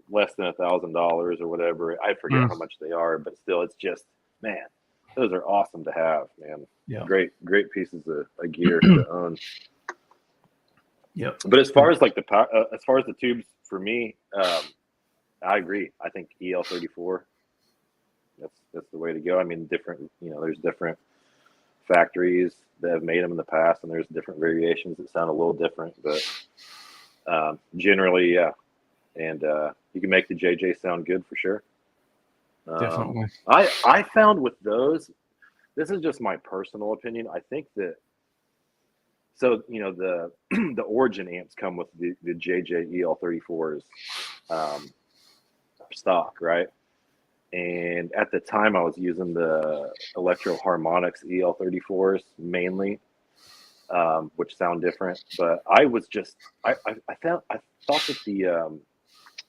less than $1,000 or whatever. I forget how much they are, but still, it's just, man, those are awesome to have, man. Yeah, great pieces of gear to own. Yeah, but as far as like as far as the tubes for me, I agree. I think EL34. That's the way to go. I mean, there's different factories that have made them in the past, and there's different variations that sound a little different, but generally, yeah. And you can make the JJ sound good for sure. Definitely. I found with those, this is just my personal opinion. I think that, so the Origin amps come with the JJ EL34s stock, right? And at the time, I was using the Electro Harmonix EL34s mainly, which sound different. But I was just I thought that the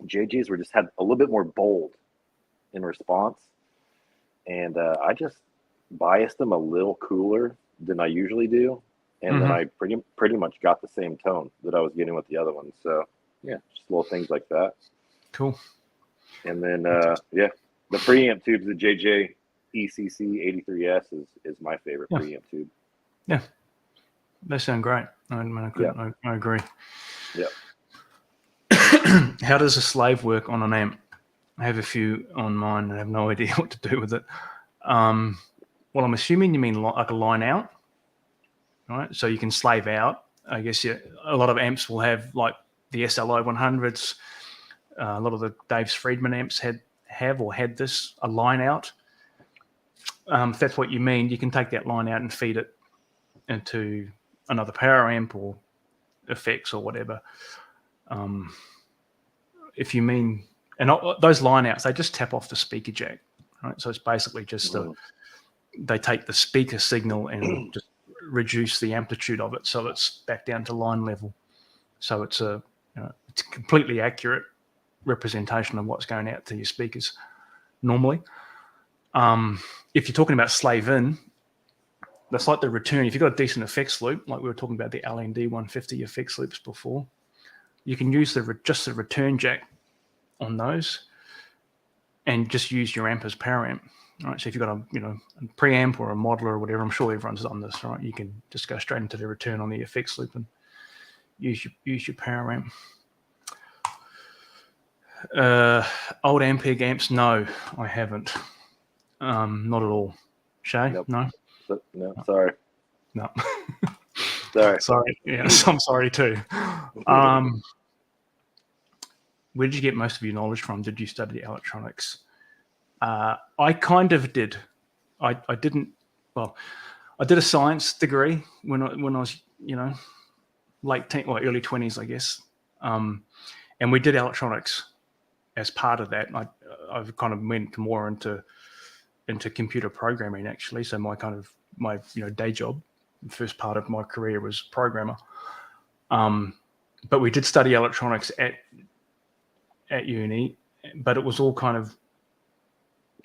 JJs were just had a little bit more bold in response, and I just biased them a little cooler than I usually do, and then I pretty much got the same tone that I was getting with the other ones. So yeah, just little things like that. Cool. And then the preamp tubes, the JJ ECC 83S is my favorite preamp tube. Yeah, they sound great. I agree. Yeah. How does a slave work on an amp? I have a few on mine and I have no idea what to do with it. Well, I'm assuming you mean like a line out, right? So you can slave out. I guess a lot of amps will have like the SLI 100s. A lot of the Dave's Friedman amps had this, a line out. If that's what you mean, you can take that line out and feed it into another power amp or effects or whatever. If you mean, and those line outs, they just tap off the speaker jack, right? So it's basically just they take the speaker signal and just reduce the amplitude of it, so it's back down to line level. So it's it's a completely accurate representation of what's going out to your speakers normally. If you're talking about slave in, that's like the return. If you've got a decent effects loop, like we were talking about the LND 150 effects loops before, you can use just the return jack on those and just use your amp as power amp. Right? So if you've got a preamp or a modeler or whatever, I'm sure everyone's done this, right? You can just go straight into the return on the effects loop and use your power amp. Old Ampeg amps? No, I haven't. Not at all. Shea? Nope. No? No, sorry. No. Sorry. Sorry. Yeah, I'm sorry too. Where did you get most of your knowledge from? Did you study electronics? I kind of did. I didn't. Well, I did a science degree when I was, early 20s, I guess. And we did electronics as part of that. I've kind of went more into computer programming actually. So my day job, the first part of my career was programmer. But we did study electronics at uni, but it was all kind of,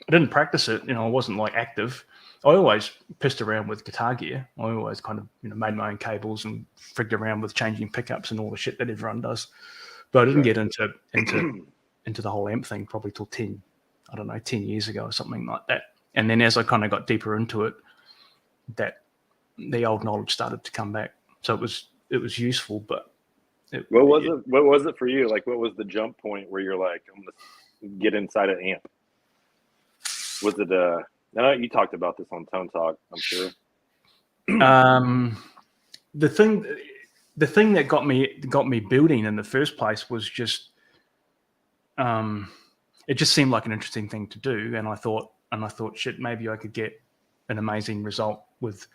I didn't practice it. I wasn't like active. I always pissed around with guitar gear. I always kind of, made my own cables and frigged around with changing pickups and all the shit that everyone does. But I didn't get into the whole amp thing probably till 10 years ago or something like that. And then as I kind of got deeper into it, that the old knowledge started to come back. So it was useful, but what was it for you? Like, what was the jump point where you're like, I'm gonna get inside an amp? Was it I know you talked about this on Tone Talk, I'm sure. The thing that got me building in the first place was just it just seemed like an interesting thing to do, and I thought shit, maybe I could get an amazing result with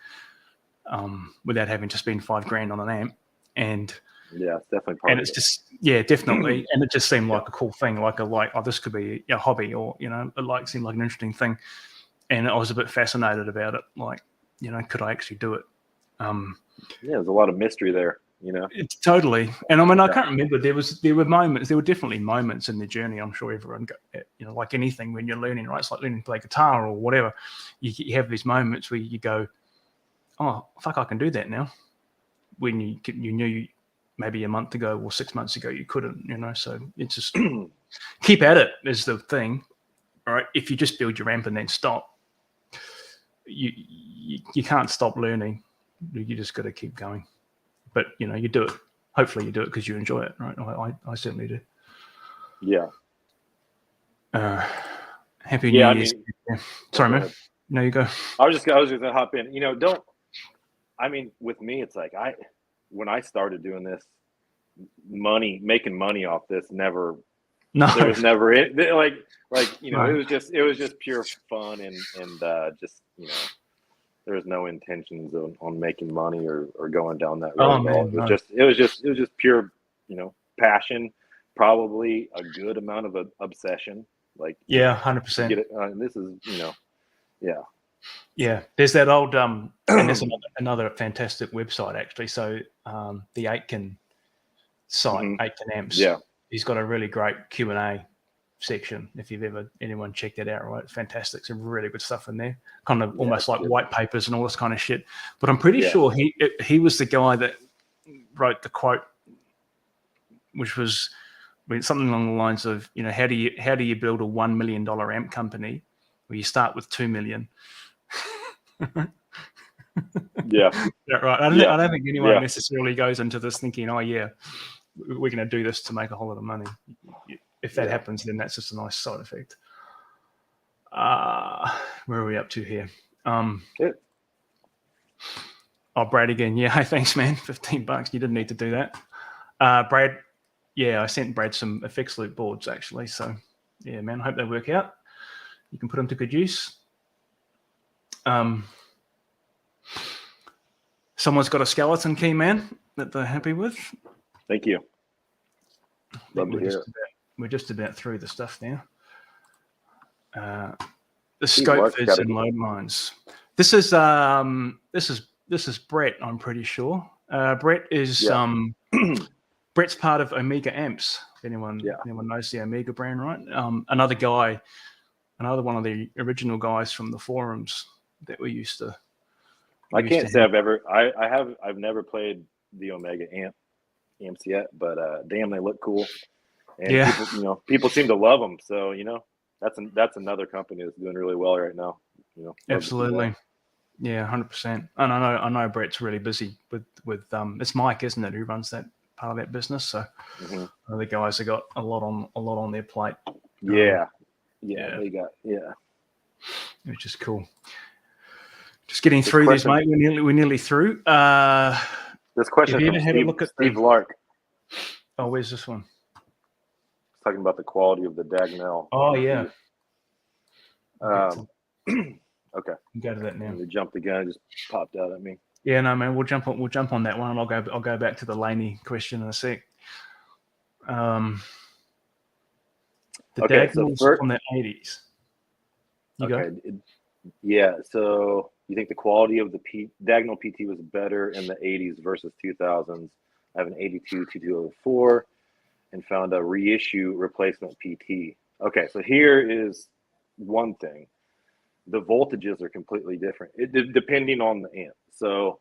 without having to spend $5,000 on an amp. And yeah, it's definitely part and it's just definitely, and it just seemed like a cool thing, this could be a hobby, or it seemed like an interesting thing, and I was a bit fascinated about it. Could I actually do it? There's a lot of mystery there. It's totally. And I mean, I can't remember. There were definitely moments in the journey. I'm sure everyone got, like anything when you're learning, right? It's like learning to play guitar or whatever. You have these moments where you go, oh, fuck, I can do that now. When you knew maybe a month ago or 6 months ago you couldn't, so it's just keep at it is the thing. All right. If you just build your amp and then stop, you can't stop learning. You just got to keep going. But you do it. Hopefully you do it because you enjoy it, right? I certainly do. Yeah. Happy New Year. Sorry, man. No, you go. I was just gonna hop in. With me, it's like when I started doing this, making money off this there was never it. It was just pure fun and just there was no intentions on making money or going down that road. It was just pure, passion, probably a good amount of obsession. 100%. This is, yeah. Yeah, there's that old and there's another fantastic website actually. So the Aitken site, Aitken Amps. Yeah, he's got a really great Q&A section. If anyone checked that out, right? It's fantastic. Some really good stuff in there. Kind of almost like white papers and all this kind of shit. But I'm pretty sure he was the guy that wrote the quote, which was something along the lines of, how do you build a $1 million amp company where you start with 2 million? Yeah. Right. I don't think anyone necessarily goes into this thinking, oh yeah, we're going to do this to make a whole lot of money. If that happens, then that's just a nice side effect. Where are we up to here? Good. Oh, Brad again. Yeah, hey, thanks, man. $15. You didn't need to do that. Brad, I sent Brad some effects loop boards actually. So yeah, man, I hope they work out. You can put them to good use. Someone's got a skeleton key, man, that they're happy with. Thank you. Love to hear it. We're just about through the stuff now. The scope is in load lines. This is Brett, I'm pretty sure. Brett is Brett's part of Omega Amps. If anyone knows the Omega brand, right? Another one of the original guys from the forums that we used to. I can't say I've never played the Omega amps yet, but damn, they look cool. And people seem to love them. So, that's another company that's doing really well right now. Absolutely. Yeah, 100%. And I know Brett's really busy with it's Mike, isn't it, who runs that part of that business. So the guys have got a lot on their plate. Yeah. They got which is cool. Just getting through these, mate. We're nearly through. This question from Steve Lark. Oh, where's this one? He's talking about the quality of the Dagnell. Oh yeah. Okay. Go to that now. You jumped again. It just popped out at me. Yeah, no, man. We'll jump on that one, and I'll go back to the Laney question in a sec. The Okay, so diagonals first, from the 80s. You go. yeah. So you think the quality of the diagonal PT was better in the 80s versus 2000s? I have an 82 2204 and found a reissue replacement PT. Okay, so here is one thing. The voltages are completely different, depending on the amp. So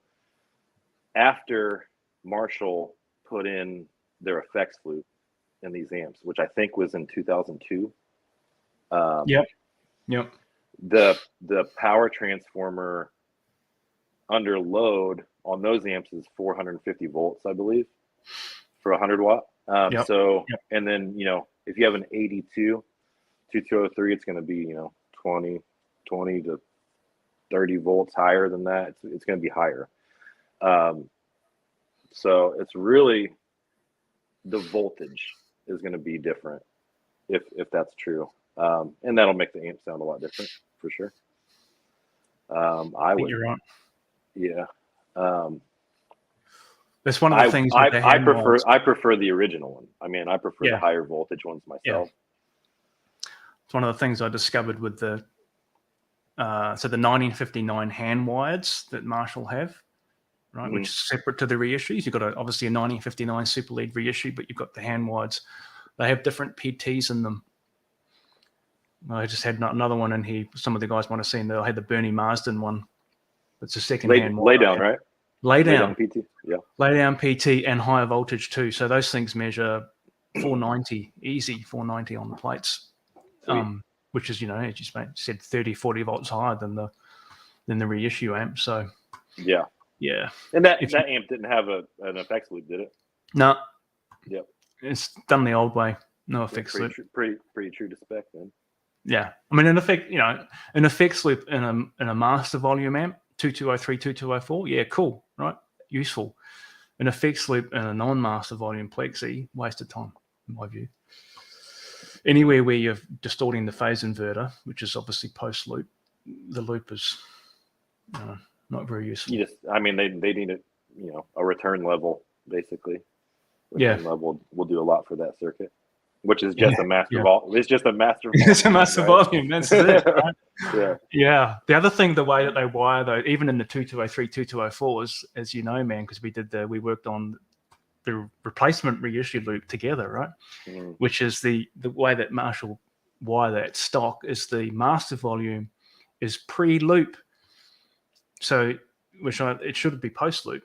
after Marshall put in their effects loop in these amps, which I think was in 2002. Yep. The power transformer under load on those amps is 450 volts, I believe, for 100 watt. And then, if you have an 82 2203, it's going to be, 20 to 30 volts higher than that. It's going to be higher. So it's really, the voltage is going to be different if that's true. And that'll make the amp sound a lot different for sure. I think you're right. Yeah. That's one of the things I prefer the original one. I mean, I prefer the higher voltage ones myself. It's one of the things I discovered with the 1959 Handwireds that Marshall have, right, which is separate to the reissues. You've got obviously a 1959 Super Lead reissue, but you've got the Handwireds. They have different PTs in them. I just had another one in here. Some of the guys might have seen that I had the Bernie Marsden one. It's a second-hand lay down, right? Lay down PT, yeah. Lay down PT and higher voltage too. So those things measure 490, easy 490 on the plates, which is, as you said, 30, 40 volts higher than the reissue amp. So yeah. And that amp didn't have an effects loop, did it? No. Yep. It's done the old way. No effects loop. Pretty true to spec then. Yeah, I mean, an effects loop in a master volume amp, 2203, 2204, yeah, cool, right? Useful. An effects loop in a non-master volume plexi, waste of time, in my view. Anywhere where you're distorting the phase inverter, which is obviously post-loop, the loop is not very useful. They need a return level, basically. Return level will do a lot for that circuit. Which is just a master volume. It's just a master volume. It's a master volume. That's it, right? Yeah. The other thing, the way that they wire, though, even in the 2203, 2204s, as you know, man, because we worked on the replacement reissue loop together, right? Which is the way that Marshall wire that stock is the master volume is pre-loop. So, it should be post-loop,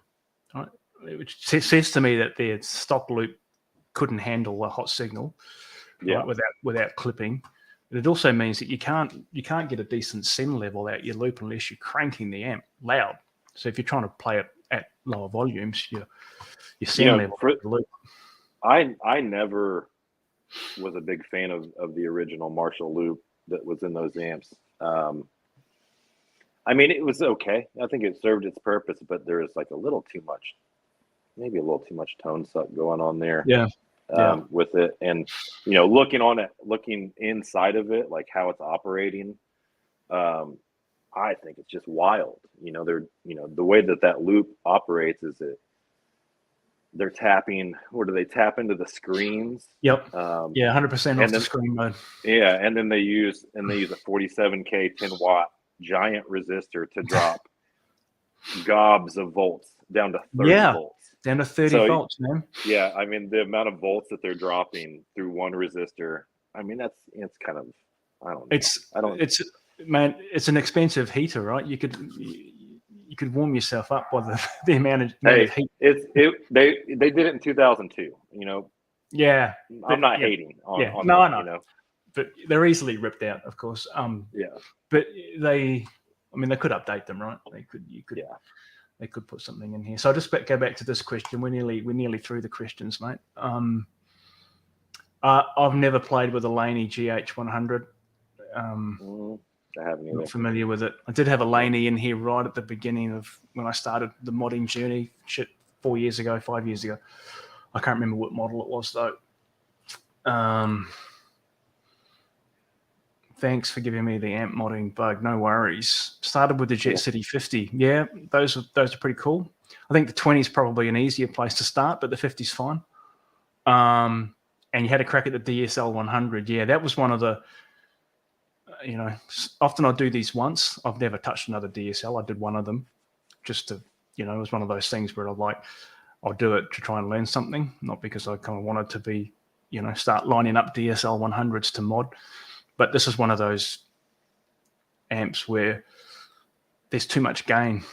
right? Which says to me that their stock loop couldn't handle a hot signal, right, without clipping. But it also means that you can't get a decent SIN level out your loop unless you're cranking the amp loud. So if you're trying to play it at lower volumes, your SIN level. Loop. I never was a big fan of the original Marshall loop that was in those amps. It was okay. I think it served its purpose, but there was like maybe a little too much tone suck going on there. With it, and looking inside of it, like how it's operating, I think it's just wild. The way that loop operates is they're tapping, or do they tap into the screens? 100% off the screen mode. And then they use a 47K 10 watt giant resistor to drop gobs of volts down to 30 volts. Down to 30 volts, man. Yeah, the amount of volts that they're dropping through one resistor. It's kind of, I don't know. It's an expensive heater, right? You could warm yourself up by the amount of heat. They did it in 2002. Yeah, I'm not hating on no. But they're easily ripped out, of course. But they could update them, right? They could put something in here. So I'll just go back to this question. We're nearly through the questions, mate. I've never played with a Laney GH100. I haven't either. Not familiar with it. I did have a Laney in here right at the beginning of when I started the modding journey, 5 years ago. I can't remember what model it was, though. Thanks for giving me the amp modding bug. No worries. Started with the Jet City 50. Yeah, those are pretty cool. I think the 20 is probably an easier place to start, but the 50 is fine. and you had a crack at the DSL 100. Yeah, that was one of the, often I do these once. I've never touched another DSL. I did one of them just to, it was one of those things where I'll do it to try and learn something, not because I kind of wanted to be, start lining up DSL 100s to mod. But this is one of those amps where there's too much gain.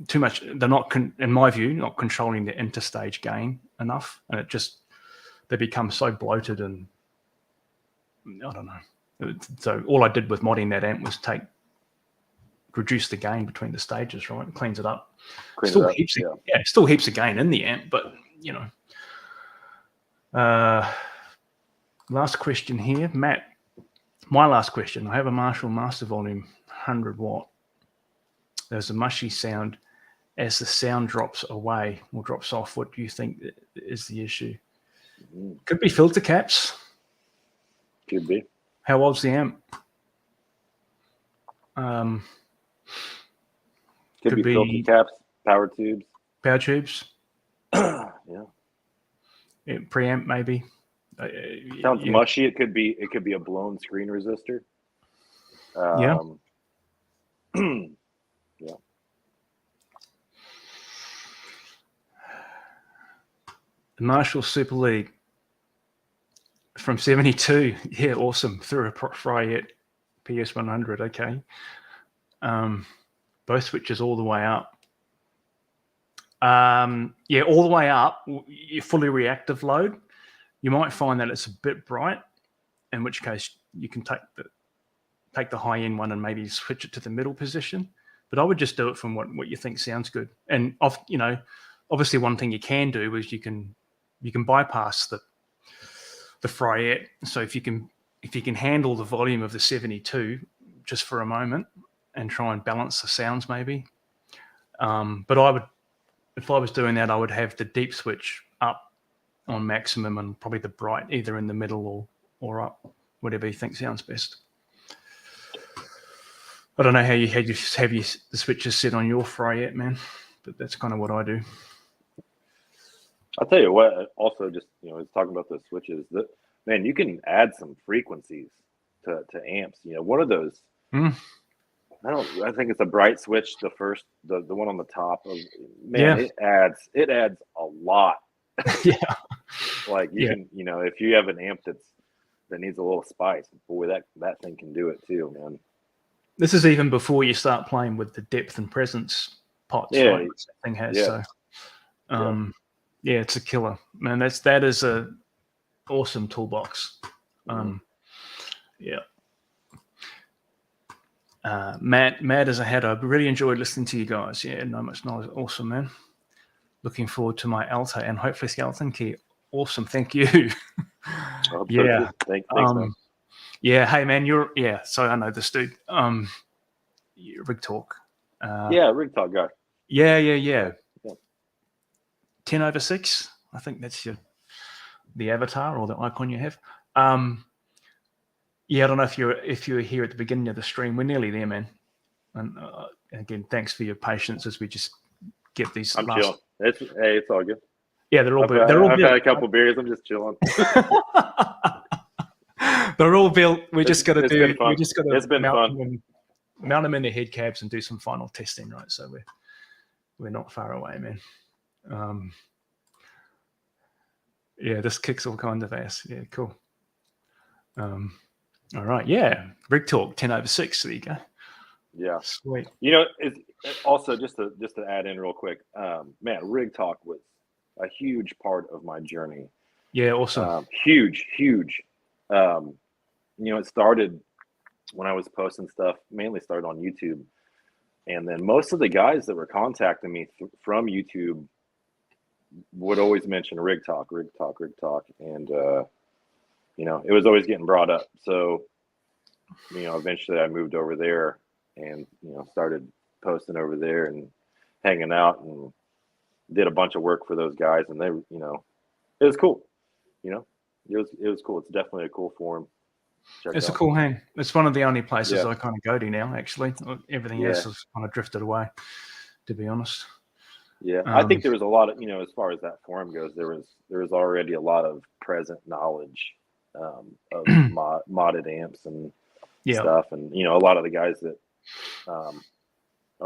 Too much. They're not, in my view, not controlling the interstage gain enough. And they become so bloated, and I don't know. So all I did with modding that amp was reduce the gain between the stages, right? It cleans it up. Still heaps of gain in the amp, but last question here, Matt. My last question. I have a Marshall Master Volume 100 watt. There's a mushy sound as the sound drops away or drops off. What do you think is the issue? Could be filter caps. Could be. How old's the amp? Could be filter caps, power tubes. Power tubes. Yeah. Preamp maybe. Sounds mushy. It could be a blown screen resistor. Yeah. Yeah. The Marshall Super League from 72. Yeah, awesome. Through a Fryette PS100. Okay. Both switches all the way up. Yeah, all the way up. You're fully reactive load. You might find that it's a bit bright, in which case you can take the high end one and maybe switch it to the middle position. But I would just do it from what you think sounds good. And obviously one thing you can do is you can bypass the Fryette. So if you can handle the volume of the 72 just for a moment and try and balance the sounds maybe. But if I was doing that, I would have the deep switch up on maximum and probably the bright either in the middle or up, whatever you think sounds best. I don't know how you have the switches set on your Fryette, man, but that's kind of what I do. I'll tell you what. Also, just talking about those switches, man, you can add some frequencies to amps. One of those. I think it's a bright switch. The one on the top of, man, yeah. it adds a lot. Yeah. Like you can, if you have an amp that needs a little spice, boy, that thing can do it too, man. This is even before you start playing with the depth and presence pots. Yeah, right, which that thing has. Yeah. So, yeah, it's a killer, man. That is a awesome toolbox. Yeah. Matt as a head, I really enjoyed listening to you guys. Yeah, no much knowledge. Awesome, man. Looking forward to my Alto and hopefully Skeleton Key. Awesome, thank you. Yeah, thanks, man. Yeah, hey man, so I know this dude. Rig Talk. Rig Talk guy. Yeah. 10/6. I think that's the avatar or the icon you have. Yeah, I don't know if you were here at the beginning of the stream. We're nearly there, man. And again, thanks for your patience as we just get these. I'm chilling. It's all good. Yeah, they're all. I've had a couple beers. I'm just chilling. They're all built. We just got to do. We just got to. It's been fun. Mount them in their head cabs and do some final testing, right? So we're not far away, man. Yeah, this kicks all kinds of ass. Yeah, cool. All right, yeah. Rig Talk 10/6. There you go. Yeah, sweet. It's also just to add in real quick. Man, Rig Talk was a huge part of my journey. Yeah, awesome. Huge. It started when I was posting stuff, mainly started on YouTube. And then most of the guys that were contacting me from YouTube would always mention Rig Talk. And, it was always getting brought up. So, eventually I moved over there and, started posting over there and hanging out and did a bunch of work for those guys. And they, it was cool. It was cool. It's definitely a cool forum. It's a cool hang. It's one of the only places I kind of go to now, actually. Everything else has kind of drifted away, to be honest. Yeah, I think there was a lot of, as far as that forum goes, there was already a lot of present knowledge of modded amps and stuff, and a lot of the guys that are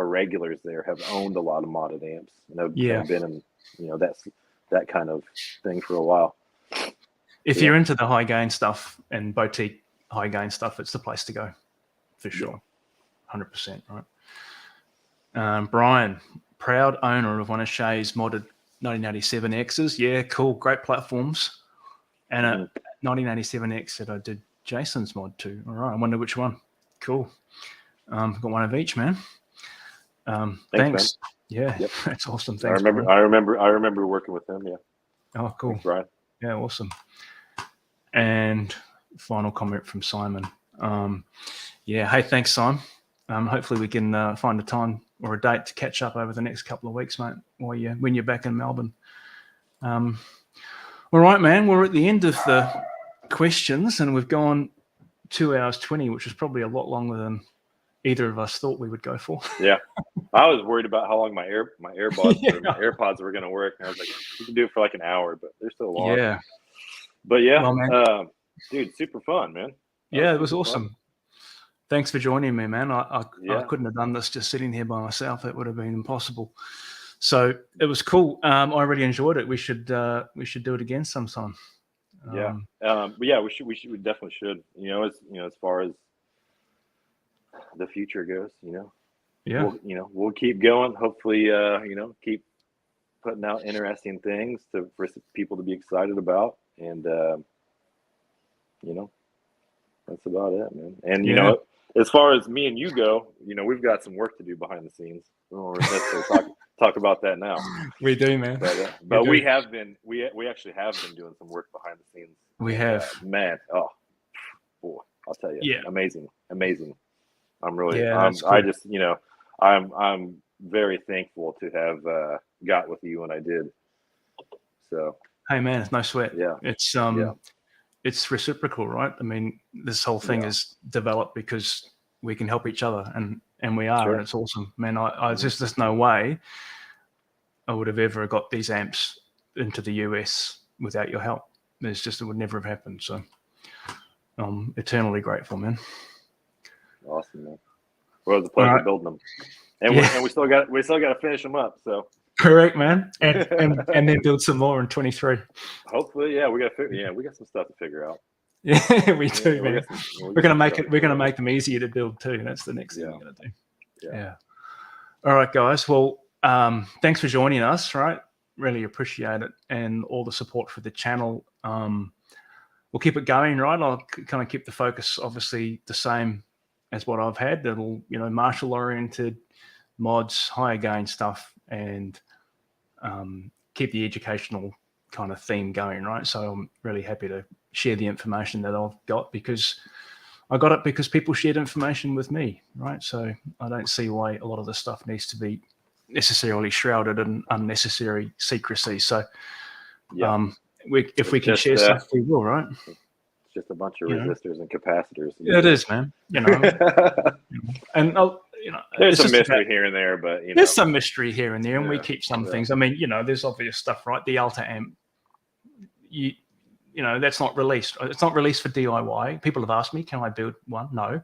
regulars there have owned a lot of modded amps and have been in that kind of thing for a while. If you're into the high gain stuff and boutique high gain stuff, it's the place to go for sure. 100%, right? Brian, proud owner of one of Shea's modded 1987Xs. Yeah, cool, great platforms. And a 1987X that I did Jason's mod to. All right, I wonder which one. Cool. Got one of each, man. Thanks. Yeah, that's awesome. Thanks. I remember working with him. Yeah. Oh, cool. Thanks, Brian. Yeah, awesome. And final comment from Simon. Hey, thanks, Simon. Hopefully we can find a time or a date to catch up over the next couple of weeks, mate, when you're back in Melbourne. All right, man. We're at the end of the questions, and we've gone 2 hours 20, which is probably a lot longer than either of us thought we would go for. Yeah, I was worried about how long my AirPods were going to work, and I was like, we can do it for like an hour, but they're still long. Yeah, but well, dude, super fun, man. It was awesome. Fun. Thanks for joining me, man. I couldn't have done this just sitting here by myself. It would have been impossible. So it was cool. I really enjoyed it. We should do it again sometime. We definitely should. As far as the future goes, we'll keep going. Hopefully, keep putting out interesting things for people to be excited about, and that's about it, man. And as far as me and you go, we've got some work to do behind the scenes. We won't necessarily talk about that now. We do, man. But we have been. We actually have been doing some work behind the scenes. We have, man. Oh, boy, I'll tell you. Yeah, amazing. I'm really. Cool. I just, I'm very thankful to have got with you when I did. So. Hey, man, it's no sweat. Yeah. It's reciprocal, right? I mean, this whole thing is developed because we can help each other, and we are, and it's awesome, man. There's no way I would have ever got these amps into the US without your help. It would never have happened. So I'm eternally grateful, man. Awesome, man. Well, it was a pleasure building them, and we still got to finish them up. So. Correct, man, and then build some more in 23. Hopefully, we got some stuff to figure out. Yeah, we do, man. We're gonna make them easier to build too. That's the next thing we're gonna do. Yeah. All right, guys. Well, thanks for joining us. Right, really appreciate it, and all the support for the channel. We'll keep it going. Right, I'll kind of keep the focus, obviously, the same as what I've had. It'll, Marshall oriented mods, higher gain stuff, and keep the educational kind of theme going, right? So I'm really happy to share the information that I've got, because I got it because people shared information with me, right? So I don't see why a lot of the stuff needs to be necessarily shrouded in unnecessary secrecy. So if we can share stuff, we will, right? It's just a bunch of resistors and capacitors. It is, man. And there's some mystery here and there, but there's some mystery here and there, and we keep some things. I mean, there's obvious stuff, right? The Alta amp, that's not released. It's not released for DIY. People have asked me, can I build one? No,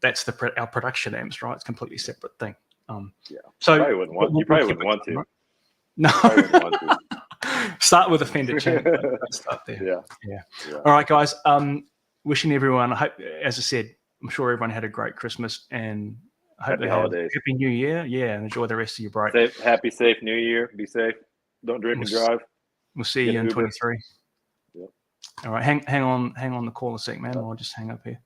that's our production amps, right? It's a completely separate thing. So you probably wouldn't want to. No. Start with a Fender channel. Start there. Yeah. All right, guys. Wishing everyone, I hope, as I said, I'm sure everyone had a great Christmas, and I hope happy holidays. Happy New Year. Yeah, and enjoy the rest of your break. Safe New Year. Be safe. Don't drink and drive. We'll see you in 23. Yep. All right, hang on the call a sec, man. I'll just hang up here.